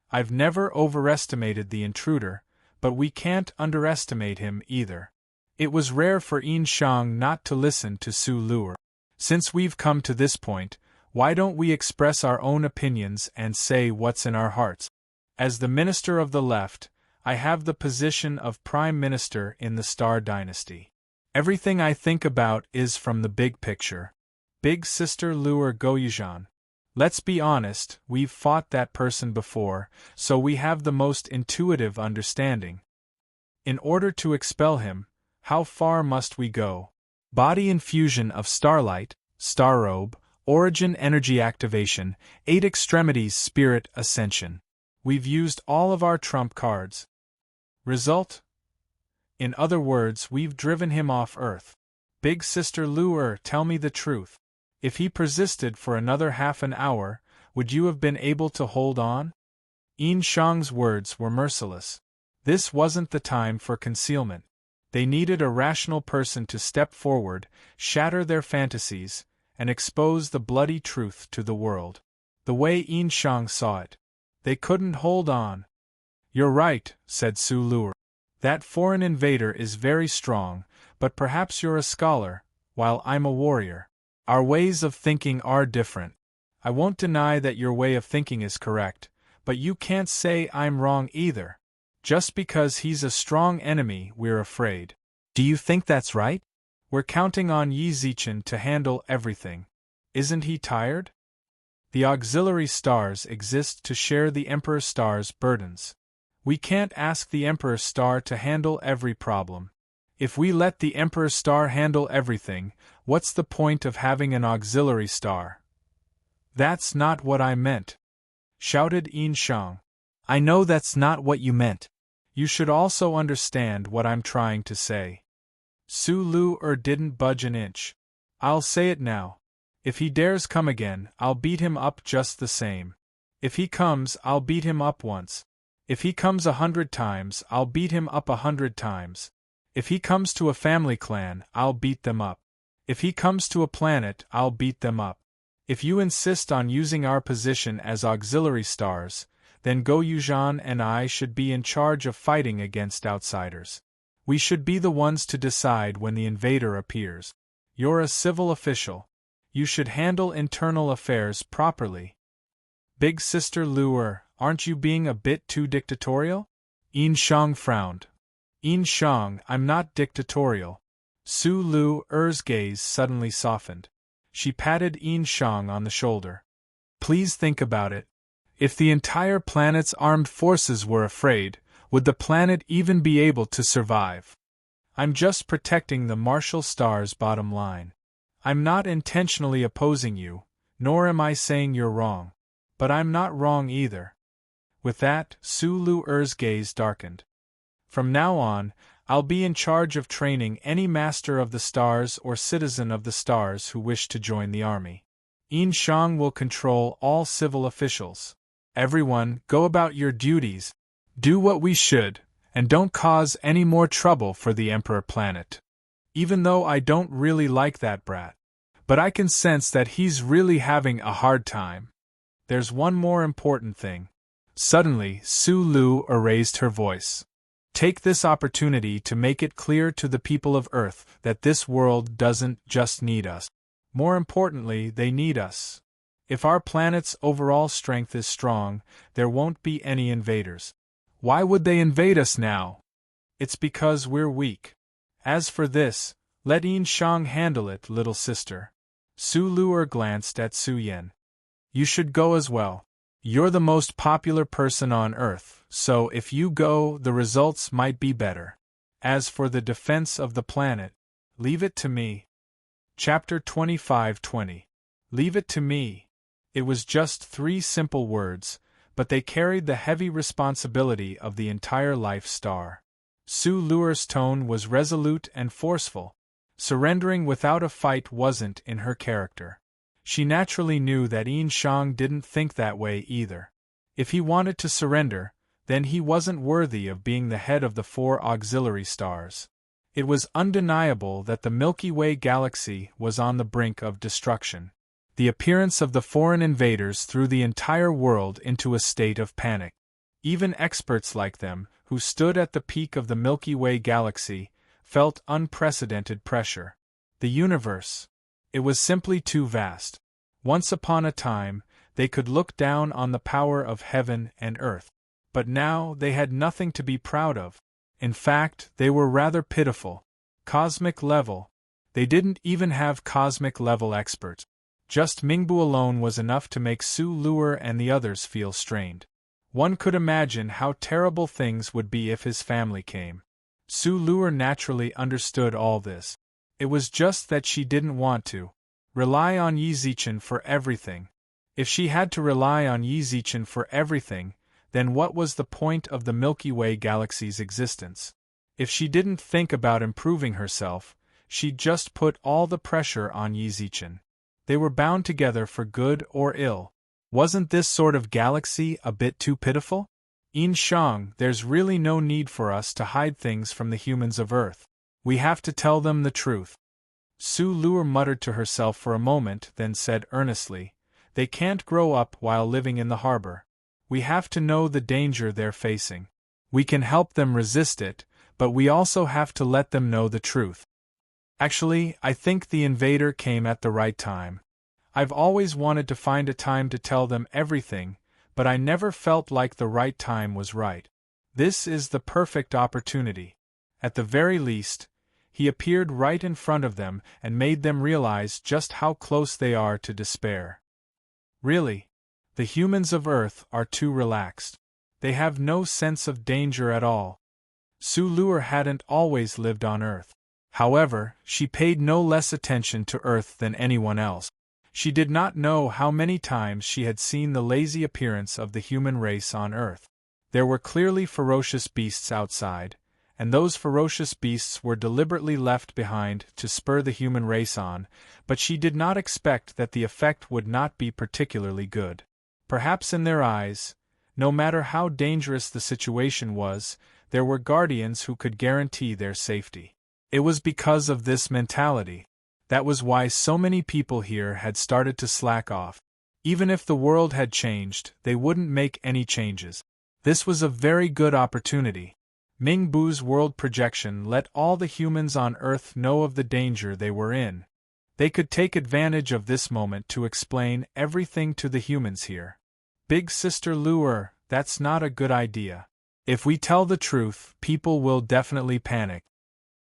I've never overestimated the intruder, but we can't underestimate him either. It was rare for Yin Shang not to listen to Su Luo. Since we've come to this point, why don't we express our own opinions and say what's in our hearts? As the Minister of the Left, I have the position of Prime Minister in the Star Dynasty. Everything I think about is from the big picture. Big Sister Luo Goyujan. Let's be honest, we've fought that person before, so we have the most intuitive understanding. In order to expel him, how far must we go? Body infusion of starlight, star robe, origin energy activation, 8 extremities spirit ascension. We've used all of our trump cards. Result? In other words, we've driven him off Earth. Big Sister Luo, tell me the truth. If he persisted for another half an hour, would you have been able to hold on? Yin Shang's words were merciless. This wasn't the time for concealment. They needed a rational person to step forward, shatter their fantasies, and expose the bloody truth to the world. The way Yin Shang saw it. They couldn't hold on. You're right, said Su Luo. That foreign invader is very strong, but perhaps you're a scholar, while I'm a warrior. Our ways of thinking are different. I won't deny that your way of thinking is correct, but you can't say I'm wrong either. Just because he's a strong enemy, we're afraid. Do you think that's right? We're counting on Yi Zichen to handle everything. Isn't he tired? The auxiliary stars exist to share the Emperor Star's burdens. We can't ask the Emperor Star to handle every problem. If we let the Emperor Star handle everything, what's the point of having an auxiliary star? That's not what I meant, shouted Yin Shang. I know that's not what you meant. You should also understand what I'm trying to say. Su Luo didn't budge an inch. I'll say it now. If he dares come again, I'll beat him up just the same. If he comes, I'll beat him up once. If he comes 100 times, I'll beat him up 100 times. If he comes to a family clan, I'll beat them up. If he comes to a planet, I'll beat them up. If you insist on using our position as auxiliary stars, then Go Yuzhan and I should be in charge of fighting against outsiders. We should be the ones to decide when the invader appears. You're a civil official. You should handle internal affairs properly. Big Sister Luer, aren't you being a bit too dictatorial? Yin Shang frowned. Yin Shang, I'm not dictatorial. Su Lu Er's gaze suddenly softened. She patted Yin Shang on the shoulder. Please think about it. If the entire planet's armed forces were afraid, would the planet even be able to survive? I'm just protecting the martial star's bottom line. I'm not intentionally opposing you, nor am I saying you're wrong. But I'm not wrong either. With that, Su Lu Er's gaze darkened. From now on, I'll be in charge of training any master of the stars or citizen of the stars who wish to join the army. Yin Shang will control all civil officials. Everyone, go about your duties, do what we should, and don't cause any more trouble for the Emperor planet. Even though I don't really like that brat. But I can sense that he's really having a hard time. There's one more important thing. Suddenly, Su Lu raised her voice. Take this opportunity to make it clear to the people of Earth that this world doesn't just need us. More importantly, they need us. If our planet's overall strength is strong, there won't be any invaders. Why would they invade us now? It's because we're weak. As for this, let Yin Shang handle it, little sister. Su Lu glanced at Su Yan. You should go as well. You're the most popular person on Earth, so if you go, the results might be better. As for the defense of the planet, leave it to me. Chapter 25:20. Leave it to me. It was just 3 simple words, but they carried the heavy responsibility of the entire life star. Su Luer's tone was resolute and forceful. Surrendering without a fight wasn't in her character. She naturally knew that Yin Shang didn't think that way either. If he wanted to surrender, then he wasn't worthy of being the head of the 4 auxiliary stars. It was undeniable that the Milky Way galaxy was on the brink of destruction. The appearance of the foreign invaders threw the entire world into a state of panic. Even experts like them, who stood at the peak of the Milky Way galaxy, felt unprecedented pressure. The universe. It was simply too vast. Once upon a time, they could look down on the power of heaven and earth. But now they had nothing to be proud of. In fact, they were rather pitiful. Cosmic level. They didn't even have cosmic level experts. Just Mingbu alone was enough to make Su Luer and the others feel strained. One could imagine how terrible things would be if his family came. Su Luer naturally understood all this. It was just that she didn't want to rely on Yi Zichen for everything. If she had to rely on Yi Zichen for everything, then what was the point of the Milky Way galaxy's existence? If she didn't think about improving herself, she'd just put all the pressure on Yi Zichen. They were bound together for good or ill. Wasn't this sort of galaxy a bit too pitiful? Yin Shang, there's really no need for us to hide things from the humans of Earth. We have to tell them the truth. Su Luer muttered to herself for a moment, then said earnestly, They can't grow up while living in the harbor. We have to know the danger they're facing. We can help them resist it, but we also have to let them know the truth. Actually, I think the invader came at the right time. I've always wanted to find a time to tell them everything, but I never felt like the right time was right. This is the perfect opportunity. At the very least, he appeared right in front of them and made them realize just how close they are to despair. Really, the humans of Earth are too relaxed. They have no sense of danger at all. Su Luer hadn't always lived on Earth. However, she paid no less attention to Earth than anyone else. She did not know how many times she had seen the lazy appearance of the human race on Earth. There were clearly ferocious beasts outside, and those ferocious beasts were deliberately left behind to spur the human race on, but she did not expect that the effect would not be particularly good. Perhaps in their eyes, no matter how dangerous the situation was, there were guardians who could guarantee their safety. It was because of this mentality. That was why so many people here had started to slack off. Even if the world had changed, they wouldn't make any changes. This was a very good opportunity. Ming Bu's world projection let all the humans on Earth know of the danger they were in. They could take advantage of this moment to explain everything to the humans here. Big Sister Luer, that's not a good idea. If we tell the truth, people will definitely panic.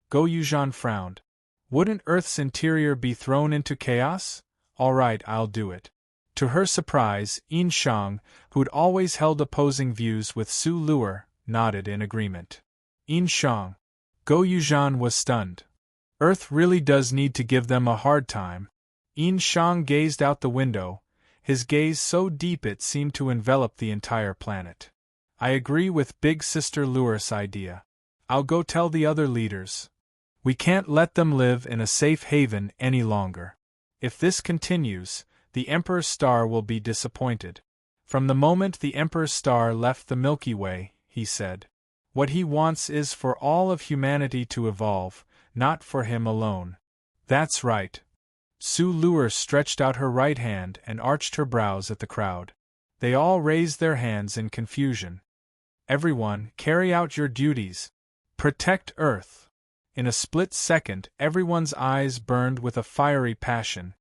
Go Yuzhan frowned. Wouldn't Earth's interior be thrown into chaos? All right, I'll do it. To her surprise, Yin Shang, who'd always held opposing views with Su Luer, nodded in agreement. Yin Shang. Go Yuzhan was stunned. Earth really does need to give them a hard time. Yin Shang gazed out the window, his gaze so deep it seemed to envelop the entire planet. I agree with Big Sister Luer's idea. I'll go tell the other leaders. We can't let them live in a safe haven any longer. If this continues, the Emperor's star will be disappointed. From the moment the Emperor's star left the Milky Way, he said, what he wants is for all of humanity to evolve, not for him alone. That's right. Su Luer stretched out her right hand and arched her brows at the crowd. They all raised their hands in confusion. Everyone, carry out your duties. Protect Earth. In a split second, everyone's eyes burned with a fiery passion.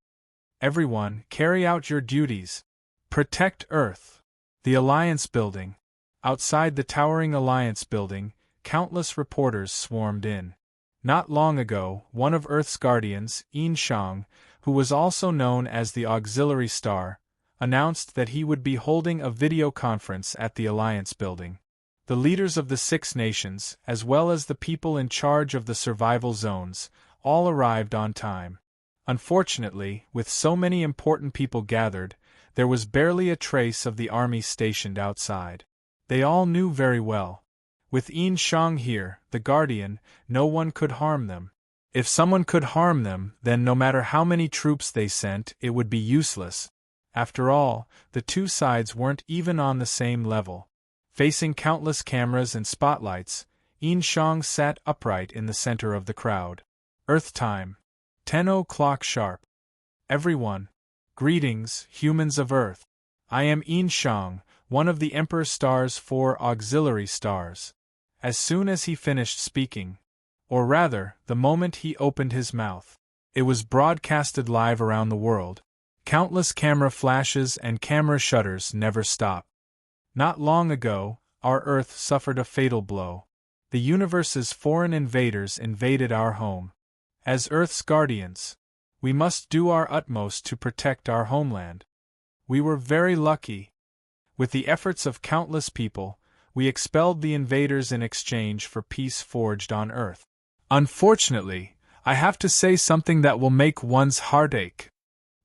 Everyone, carry out your duties. Protect Earth. The Alliance Building. Outside the towering Alliance Building, countless reporters swarmed in. Not long ago, one of Earth's guardians, Yin Shang, who was also known as the Auxiliary Star, announced that he would be holding a video conference at the Alliance Building. The leaders of the 6 nations, as well as the people in charge of the survival zones, all arrived on time. Unfortunately, with so many important people gathered, there was barely a trace of the army stationed outside. They all knew very well. With Yin Shang here, the guardian, no one could harm them. If someone could harm them, then no matter how many troops they sent, it would be useless. After all, the two sides weren't even on the same level. Facing countless cameras and spotlights, Yin Shang sat upright in the center of the crowd. Earth time. 10 o'clock sharp. Everyone. Greetings, humans of Earth. I am Yin Shang, one of the Emperor Star's 4 auxiliary stars. As soon as he finished speaking, or rather, the moment he opened his mouth, it was broadcasted live around the world. Countless camera flashes and camera shutters never stopped. Not long ago, our Earth suffered a fatal blow. The universe's foreign invaders invaded our home. As Earth's guardians, we must do our utmost to protect our homeland. We were very lucky. With the efforts of countless people, we expelled the invaders in exchange for peace forged on Earth. Unfortunately, I have to say something that will make one's heart ache.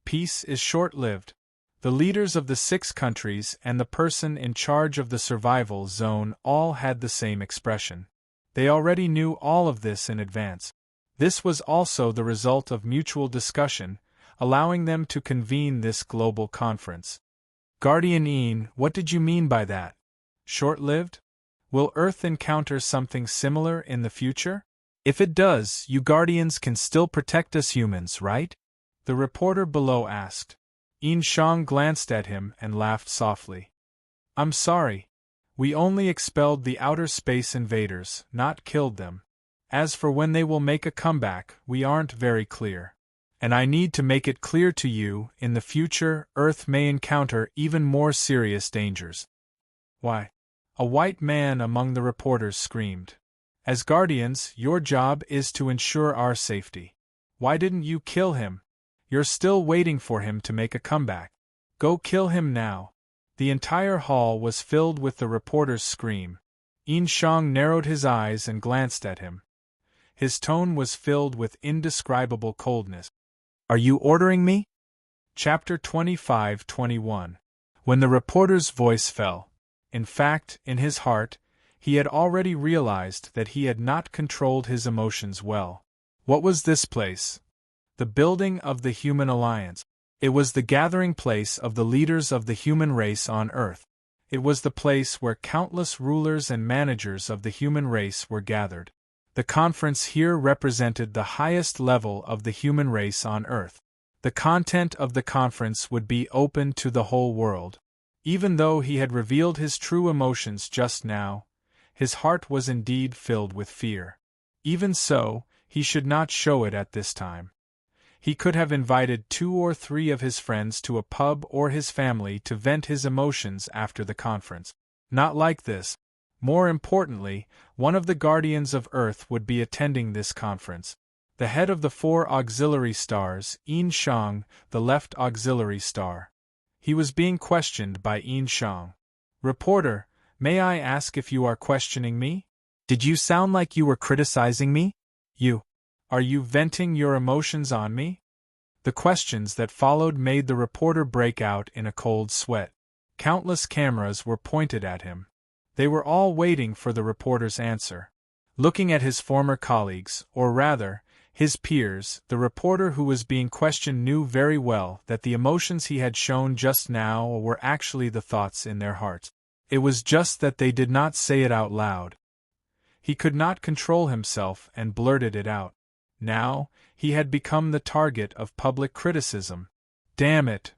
Peace is short-lived. The leaders of the 6 countries and the person in charge of the survival zone all had the same expression. They already knew all of this in advance. This was also the result of mutual discussion, allowing them to convene this global conference. Guardian Yin, what did you mean by that? Short-lived? Will Earth encounter something similar in the future? If it does, you Guardians can still protect us humans, right? The reporter below asked. Yin Shang glanced at him and laughed softly. I'm sorry. We only expelled the outer space invaders, not killed them. As for when they will make a comeback, we aren't very clear. And I need to make it clear to you, in the future, Earth may encounter even more serious dangers. Why? A white man among the reporters screamed. As Guardians, your job is to ensure our safety. Why didn't you kill him? You're still waiting for him to make a comeback. Go kill him now. The entire hall was filled with the reporter's scream. Yin Shang narrowed his eyes and glanced at him. His tone was filled with indescribable coldness. Are you ordering me? Chapter 25-21. When the reporter's voice fell, in fact, in his heart, he had already realized that he had not controlled his emotions well. What was this place? The building of the Human Alliance. It was the gathering place of the leaders of the human race on Earth. It was the place where countless rulers and managers of the human race were gathered. The conference here represented the highest level of the human race on Earth. The content of the conference would be open to the whole world. Even though he had revealed his true emotions just now, his heart was indeed filled with fear. Even so, he should not show it at this time. He could have invited 2 or 3 of his friends to a pub or his family to vent his emotions after the conference. Not like this. More importantly, one of the guardians of Earth would be attending this conference. The head of the 4 auxiliary stars, Yin Shang, the left auxiliary star. He was being questioned by Yin Shang. "Reporter, may I ask if you are questioning me? Did you sound like you were criticizing me? Are you venting your emotions on me?" The questions that followed made the reporter break out in a cold sweat. Countless cameras were pointed at him. They were all waiting for the reporter's answer. Looking at his former colleagues, or rather, his peers, the reporter who was being questioned knew very well that the emotions he had shown just now were actually the thoughts in their hearts. It was just that they did not say it out loud. He could not control himself and blurted it out. Now, he had become the target of public criticism. Damn it!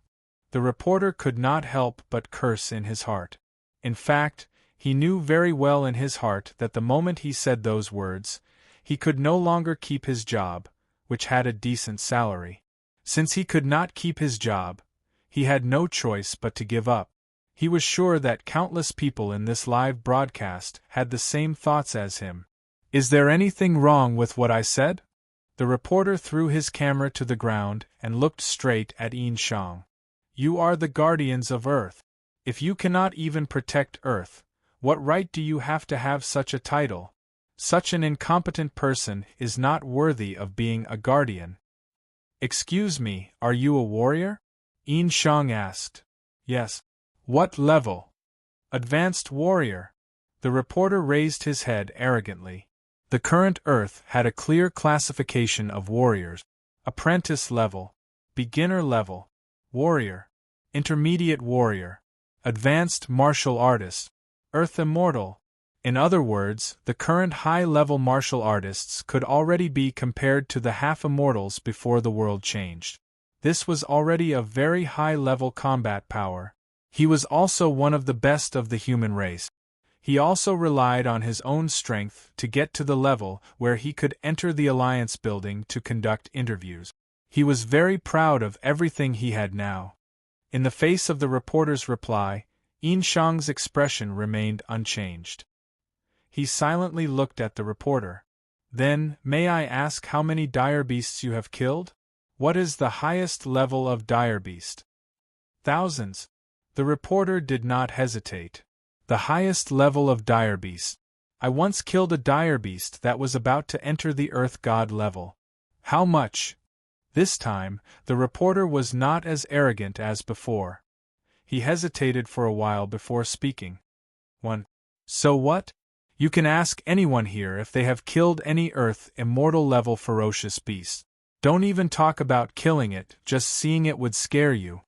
The reporter could not help but curse in his heart. In fact, he knew very well in his heart that the moment he said those words, he could no longer keep his job, which had a decent salary. Since he could not keep his job, he had no choice but to give up. He was sure that countless people in this live broadcast had the same thoughts as him. "Is there anything wrong with what I said?" The reporter threw his camera to the ground and looked straight at Yin Shang. "You are the guardians of Earth. If you cannot even protect Earth, what right do you have to have such a title? Such an incompetent person is not worthy of being a guardian." "Excuse me, are you a warrior?" Yin Shang asked. "Yes." "What level?" "Advanced warrior." The reporter raised his head arrogantly. The current Earth had a clear classification of warriors: apprentice level, beginner level, warrior, intermediate warrior, advanced martial artist, Earth immortal. In other words, the current high-level martial artists could already be compared to the half-immortals before the world changed. This was already a very high-level combat power. He was also one of the best of the human race. He also relied on his own strength to get to the level where he could enter the alliance building to conduct interviews. He was very proud of everything he had now. In the face of the reporter's reply, Yin Shang's expression remained unchanged. He silently looked at the reporter. "Then, may I ask how many dire beasts you have killed? What is the highest level of dire beast?" "Thousands." The reporter did not hesitate. "The highest level of dire beast. I once killed a dire beast that was about to enter the Earth God level." "How much?" This time, the reporter was not as arrogant as before. He hesitated for a while before speaking. "1. So what? You can ask anyone here if they have killed any Earth immortal level ferocious beast. Don't even talk about killing it, just seeing it would scare you."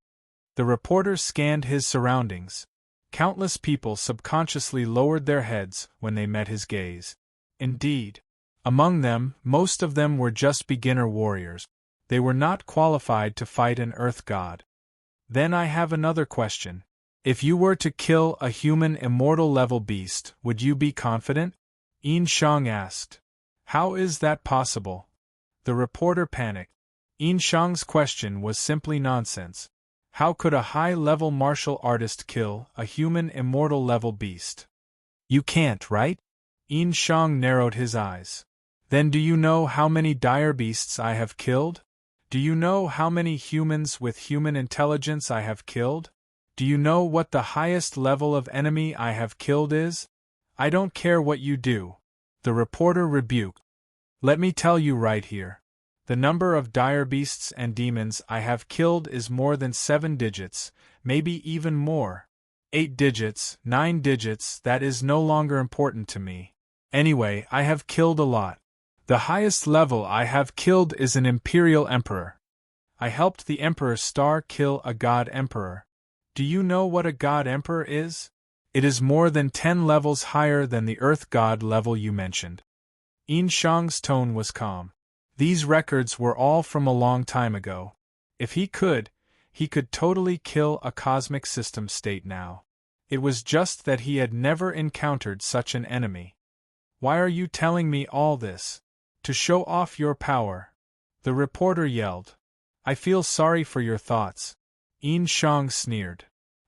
The reporter scanned his surroundings. Countless people subconsciously lowered their heads when they met his gaze. Indeed, among them, most of them were just beginner warriors. They were not qualified to fight an Earth god. "Then I have another question. If you were to kill a human immortal level beast, would you be confident?" Yin Shang asked. "How is that possible?" The reporter panicked. Yin Shang's question was simply nonsense. How could a high-level martial artist kill a human immortal level beast? "You can't, right?" Yin Shang narrowed his eyes. "Then do you know how many dire beasts I have killed? Do you know how many humans with human intelligence I have killed? Do you know what the highest level of enemy I have killed is?" "I don't care what you do," the reporter rebuked. "Let me tell you right here. The number of dire beasts and demons I have killed is more than 7 digits, maybe even more. 8 digits, 9 digits, that is no longer important to me. Anyway, I have killed a lot. The highest level I have killed is an Imperial Emperor. I helped the Emperor Star kill a God Emperor. Do you know what a God Emperor is? It is more than 10 levels higher than the Earth God level you mentioned." Yin Shang's tone was calm. These records were all from a long time ago. If he could totally kill a cosmic system state now. It was just that he had never encountered such an enemy. Why are you telling me all this? To show off your power? The reporter yelled. I feel sorry for your thoughts. Yin Shang sneered.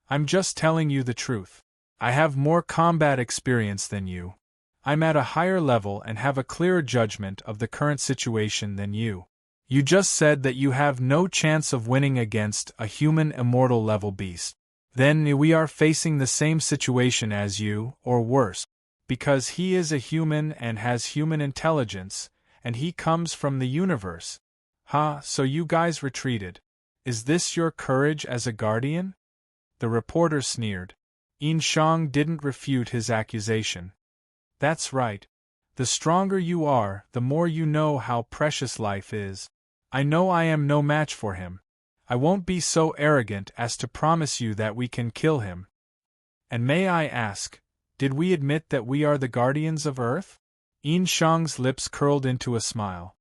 I'm just telling you the truth. I have more combat experience than you. I'm at a higher level and have a clearer judgment of the current situation than you. You just said that you have no chance of winning against a human immortal level beast. Then we are facing the same situation as you, or worse. Because he is a human and has human intelligence, and he comes from the universe. So you guys retreated. Is this your courage as a guardian? The reporter sneered. Yin Shang didn't refute his accusation. That's right. The stronger you are, the more you know how precious life is. I know I am no match for him. I won't be so arrogant as to promise you that we can kill him. And may I ask, did we admit that we are the guardians of Earth? Yin Shang's lips curled into a smile.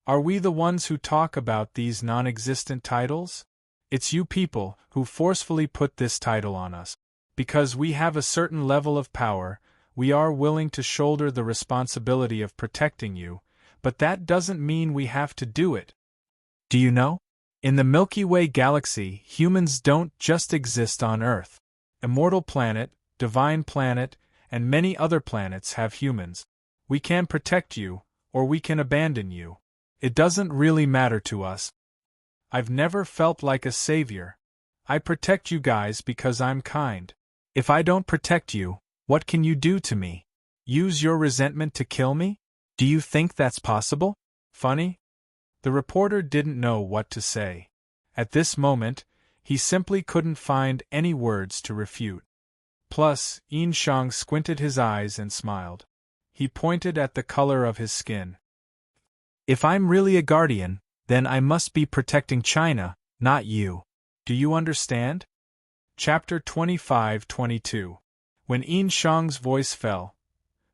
Are we the ones who talk about these non-existent titles? It's you people who forcefully put this title on us. Because we have a certain level of power, we are willing to shoulder the responsibility of protecting you, but that doesn't mean we have to do it. Do you know? In the Milky Way galaxy, humans don't just exist on Earth. Immortal Planet, Divine Planet, and many other planets have humans. We can protect you, or we can abandon you. It doesn't really matter to us. I've never felt like a savior. I protect you guys because I'm kind. If I don't protect you, what can you do to me? Use your resentment to kill me? Do you think that's possible? Funny? The reporter didn't know what to say. At this moment, he simply couldn't find any words to refute. Plus, Yin Shang squinted his eyes and smiled. He pointed at the color of his skin. If I'm really a guardian, then I must be protecting China, not you. Do you understand? Chapter 25-22. When Yin Shang's voice fell,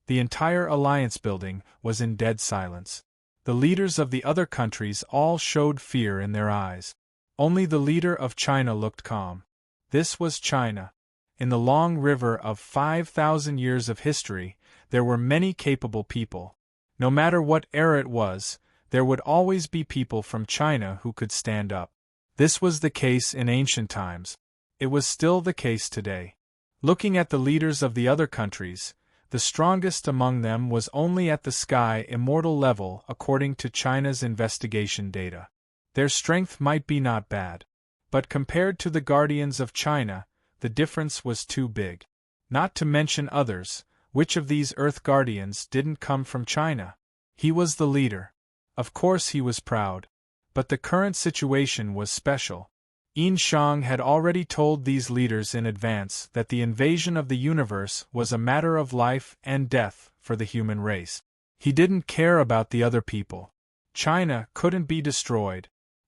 the entire alliance building was in dead silence. The leaders of the other countries all showed fear in their eyes. Only the leader of China looked calm. This was China. In the long river of 5,000 years of history, there were many capable people. No matter what era it was, there would always be people from China who could stand up. This was the case in ancient times. It was still the case today. Looking at the leaders of the other countries, the strongest among them was only at the sky immortal level according to China's investigation data. Their strength might be not bad. But compared to the guardians of China, the difference was too big. Not to mention others, which of these Earth guardians didn't come from China? He was the leader. Of course he was proud. But the current situation was special. Yin Shang had already told these leaders in advance that the invasion of the universe was a matter of life and death for the human race. He didn't care about the other people. China couldn't be destroyed.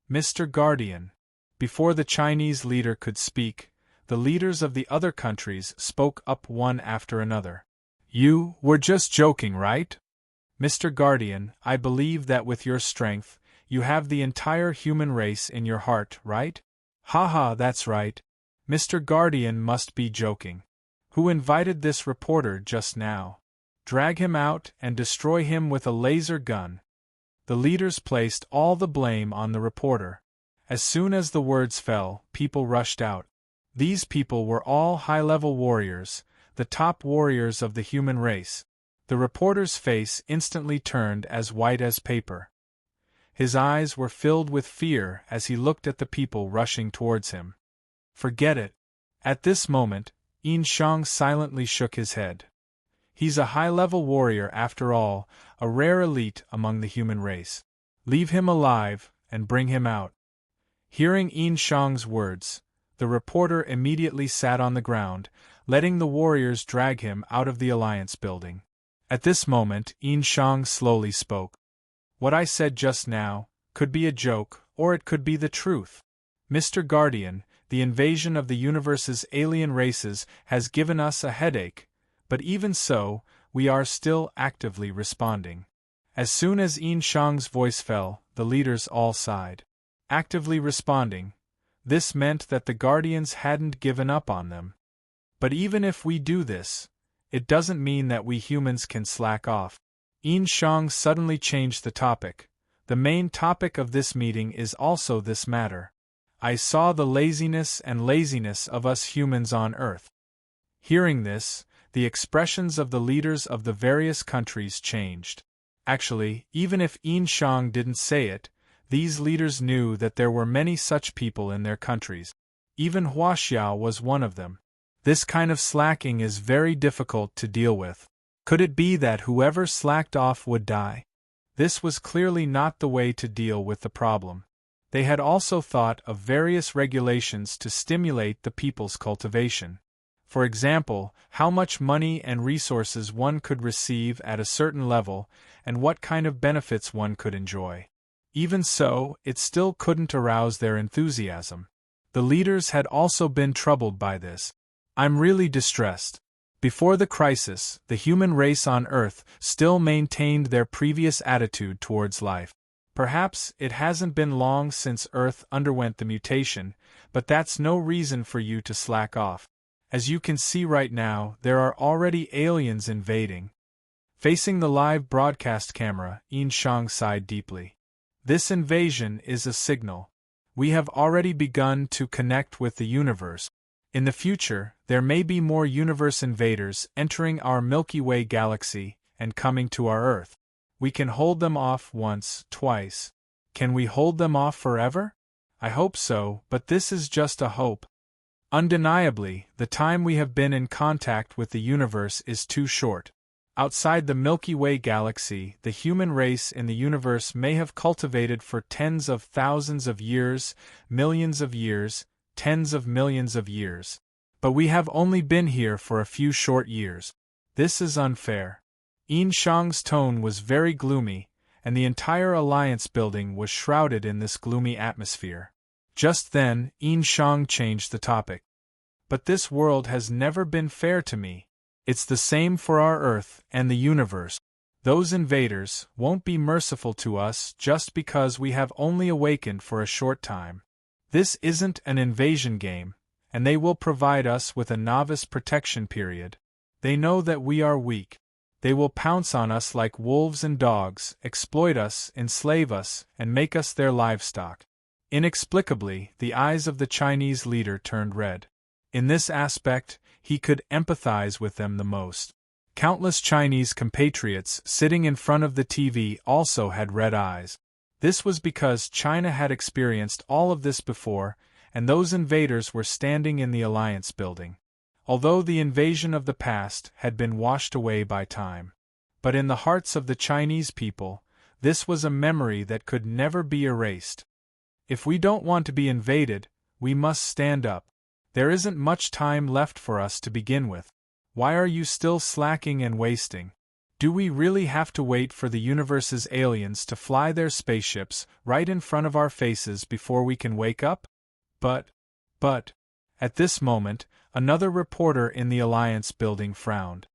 Mr. Guardian. Before the Chinese leader could speak, the leaders of the other countries spoke up one after another. You were just joking, right? Mr. Guardian, I believe that with your strength, you have the entire human race in your heart, right? Haha, that's right. Mr. Guardian must be joking. Who invited this reporter just now? Drag him out and destroy him with a laser gun. The leaders placed all the blame on the reporter. As soon as the words fell, people rushed out. These people were all high-level warriors, the top warriors of the human race. The reporter's face instantly turned as white as paper. His eyes were filled with fear as he looked at the people rushing towards him. Forget it. At this moment, Yin Shang silently shook his head. He's a high-level warrior after all, a rare elite among the human race. Leave him alive and bring him out. Hearing Yin Shang's words, the reporter immediately sat on the ground, letting the warriors drag him out of the alliance building. At this moment, Yin Shang slowly spoke. What I said just now could be a joke, or it could be the truth. Mr. Guardian, the invasion of the universe's alien races has given us a headache, but even so, we are still actively responding. As soon as Yin Shang's voice fell, the leaders all sighed. Actively responding, this meant that the Guardians hadn't given up on them. But even if we do this, it doesn't mean that we humans can slack off. Yin Shang suddenly changed the topic. The main topic of this meeting is also this matter. I saw the laziness of us humans on Earth. Hearing this, the expressions of the leaders of the various countries changed. Actually, even if Yin Shang didn't say it, these leaders knew that there were many such people in their countries. Even Huaxiao was one of them. This kind of slacking is very difficult to deal with. Could it be that whoever slacked off would die? This was clearly not the way to deal with the problem. They had also thought of various regulations to stimulate the people's cultivation. For example, how much money and resources one could receive at a certain level, and what kind of benefits one could enjoy. Even so, it still couldn't arouse their enthusiasm. The leaders had also been troubled by this. I'm really distressed. Before the crisis, the human race on Earth still maintained their previous attitude towards life. Perhaps it hasn't been long since Earth underwent the mutation, but that's no reason for you to slack off. As you can see right now, there are already aliens invading. Facing the live broadcast camera, Yin Shang sighed deeply. This invasion is a signal. We have already begun to connect with the universe. In the future, there may be more universe invaders entering our Milky Way galaxy and coming to our Earth. We can hold them off once, twice. Can we hold them off forever? I hope so, but this is just a hope. Undeniably, the time we have been in contact with the universe is too short. Outside the Milky Way galaxy, the human race in the universe may have cultivated for tens of thousands of years, millions of years, tens of millions of years. But we have only been here for a few short years. This is unfair. Yin Shang's tone was very gloomy, and the entire alliance building was shrouded in this gloomy atmosphere. Just then, Yin Shang changed the topic. But this world has never been fair to me. It's the same for our Earth and the universe. Those invaders won't be merciful to us just because we have only awakened for a short time. This isn't an invasion game, and they will provide us with a novice protection period. They know that we are weak. They will pounce on us like wolves and dogs, exploit us, enslave us, and make us their livestock. Inexplicably, the eyes of the Chinese leader turned red. In this aspect, he could empathize with them the most. Countless Chinese compatriots sitting in front of the TV also had red eyes. This was because China had experienced all of this before, and those invaders were standing in the alliance building. Although the invasion of the past had been washed away by time. But in the hearts of the Chinese people, this was a memory that could never be erased. If we don't want to be invaded, we must stand up. There isn't much time left for us to begin with. Why are you still slacking and wasting? Do we really have to wait for the universe's aliens to fly their spaceships right in front of our faces before we can wake up? But, at this moment, another reporter in the Alliance building frowned.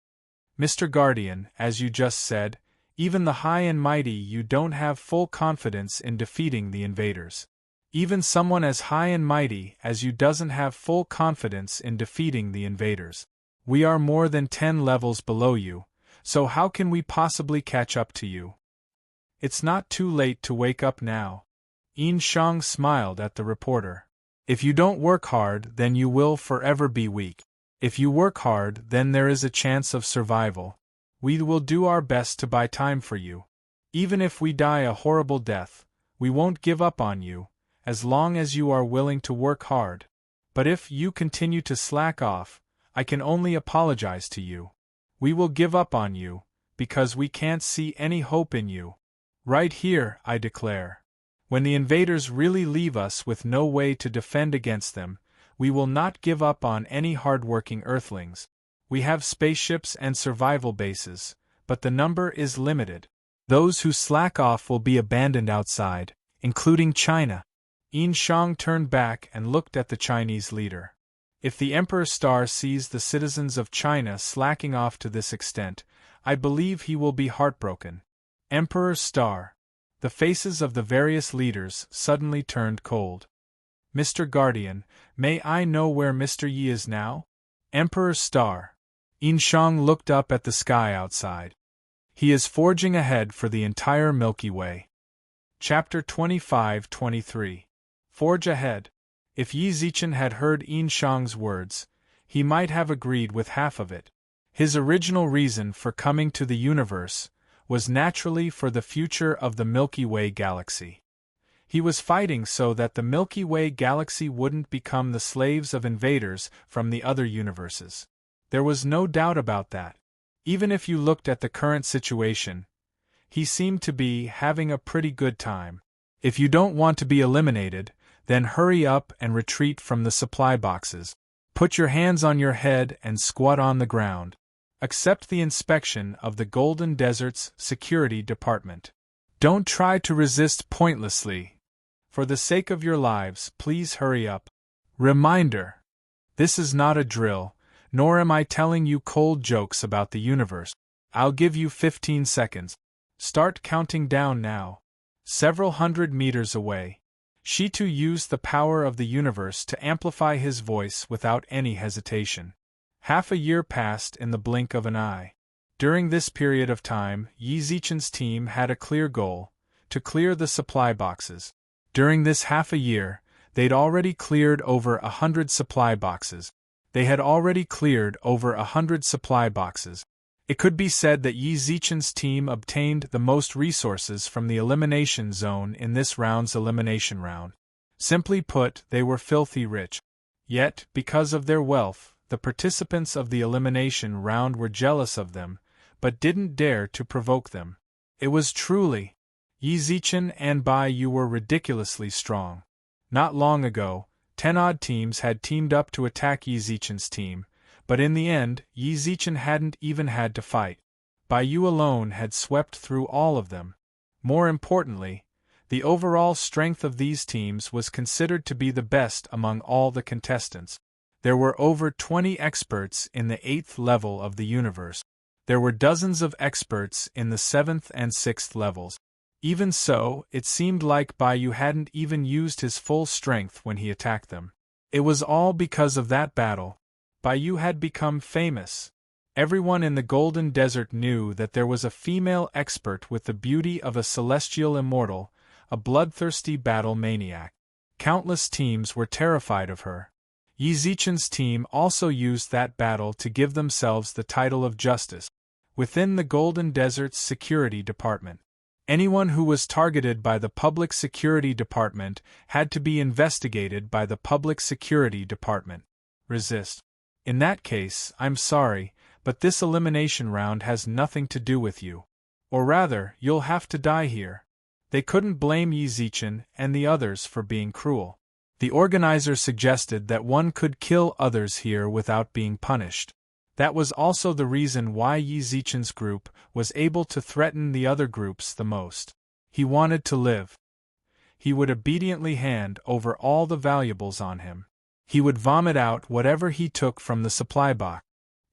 Mr. Guardian, as you just said, even the high and mighty you don't have full confidence in defeating the invaders. Even someone as high and mighty as you doesn't have full confidence in defeating the invaders. We are more than 10 levels below you, so how can we possibly catch up to you? It's not too late to wake up now. Yin Shang smiled at the reporter. If you don't work hard, then you will forever be weak. If you work hard, then there is a chance of survival. We will do our best to buy time for you. Even if we die a horrible death, we won't give up on you, as long as you are willing to work hard. But if you continue to slack off, I can only apologize to you. We will give up on you, because we can't see any hope in you. Right here, I declare. When the invaders really leave us with no way to defend against them, we will not give up on any hard-working Earthlings. We have spaceships and survival bases, but the number is limited. Those who slack off will be abandoned outside, including China. Yin Shang turned back and looked at the Chinese leader. If the Emperor Star sees the citizens of China slacking off to this extent, I believe he will be heartbroken. Emperor Star. The faces of the various leaders suddenly turned cold. Mr. Guardian, may I know where Mr. Yi is now? Emperor Star. Yinshang looked up at the sky outside. He is forging ahead for the entire Milky Way. Chapter 25-23. Forge ahead. If Yi Zichen had heard Yinshang's words, he might have agreed with half of it. His original reason for coming to the universe was naturally for the future of the Milky Way galaxy. He was fighting so that the Milky Way galaxy wouldn't become the slaves of invaders from the other universes. There was no doubt about that. Even if you looked at the current situation, he seemed to be having a pretty good time. If you don't want to be eliminated, then hurry up and retreat from the supply boxes. Put your hands on your head and squat on the ground. Accept the inspection of the Golden Desert's security department. Don't try to resist pointlessly. For the sake of your lives, please hurry up. Reminder: this is not a drill, nor am I telling you cold jokes about the universe. I'll give you 15 seconds. Start counting down now. Several hundred meters away, Shitu used the power of the universe to amplify his voice without any hesitation. Half a year passed in the blink of an eye. During this period of time, Yi Zichen's team had a clear goal: to clear the supply boxes. During this half a year, they'd already cleared over 100 supply boxes. They had already cleared over 100 supply boxes. It could be said that Yi Zichen's team obtained the most resources from the elimination zone in this round's elimination round. Simply put, they were filthy rich. Yet, because of their wealth, the participants of the elimination round were jealous of them, but didn't dare to provoke them. It was truly, Yi Zichen and Bai Yu were ridiculously strong. Not long ago, 10 odd teams had teamed up to attack Yi Zichen's team, but in the end, Yi Zichen hadn't even had to fight. Bai Yu alone had swept through all of them. More importantly, the overall strength of these teams was considered to be the best among all the contestants. There were over 20 experts in the 8th level of the universe. There were dozens of experts in the 7th and 6th levels. Even so, it seemed like Bai Yu hadn't even used his full strength when he attacked them. It was all because of that battle. Bai Yu had become famous. Everyone in the Golden Desert knew that there was a female expert with the beauty of a celestial immortal, a bloodthirsty battle maniac. Countless teams were terrified of her. Yi Zichen's team also used that battle to give themselves the title of Justice within the Golden Desert's security department. Anyone who was targeted by the Public Security Department had to be investigated by the Public Security Department. Resist. In that case, I'm sorry, but this elimination round has nothing to do with you. Or rather, you'll have to die here. They couldn't blame Yi Zichen and the others for being cruel. The organizer suggested that one could kill others here without being punished. That was also the reason why Yi Zichen's group was able to threaten the other groups the most. He wanted to live. He would obediently hand over all the valuables on him. He would vomit out whatever he took from the supply box.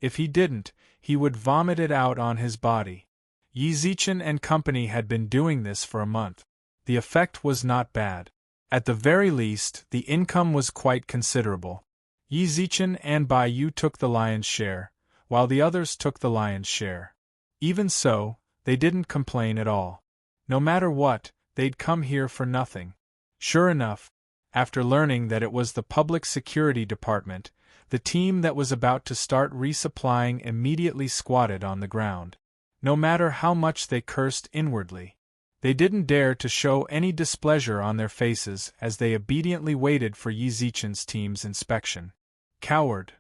If he didn't, he would vomit it out on his body. Yi Zichen and company had been doing this for a month. The effect was not bad. At the very least, the income was quite considerable. Yi Zichen and Bai Yu took the lion's share, while the others took the lion's share. Even so, they didn't complain at all. No matter what, they'd come here for nothing. Sure enough, after learning that it was the Public Security Department, the team that was about to start resupplying immediately squatted on the ground. No matter how much they cursed inwardly, they didn't dare to show any displeasure on their faces as they obediently waited for Yi Zichen's team's inspection. Coward.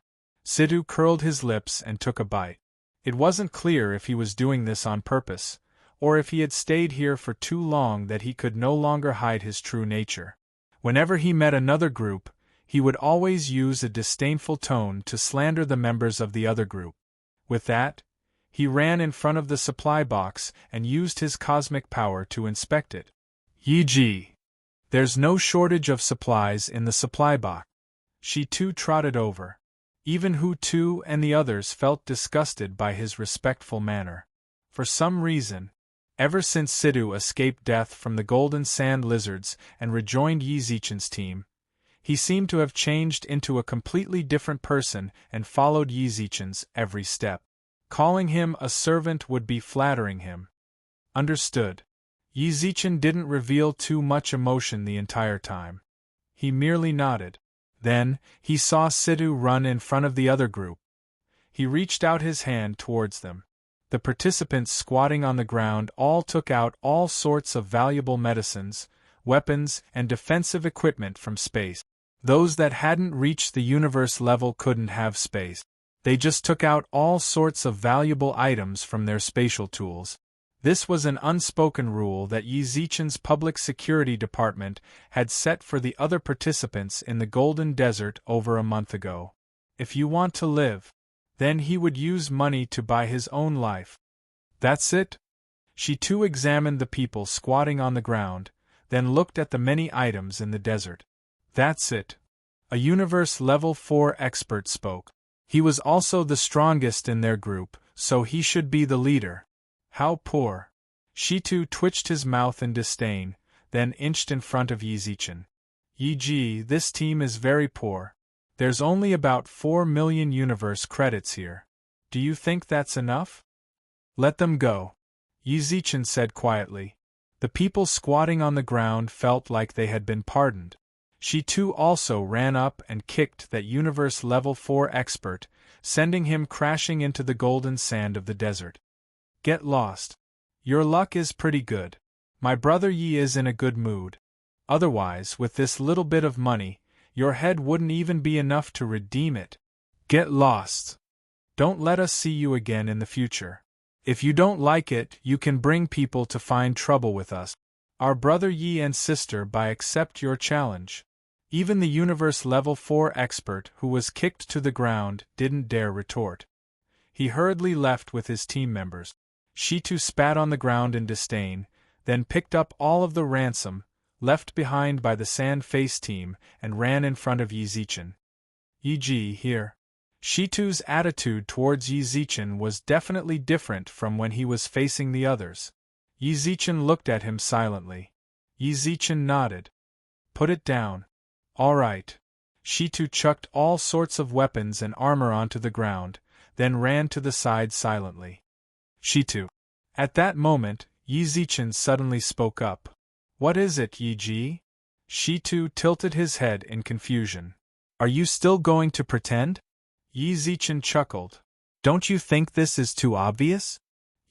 Sidhu curled his lips and took a bite. It wasn't clear if he was doing this on purpose, or if he had stayed here for too long that he could no longer hide his true nature. Whenever he met another group, he would always use a disdainful tone to slander the members of the other group. With that, he ran in front of the supply box and used his cosmic power to inspect it. Yi Ji. There's no shortage of supplies in the supply box. She too trotted over. Even Hu Tu and the others felt disgusted by his respectful manner. For some reason, Ever since Sidhu escaped death from the golden sand lizards and rejoined Yi Zichen's team, he seemed to have changed into a completely different person and followed Yi Zichen's every step. Calling him a servant would be flattering him. Understood. Yi Zichen didn't reveal too much emotion the entire time. He merely nodded. Then, he saw Sidhu run in front of the other group. He reached out his hand towards them. The participants squatting on the ground all took out all sorts of valuable medicines, weapons, and defensive equipment from space. Those that hadn't reached the universe level couldn't have space. They just took out all sorts of valuable items from their spatial tools. This was an unspoken rule that Yi Zichen's public security department had set for the other participants in the Golden Desert over a month ago. If you want to live, then he would use money to buy his own life. That's it? She too examined the people squatting on the ground, then looked at the many items in the desert. That's it. A Universe Level 4 expert spoke. He was also the strongest in their group, so he should be the leader. How poor. Shitu twitched his mouth in disdain, then inched in front of Yi Zichen. Yi, this team is very poor. There's only about 4 million universe credits here. Do you think that's enough? Let them go, Yi Zichen said quietly. The people squatting on the ground felt like they had been pardoned. She too also ran up and kicked that Universe Level 4 expert, sending him crashing into the golden sand of the desert. Get lost. Your luck is pretty good. My brother Yi is in a good mood. Otherwise, with this little bit of money, your head wouldn't even be enough to redeem it. Get lost. Don't let us see you again in the future. If you don't like it, you can bring people to find trouble with us. Our brother Yi and sister Bai accept your challenge. Even the Universe Level 4 expert who was kicked to the ground didn't dare retort. He hurriedly left with his team members. Shitu spat on the ground in disdain, then picked up all of the ransom left behind by the Sand-Face team, and ran in front of Yi Zichen. Yi here. Shitu's attitude towards Yi Zichen was definitely different from when he was facing the others. Yi Zichen looked at him silently. Yi Zichen nodded. Put it down. All right. Shitu chucked all sorts of weapons and armor onto the ground, then ran to the side silently. Shitu. At that moment, Yi Zichen suddenly spoke up. What is it, Yi? Shitu tilted his head in confusion. Are you still going to pretend? Yi Zichen chuckled. Don't you think this is too obvious?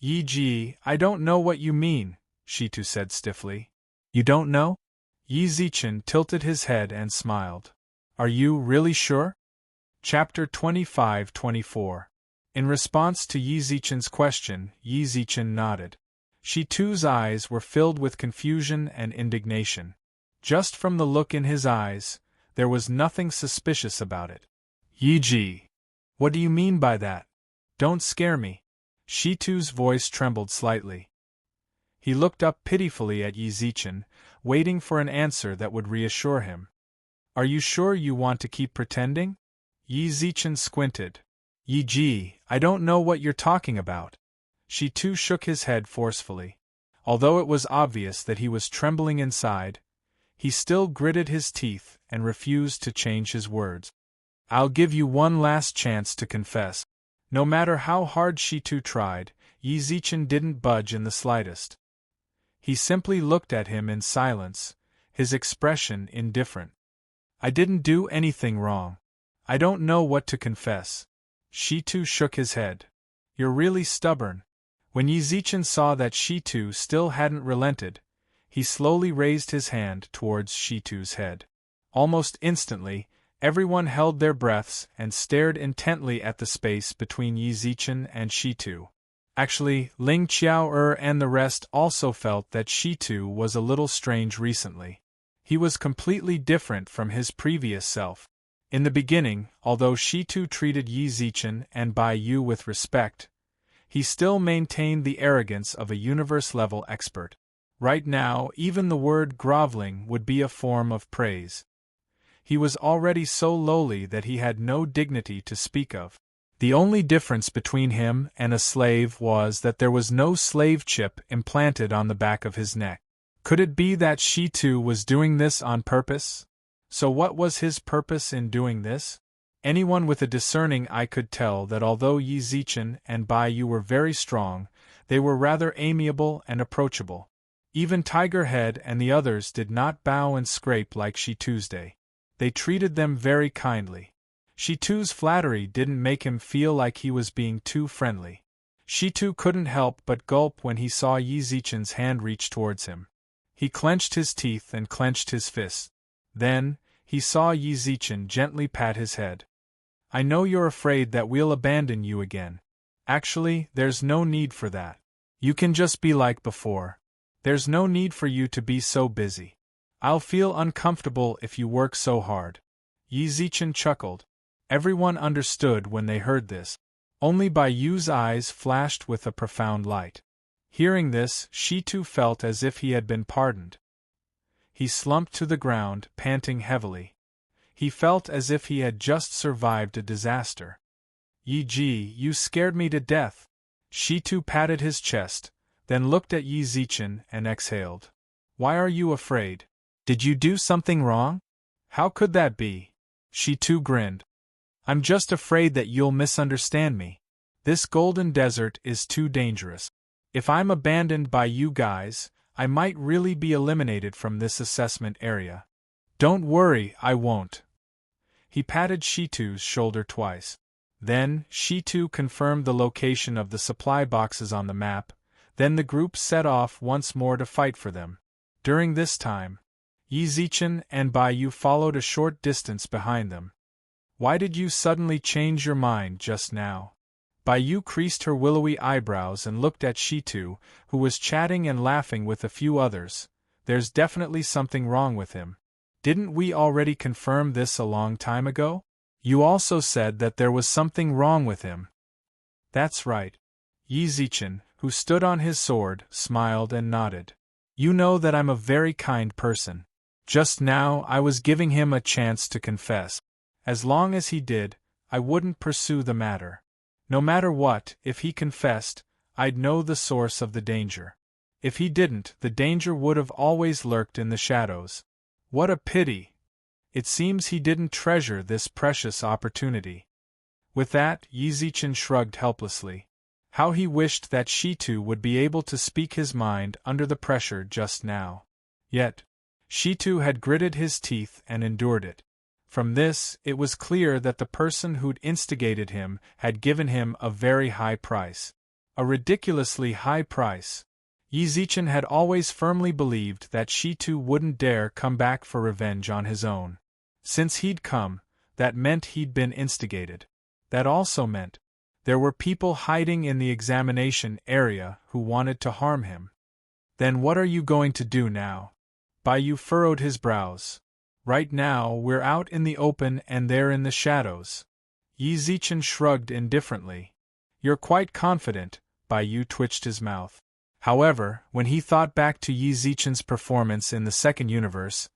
Yi, I don't know what you mean, Shitu said stiffly. You don't know? Yi Zichen tilted his head and smiled. Are you really sure? Chapter 25-24. In response to Yi Zichen's question, Yi Zichen nodded. Shitu's eyes were filled with confusion and indignation. Just from the look in his eyes, there was nothing suspicious about it. Yi, what do you mean by that? Don't scare me. Shitu's voice trembled slightly. He looked up pitifully at Yi Zichen, waiting for an answer that would reassure him. Are you sure you want to keep pretending? Yi Zichen squinted. Yi, I don't know what you're talking about. Shitu shook his head forcefully. Although it was obvious that he was trembling inside, he still gritted his teeth and refused to change his words. I'll give you one last chance to confess. No matter how hard Shitu tried, Yi Zichen didn't budge in the slightest. He simply looked at him in silence, his expression indifferent. I didn't do anything wrong. I don't know what to confess. Shitu shook his head. You're really stubborn. When Yi Zichen saw that Shitu still hadn't relented, he slowly raised his hand towards Shitu's head. Almost instantly, everyone held their breaths and stared intently at the space between Yi Zichen and Shitu. Actually, Ling Qiao and the rest also felt that Shitu was a little strange recently. He was completely different from his previous self. In the beginning, although Shitu treated Yi Zichen and Bai Yu with respect, he still maintained the arrogance of a universe-level expert. Right now, even the word groveling would be a form of praise. He was already so lowly that he had no dignity to speak of. The only difference between him and a slave was that there was no slave chip implanted on the back of his neck. Could it be that she too was doing this on purpose? So what was his purpose in doing this? Anyone with a discerning eye could tell that although Yi Zichen and Bai Yu were very strong, they were rather amiable and approachable. Even Tiger Head and the others did not bow and scrape like Shi Tuesday. They treated them very kindly. Shi Tu's flattery didn't make him feel like he was being too friendly. Shi Tu couldn't help but gulp when he saw Yi Zichen's hand reach towards him. He clenched his teeth and clenched his fists. Then, he saw Yi Zichen gently pat his head. I know you're afraid that we'll abandon you again. Actually, there's no need for that. You can just be like before. There's no need for you to be so busy. I'll feel uncomfortable if you work so hard. Yi Zichen chuckled. Everyone understood when they heard this. Only Bai Yu's eyes flashed with a profound light. Hearing this, Shi Tu felt as if he had been pardoned. He slumped to the ground, panting heavily. He felt as if he had just survived a disaster. Yi Ji, you scared me to death. Shi Tu patted his chest, then looked at Yi Zichen and exhaled. Why are you afraid? Did you do something wrong? How could that be? Shi Tu grinned. I'm just afraid that you'll misunderstand me. This golden desert is too dangerous. If I'm abandoned by you guys, I might really be eliminated from this assessment area. Don't worry, I won't. He patted Shi Tu's shoulder twice. Then, Shi Tu confirmed the location of the supply boxes on the map. Then the group set off once more to fight for them. During this time, Yi Zichen and Bai Yu followed a short distance behind them. Why did you suddenly change your mind just now? Bai Yu creased her willowy eyebrows and looked at Shi Tu, who was chatting and laughing with a few others. There's definitely something wrong with him. Didn't we already confirm this a long time ago? You also said that there was something wrong with him. That's right. Yi Zichen, who stood on his sword, smiled and nodded. You know that I'm a very kind person. Just now I was giving him a chance to confess. As long as he did, I wouldn't pursue the matter. No matter what, if he confessed, I'd know the source of the danger. If he didn't, the danger would have always lurked in the shadows. What a pity! It seems he didn't treasure this precious opportunity. With that, Yi Zichen shrugged helplessly. How he wished that Shi Tu would be able to speak his mind under the pressure just now. Yet, Shi Tu had gritted his teeth and endured it. From this, it was clear that the person who'd instigated him had given him a very high price. A ridiculously high price. Yi Zichen had always firmly believed that Shi Tu wouldn't dare come back for revenge on his own. Since he'd come, that meant he'd been instigated. That also meant there were people hiding in the examination area who wanted to harm him. Then what are you going to do now? Bai Yu furrowed his brows. Right now we're out in the open and they're in the shadows. Yi Zichen shrugged indifferently. You're quite confident, Bai Yu twitched his mouth. However, when he thought back to Yi Zichen's performance in the second universe,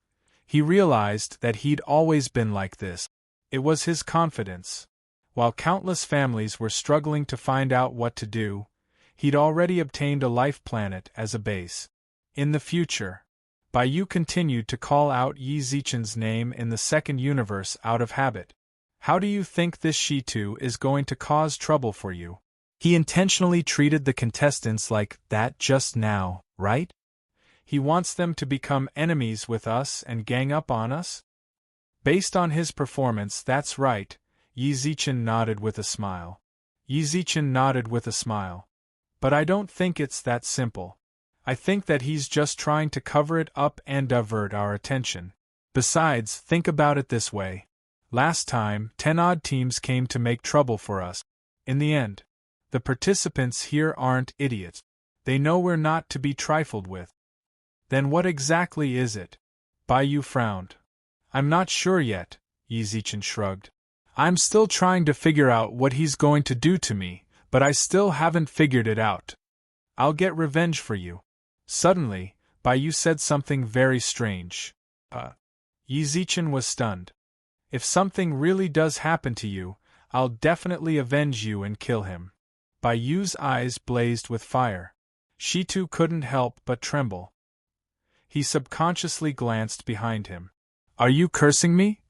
he realized that he'd always been like this. It was his confidence. While countless families were struggling to find out what to do, he'd already obtained a life planet as a base. In the future, Bai Yu continued to call out Yi Zichen's name in the second universe out of habit. How do you think this Shi Tu is going to cause trouble for you? He intentionally treated the contestants like that just now, right? He wants them to become enemies with us and gang up on us? Based on his performance, that's right, Yi Zichen nodded with a smile. Yi Zichen nodded with a smile. But I don't think it's that simple. I think that he's just trying to cover it up and divert our attention. Besides, think about it this way. Last time, 10 odd teams came to make trouble for us. In the end, the participants here aren't idiots. They know we're not to be trifled with. Then what exactly is it? Bai Yu frowned. I'm not sure yet, Yi Zichen shrugged. I'm still trying to figure out what he's going to do to me, but I still haven't figured it out. I'll get revenge for you. Suddenly, Bai Yu said something very strange. Yi Zichen was stunned. If something really does happen to you, I'll definitely avenge you and kill him. Bai Yu's eyes blazed with fire. Shi Tu couldn't help but tremble. He subconsciously glanced behind him. Are you cursing me?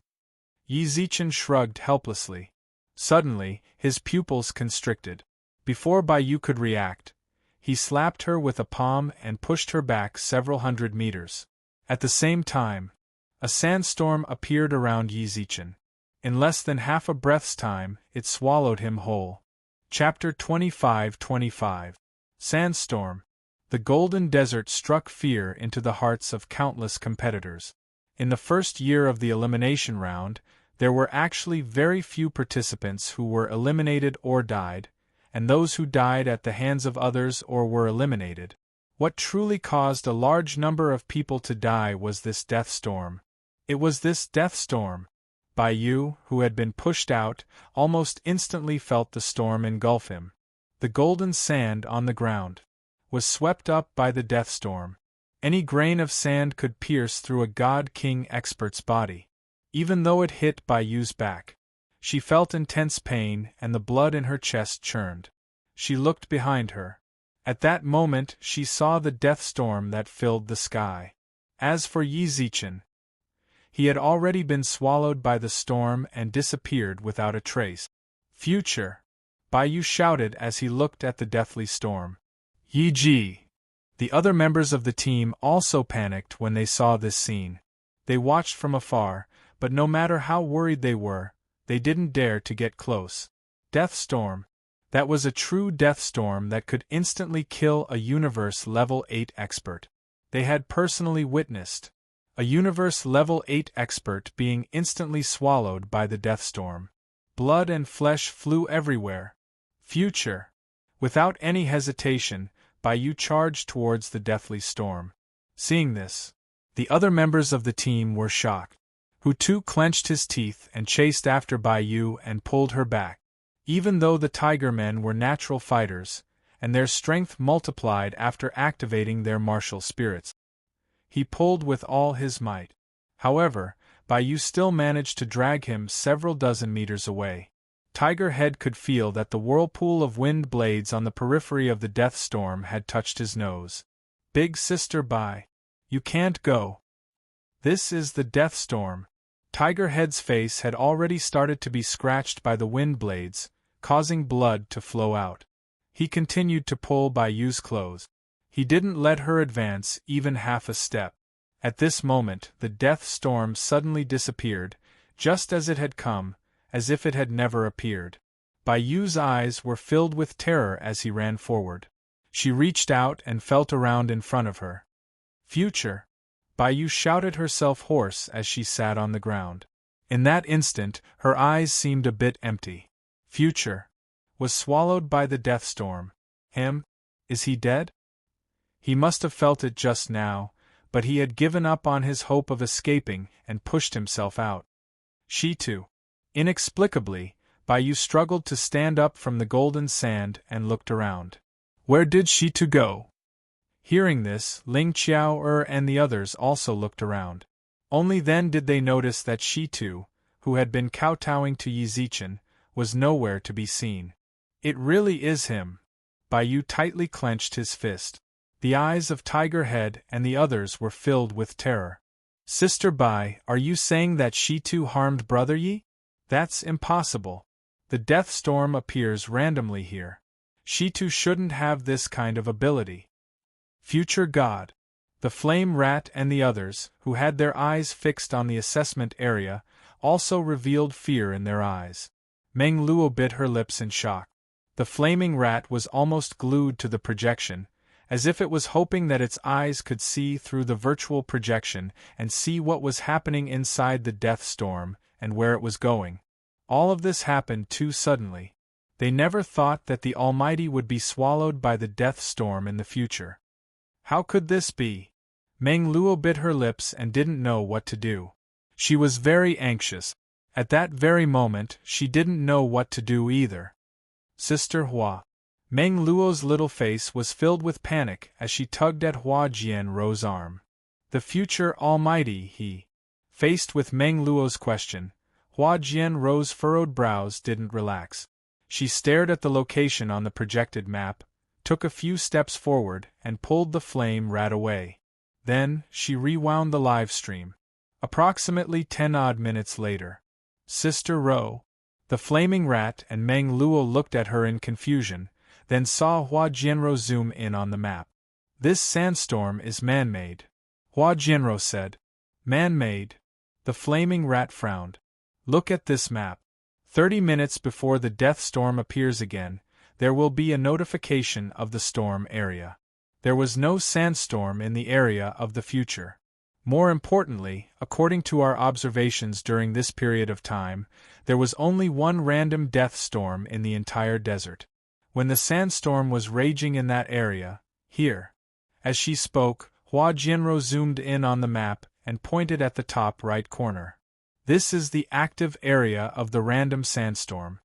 Yi Zichen shrugged helplessly. Suddenly, his pupils constricted. Before Bai Yu could react, he slapped her with a palm and pushed her back several hundred meters. At the same time, a sandstorm appeared around Yi Zichen. In less than half a breath's time, it swallowed him whole. Chapter 25-25 Sandstorm. The Golden Desert struck fear into the hearts of countless competitors. In the first year of the elimination round, there were actually very few participants who were eliminated or died, and those who died at the hands of others or were eliminated. What truly caused a large number of people to die was this death storm. It was this death storm. Bai Yu, who had been pushed out, almost instantly felt the storm engulf him. The golden sand on the ground was swept up by the death storm. Any grain of sand could pierce through a God-King expert's body. Even though it hit Bai Yu's back, she felt intense pain and the blood in her chest churned. She looked behind her. At that moment she saw the death storm that filled the sky. As for Yi Zichen, he had already been swallowed by the storm and disappeared without a trace. Future! Bai Yu shouted as he looked at the deathly storm. Yi Ji! The other members of the team also panicked when they saw this scene. They watched from afar, but no matter how worried they were, they didn't dare to get close. Death storm. That was a true death storm that could instantly kill a Universe Level 8 expert. They had personally witnessed a Universe Level 8 expert being instantly swallowed by the death storm. Blood and flesh flew everywhere. Future! Without any hesitation, Bai Yu charged towards the deathly storm. Seeing this, the other members of the team were shocked. Hu Tu clenched his teeth and chased after Bai Yu and pulled her back. Even though the Tiger Men were natural fighters, and their strength multiplied after activating their martial spirits, he pulled with all his might. However, Bai Yu still managed to drag him several dozen meters away. Tiger Head could feel that the whirlpool of wind blades on the periphery of the death storm had touched his nose. Big Sister Bai, you can't go. This is the death storm. Tiger Head's face had already started to be scratched by the wind blades, causing blood to flow out. He continued to pull Bai Yu's clothes. He didn't let her advance even half a step. At this moment, the death storm suddenly disappeared, just as it had come, as if it had never appeared. Bai Yu's eyes were filled with terror as he ran forward. She reached out and felt around in front of her. Future! Bai Yu shouted herself hoarse as she sat on the ground. In that instant, her eyes seemed a bit empty. Future was swallowed by the death storm. Is he dead? He must have felt it just now, but he had given up on his hope of escaping and pushed himself out. Shi Tu. Inexplicably, Bai Yu struggled to stand up from the golden sand and looked around. Where did Shi Tu go? Hearing this, Ling Qiao and the others also looked around. Only then did they notice that Shi Tu, who had been kowtowing to Yi Zichen, was nowhere to be seen. It really is him. Bai Yu tightly clenched his fist. The eyes of Tiger Head and the others were filled with terror. Sister Bai, are you saying that Shi Tu harmed Brother Yi? That's impossible. The death storm appears randomly here. Shi Tu shouldn't have this kind of ability. Future God. The Flame Rat and the others, who had their eyes fixed on the assessment area, also revealed fear in their eyes. Meng Luo bit her lips in shock. The Flaming Rat was almost glued to the projection, as if it was hoping that its eyes could see through the virtual projection and see what was happening inside the death storm and where it was going. All of this happened too suddenly. They never thought that the Almighty would be swallowed by the death storm in the future. How could this be? Meng Luo bit her lips and didn't know what to do. She was very anxious. At that very moment, she didn't know what to do either. Sister Hua. Meng Luo's little face was filled with panic as she tugged at Hua Jianrou's arm. The future Almighty, he. Faced with Meng Luo's question, Hua Jianrou's furrowed brows didn't relax. She stared at the location on the projected map, took a few steps forward, and pulled the flame rat away. Then, she rewound the live stream. Approximately 10 odd minutes later. Sister Ro. The flaming rat and Meng Luo looked at her in confusion, then saw Hua Jianrou zoom in on the map. This sandstorm is man-made, Hua Jianrou said. Man-made? The flaming rat frowned. Look at this map. 30 minutes before the death storm appears again, there will be a notification of the storm area. There was no sandstorm in the area of the future. More importantly, according to our observations during this period of time, there was only one random death storm in the entire desert. When the sandstorm was raging in that area, here. As she spoke, Hua Jianrou zoomed in on the map and pointed at the top right corner. This is the active area of the random sandstorm.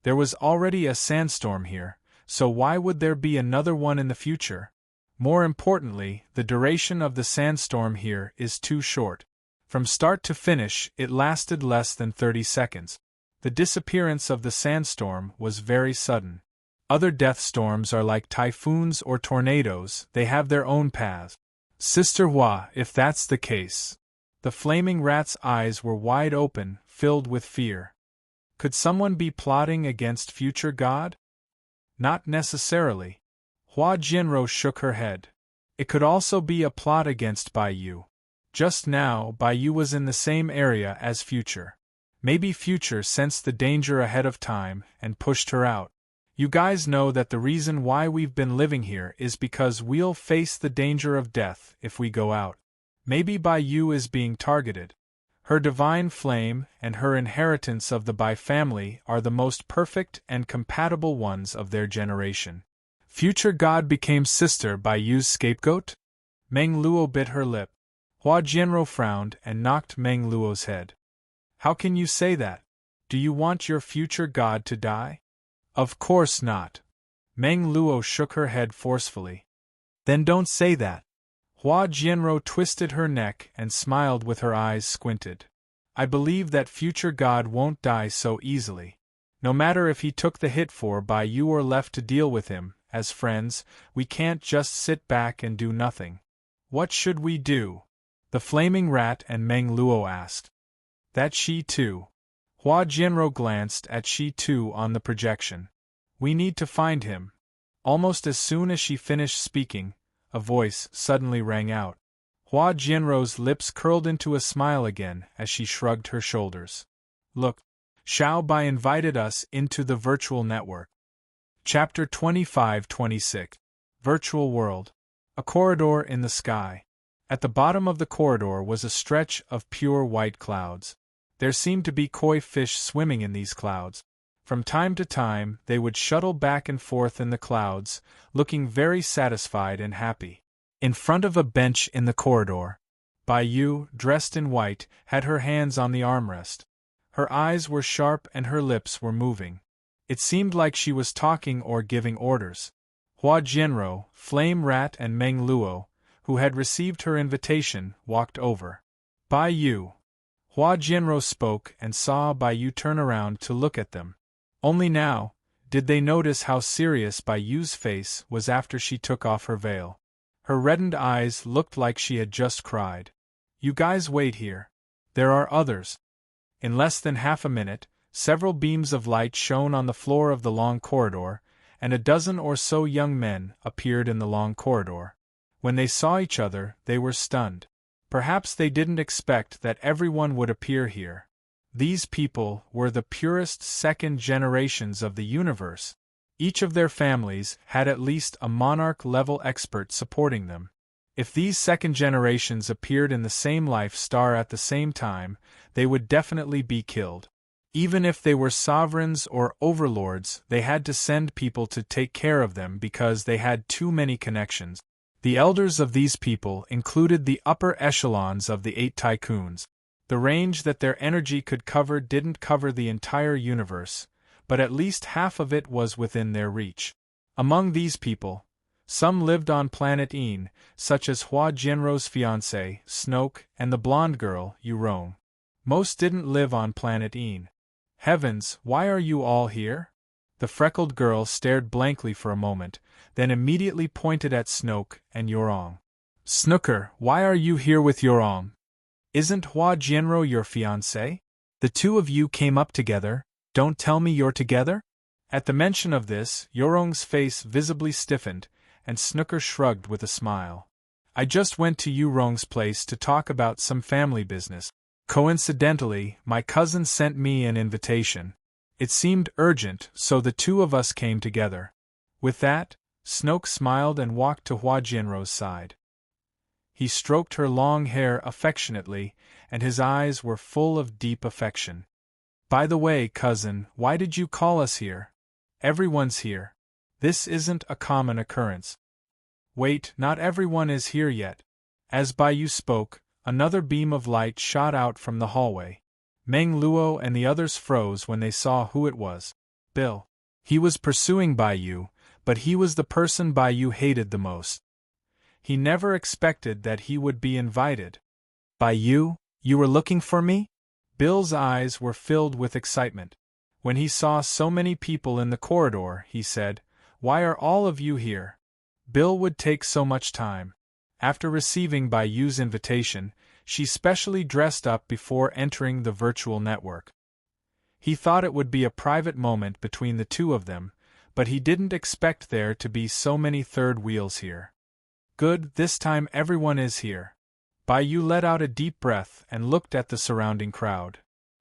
There was already a sandstorm here, so why would there be another one in the future? More importantly, the duration of the sandstorm here is too short. From start to finish, it lasted less than 30 seconds. The disappearance of the sandstorm was very sudden. Other death storms are like typhoons or tornadoes, they have their own paths. Sister Hua, if that's the case. The flaming rat's eyes were wide open, filled with fear. Could someone be plotting against future God? Not necessarily. Hua Jianrou shook her head. It could also be a plot against Bai Yu. Just now, Bai Yu was in the same area as Future. Maybe Future sensed the danger ahead of time and pushed her out. You guys know that the reason why we've been living here is because we'll face the danger of death if we go out. Maybe Bai Yu is being targeted. Her divine flame and her inheritance of the Bai family are the most perfect and compatible ones of their generation. Future God became Sister Bai Yu's scapegoat? Meng Luo bit her lip. Hua Jianrou frowned and knocked Meng Luo's head. How can you say that? Do you want your future God to die? Of course not. Meng Luo shook her head forcefully. Then don't say that. Hua Jianrou twisted her neck and smiled with her eyes squinted. I believe that future God won't die so easily. No matter if he took the hit for Bai Yu or left to deal with him, as friends, we can't just sit back and do nothing. What should we do? The flaming rat and Meng Luo asked. That she too. Hua Jianrou glanced at she too on the projection. We need to find him. Almost as soon as she finished speaking, a voice suddenly rang out. Hua Jianrou's lips curled into a smile again as she shrugged her shoulders. Look, Xiao Bai invited us into the virtual network. Chapter 25-26. Virtual World. A corridor in the sky. At the bottom of the corridor was a stretch of pure white clouds. There seemed to be koi fish swimming in these clouds. From time to time, they would shuttle back and forth in the clouds, looking very satisfied and happy. In front of a bench in the corridor, Bai Yu, dressed in white, had her hands on the armrest. Her eyes were sharp and her lips were moving. It seemed like she was talking or giving orders. Hua Jianrou, Flame Rat and Meng Luo, who had received her invitation, walked over. Bai Yu. Hua Jianrou spoke and saw Bai Yu turn around to look at them. Only now did they notice how serious Bai Yu's face was after she took off her veil. Her reddened eyes looked like she had just cried. You guys wait here. There are others. In less than half a minute, several beams of light shone on the floor of the long corridor, and a dozen or so young men appeared in the long corridor. When they saw each other, they were stunned. Perhaps they didn't expect that everyone would appear here. These people were the purest second generations of the universe. Each of their families had at least a monarch-level expert supporting them. If these second generations appeared in the same life star at the same time, they would definitely be killed. Even if they were sovereigns or overlords, they had to send people to take care of them because they had too many connections. The elders of these people included the upper echelons of the 8 tycoons. The range that their energy could cover didn't cover the entire universe, but at least half of it was within their reach. Among these people, some lived on planet Een, such as Hua Jianrou's fiancé, Snoke, and the blonde girl, Yurong. Most didn't live on planet Een. Heavens, why are you all here? The freckled girl stared blankly for a moment, then immediately pointed at Snoke and Yorong. Snooker, why are you here with Yorong? Isn't Hua Jianro your fiancé? The two of you came up together, don't tell me you're together? At the mention of this, Yorong's face visibly stiffened, and Snooker shrugged with a smile. I just went to Yorong's place to talk about some family business. Coincidentally, my cousin sent me an invitation. It seemed urgent, so the two of us came together. With that, Snoke smiled and walked to Hua Jianro's side. He stroked her long hair affectionately, and his eyes were full of deep affection. By the way, cousin, why did you call us here? Everyone's here. This isn't a common occurrence. Wait, not everyone is here yet. As Bai Yu spoke, another beam of light shot out from the hallway. Meng Luo and the others froze when they saw who it was. Bill. He was pursuing Bai Yu, but he was the person Bai Yu hated the most. He never expected that he would be invited. Bai Yu, you were looking for me? Bill's eyes were filled with excitement. When he saw so many people in the corridor, he said, "Why are all of you here?" Bill would take so much time. After receiving Bai Yu's invitation, she specially dressed up before entering the virtual network. He thought it would be a private moment between the two of them, but he didn't expect there to be so many third wheels here. Good, this time everyone is here. Bai Yu let out a deep breath and looked at the surrounding crowd.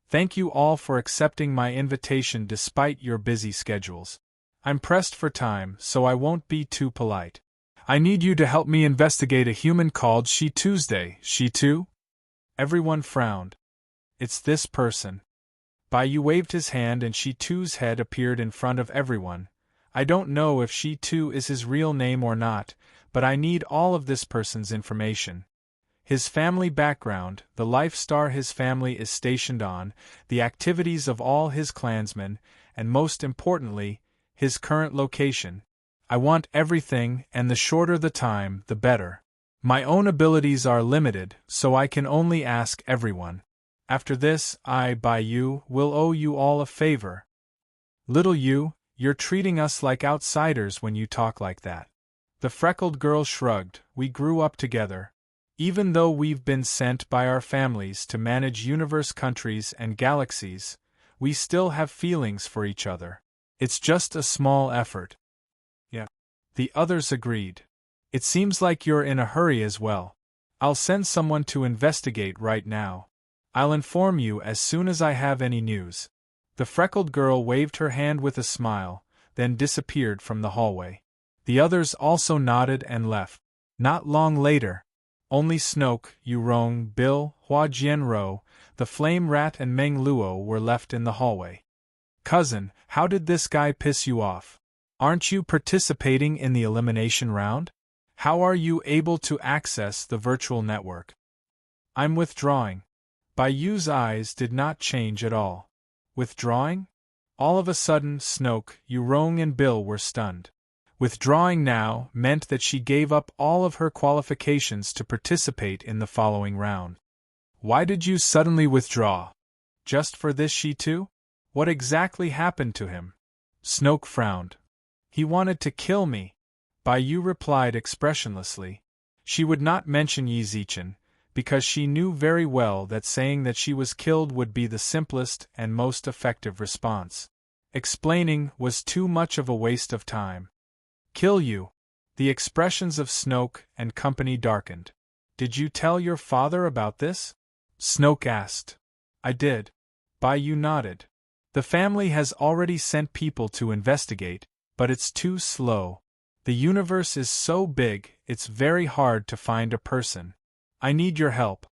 Thank you all for accepting my invitation despite your busy schedules. I'm pressed for time, so I won't be too polite. I need you to help me investigate a human called Shi Tuesday. Shi Tu? Everyone frowned. It's this person. Bai Yu waved his hand and Shi Tu's head appeared in front of everyone. I don't know if Shi Tu is his real name or not, but I need all of this person's information. His family background, the life star his family is stationed on, the activities of all his clansmen, and most importantly, his current location. I want everything, and the shorter the time, the better. My own abilities are limited, so I can only ask everyone. After this, I, Bai Yu, will owe you all a favor. Little Yu, you're treating us like outsiders when you talk like that. The freckled girl shrugged. We grew up together. Even though we've been sent by our families to manage universe countries and galaxies, we still have feelings for each other. It's just a small effort. Yeah. The others agreed. It seems like you're in a hurry as well. I'll send someone to investigate right now. I'll inform you as soon as I have any news. The freckled girl waved her hand with a smile, then disappeared from the hallway. The others also nodded and left. Not long later, only Snoke, Yorong, Bill, Hua Jianro, the Flame Rat and Meng Luo were left in the hallway. Cousin, how did this guy piss you off? Aren't you participating in the elimination round? How are you able to access the virtual network? I'm withdrawing. Bai Yu's eyes did not change at all. Withdrawing? All of a sudden, Snoke, Yorong and Bill were stunned. Withdrawing now meant that she gave up all of her qualifications to participate in the following round. Why did you suddenly withdraw? Just for this Shi Tu? What exactly happened to him? Snoke frowned. He wanted to kill me. Bai Yu replied expressionlessly. She would not mention Yi Zichen, because she knew very well that saying that she was killed would be the simplest and most effective response. Explaining was too much of a waste of time. Kill you? The expressions of Snoke and company darkened. Did you tell your father about this? Snoke asked. I did. Bai Yu nodded. The family has already sent people to investigate, but it's too slow. The universe is so big, it's very hard to find a person. I need your help.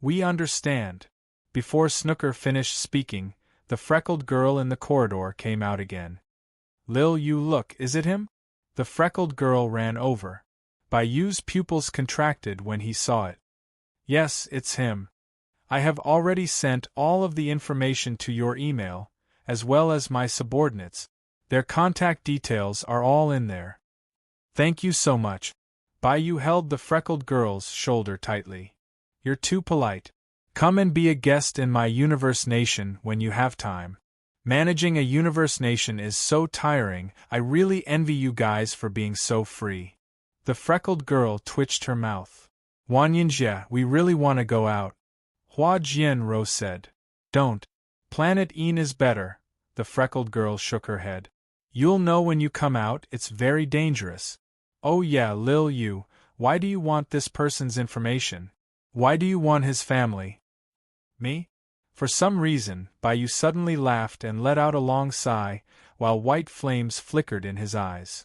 We understand. Before Snooker finished speaking, the freckled girl in the corridor came out again. Lil Yu, look, is it him? The freckled girl ran over. Bai Yu's pupils contracted when he saw it. Yes, it's him. I have already sent all of the information to your email, as well as my subordinates. Their contact details are all in there. Thank you so much. Bai Yu held the freckled girl's shoulder tightly. You're too polite. Come and be a guest in my universe nation when you have time. Managing a universe nation is so tiring, I really envy you guys for being so free. The freckled girl twitched her mouth. Wanyanjia, we really want to go out. Hua Jianro said. Don't. Planet Een is better. The freckled girl shook her head. You'll know when you come out, it's very dangerous. Oh yeah, Lil Yu, why do you want this person's information? Why do you want his family? Me? For some reason, Baiyu suddenly laughed and let out a long sigh, while white flames flickered in his eyes.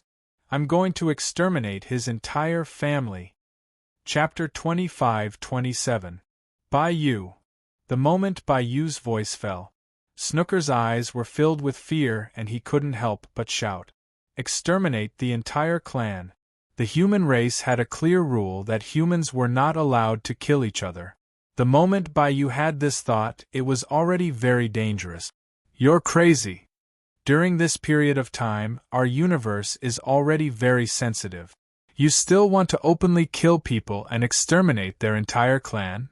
I'm going to exterminate his entire family. Chapter 25-27. Baiyu. The moment Baiyu's voice fell, Snooker's eyes were filled with fear and he couldn't help but shout. Exterminate the entire clan. The human race had a clear rule that humans were not allowed to kill each other. The moment Baiyu had this thought, it was already very dangerous. You're crazy. During this period of time, our universe is already very sensitive. You still want to openly kill people and exterminate their entire clan?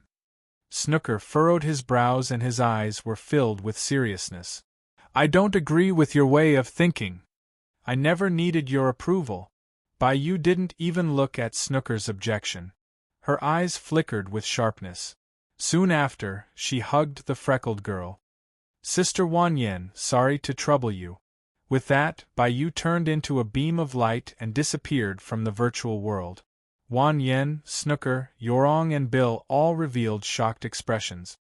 Snooker furrowed his brows and his eyes were filled with seriousness. I don't agree with your way of thinking. I never needed your approval. Baiyu didn't even look at Snooker's objection. Her eyes flickered with sharpness. Soon after, she hugged the freckled girl. Sister Wanyan, sorry to trouble you. With that, Baiyu turned into a beam of light and disappeared from the virtual world. Wanyan, Snooker, Yorong and Bill all revealed shocked expressions.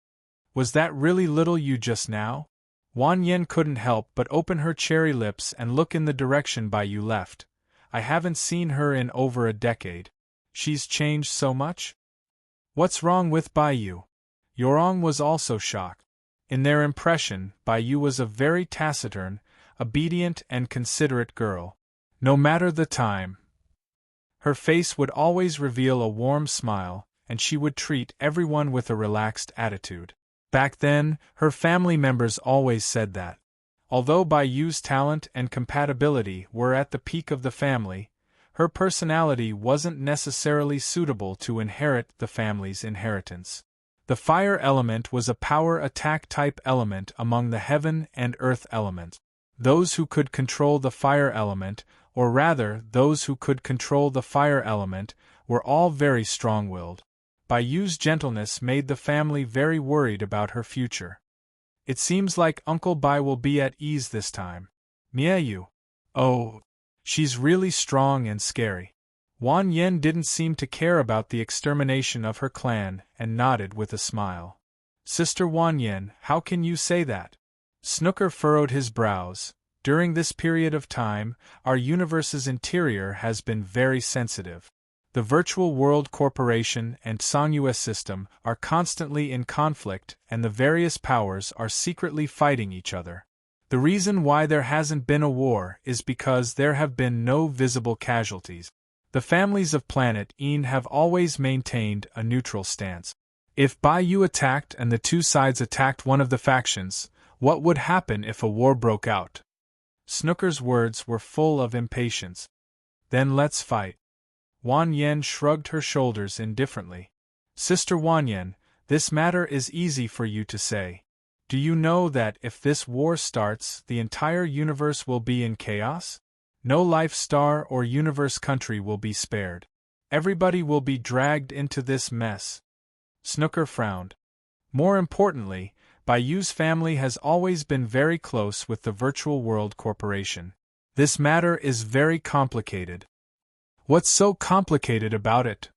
Was that really little you just now? Wanyan couldn't help but open her cherry lips and look in the direction Baiyu left. I haven't seen her in over a decade. She's changed so much? What's wrong with Baiyu? Yorong was also shocked. In their impression, Baiyu was a very taciturn, obedient and considerate girl. No matter the time, her face would always reveal a warm smile, and she would treat everyone with a relaxed attitude. Back then, her family members always said that. Although Baiyu's talent and compatibility were at the peak of the family, her personality wasn't necessarily suitable to inherit the family's inheritance. The fire element was a power attack type element among the heaven and earth elements. Those who could control the fire element, or rather, those who could control the fire element, were all very strong-willed. Baiyu's gentleness made the family very worried about her future. It seems like Uncle Bai will be at ease this time. Miayu. Oh, she's really strong and scary. Wan Yen didn't seem to care about the extermination of her clan and nodded with a smile. Sister Wan Yen, how can you say that? Snooker furrowed his brows. During this period of time, our universe's interior has been very sensitive. The Virtual World Corporation and Songyue system are constantly in conflict and the various powers are secretly fighting each other. The reason why there hasn't been a war is because there have been no visible casualties. The families of Planet Een have always maintained a neutral stance. If Baiyu attacked and the two sides attacked one of the factions, what would happen if a war broke out? Snooker's words were full of impatience. Then let's fight. Wan Yen shrugged her shoulders indifferently. Sister Wan Yen, this matter is easy for you to say. Do you know that if this war starts, the entire universe will be in chaos? No life star or universe country will be spared. Everybody will be dragged into this mess. Snooker frowned. More importantly, Baiyu's family has always been very close with the Virtual World Corporation. This matter is very complicated. What's so complicated about it?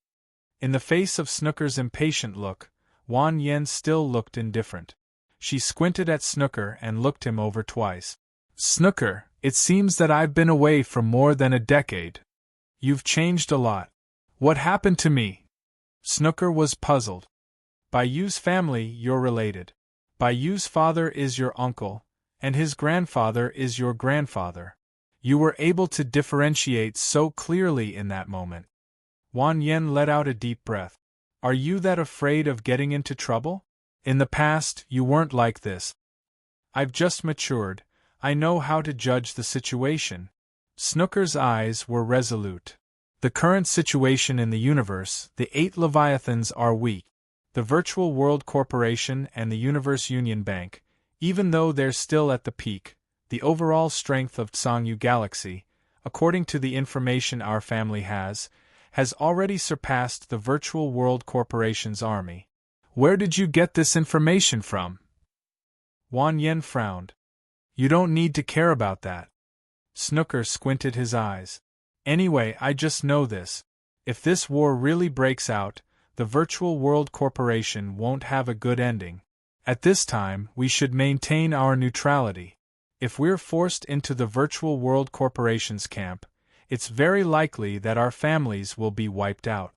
In the face of Snooker's impatient look, Wan Yen still looked indifferent. She squinted at Snooker and looked him over twice. Snooker, it seems that I've been away for more than a decade. You've changed a lot. What happened to me? Snooker was puzzled. Baiyu's family, you're related. Baiyu's father is your uncle, and his grandfather is your grandfather. You were able to differentiate so clearly in that moment. Wan Yen let out a deep breath. Are you that afraid of getting into trouble? In the past, you weren't like this. I've just matured. I know how to judge the situation. Snooker's eyes were resolute. The current situation in the universe, the 8 Leviathans are weak. the Virtual World Corporation and the Universe Union Bank, even though they're still at the peak, the overall strength of Tsangyu Galaxy, according to the information our family has already surpassed the Virtual World Corporation's army. Where did you get this information from? Wan Yen frowned. You don't need to care about that. Snooker squinted his eyes. Anyway, I just know this. If this war really breaks out, the Virtual World Corporation won't have a good ending. At this time, we should maintain our neutrality. If we're forced into the Virtual World Corporation's camp, it's very likely that our families will be wiped out.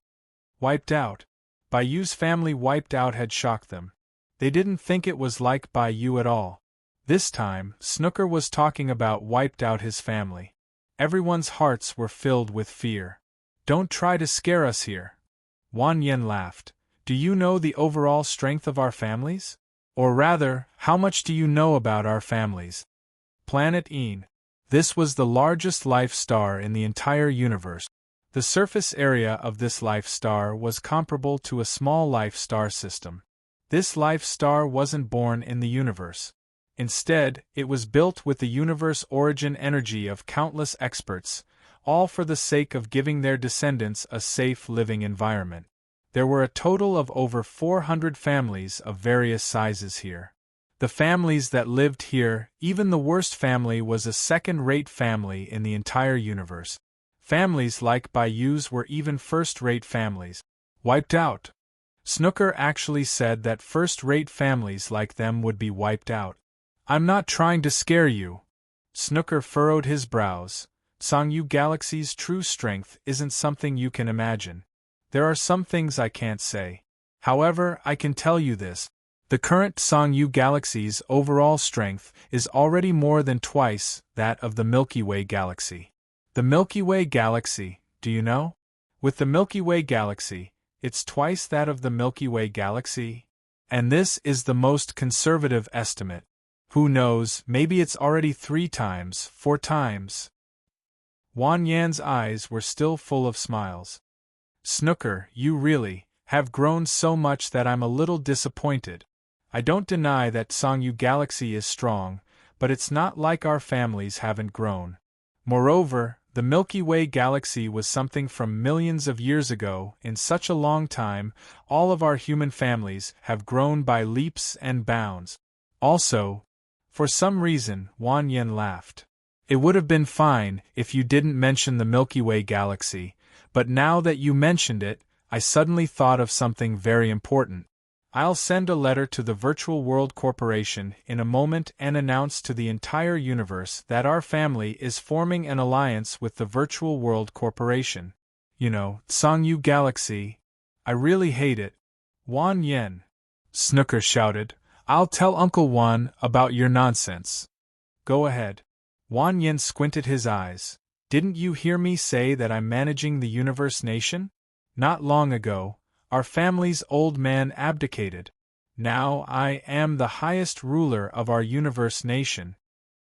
Wiped out? Bayu's family wiped out had shocked them. They didn't think it was like Bayu at all. This time, Snooker was talking about wiped out his family. Everyone's hearts were filled with fear. Don't try to scare us here. Wan Yen laughed. Do you know the overall strength of our families? Or rather, how much do you know about our families? Planet Een. This was the largest life star in the entire universe. The surface area of this life star was comparable to a small life star system. This life star wasn't born in the universe. Instead, it was built with the universe origin energy of countless experts, all for the sake of giving their descendants a safe living environment. There were a total of over 400 families of various sizes here. The families that lived here, even the worst family was a second-rate family in the entire universe. Families like Bayu's were even first-rate families. Wiped out. Snooker actually said that first-rate families like them would be wiped out. I'm not trying to scare you. Snooker furrowed his brows. Tsangyu Galaxy's true strength isn't something you can imagine. There are some things I can't say. However, I can tell you this. The current Tsangyu Galaxy's overall strength is already more than twice that of the Milky Way Galaxy. The Milky Way Galaxy, do you know? With the Milky Way Galaxy, it's twice that of the Milky Way Galaxy? And this is the most conservative estimate. Who knows, maybe it's already 3 times, 4 times. Wan Yan's eyes were still full of smiles. Snooker, you really have grown so much that I'm a little disappointed. I don't deny that Tsangyu Galaxy is strong, but it's not like our families haven't grown. Moreover, the Milky Way Galaxy was something from millions of years ago. In such a long time, all of our human families have grown by leaps and bounds. Also, for some reason, Wan Yen laughed. It would have been fine if you didn't mention the Milky Way Galaxy, but now that you mentioned it, I suddenly thought of something very important. I'll send a letter to the Virtual World Corporation in a moment and announce to the entire universe that our family is forming an alliance with the Virtual World Corporation. You know, Tsangyu Galaxy. I really hate it. Wan Yen. Snooker shouted. I'll tell Uncle Wan about your nonsense. Go ahead. Wan Yen squinted his eyes. Didn't you hear me say that I'm managing the Universe Nation? Not long ago, our family's old man abdicated. Now I am the highest ruler of our Universe Nation,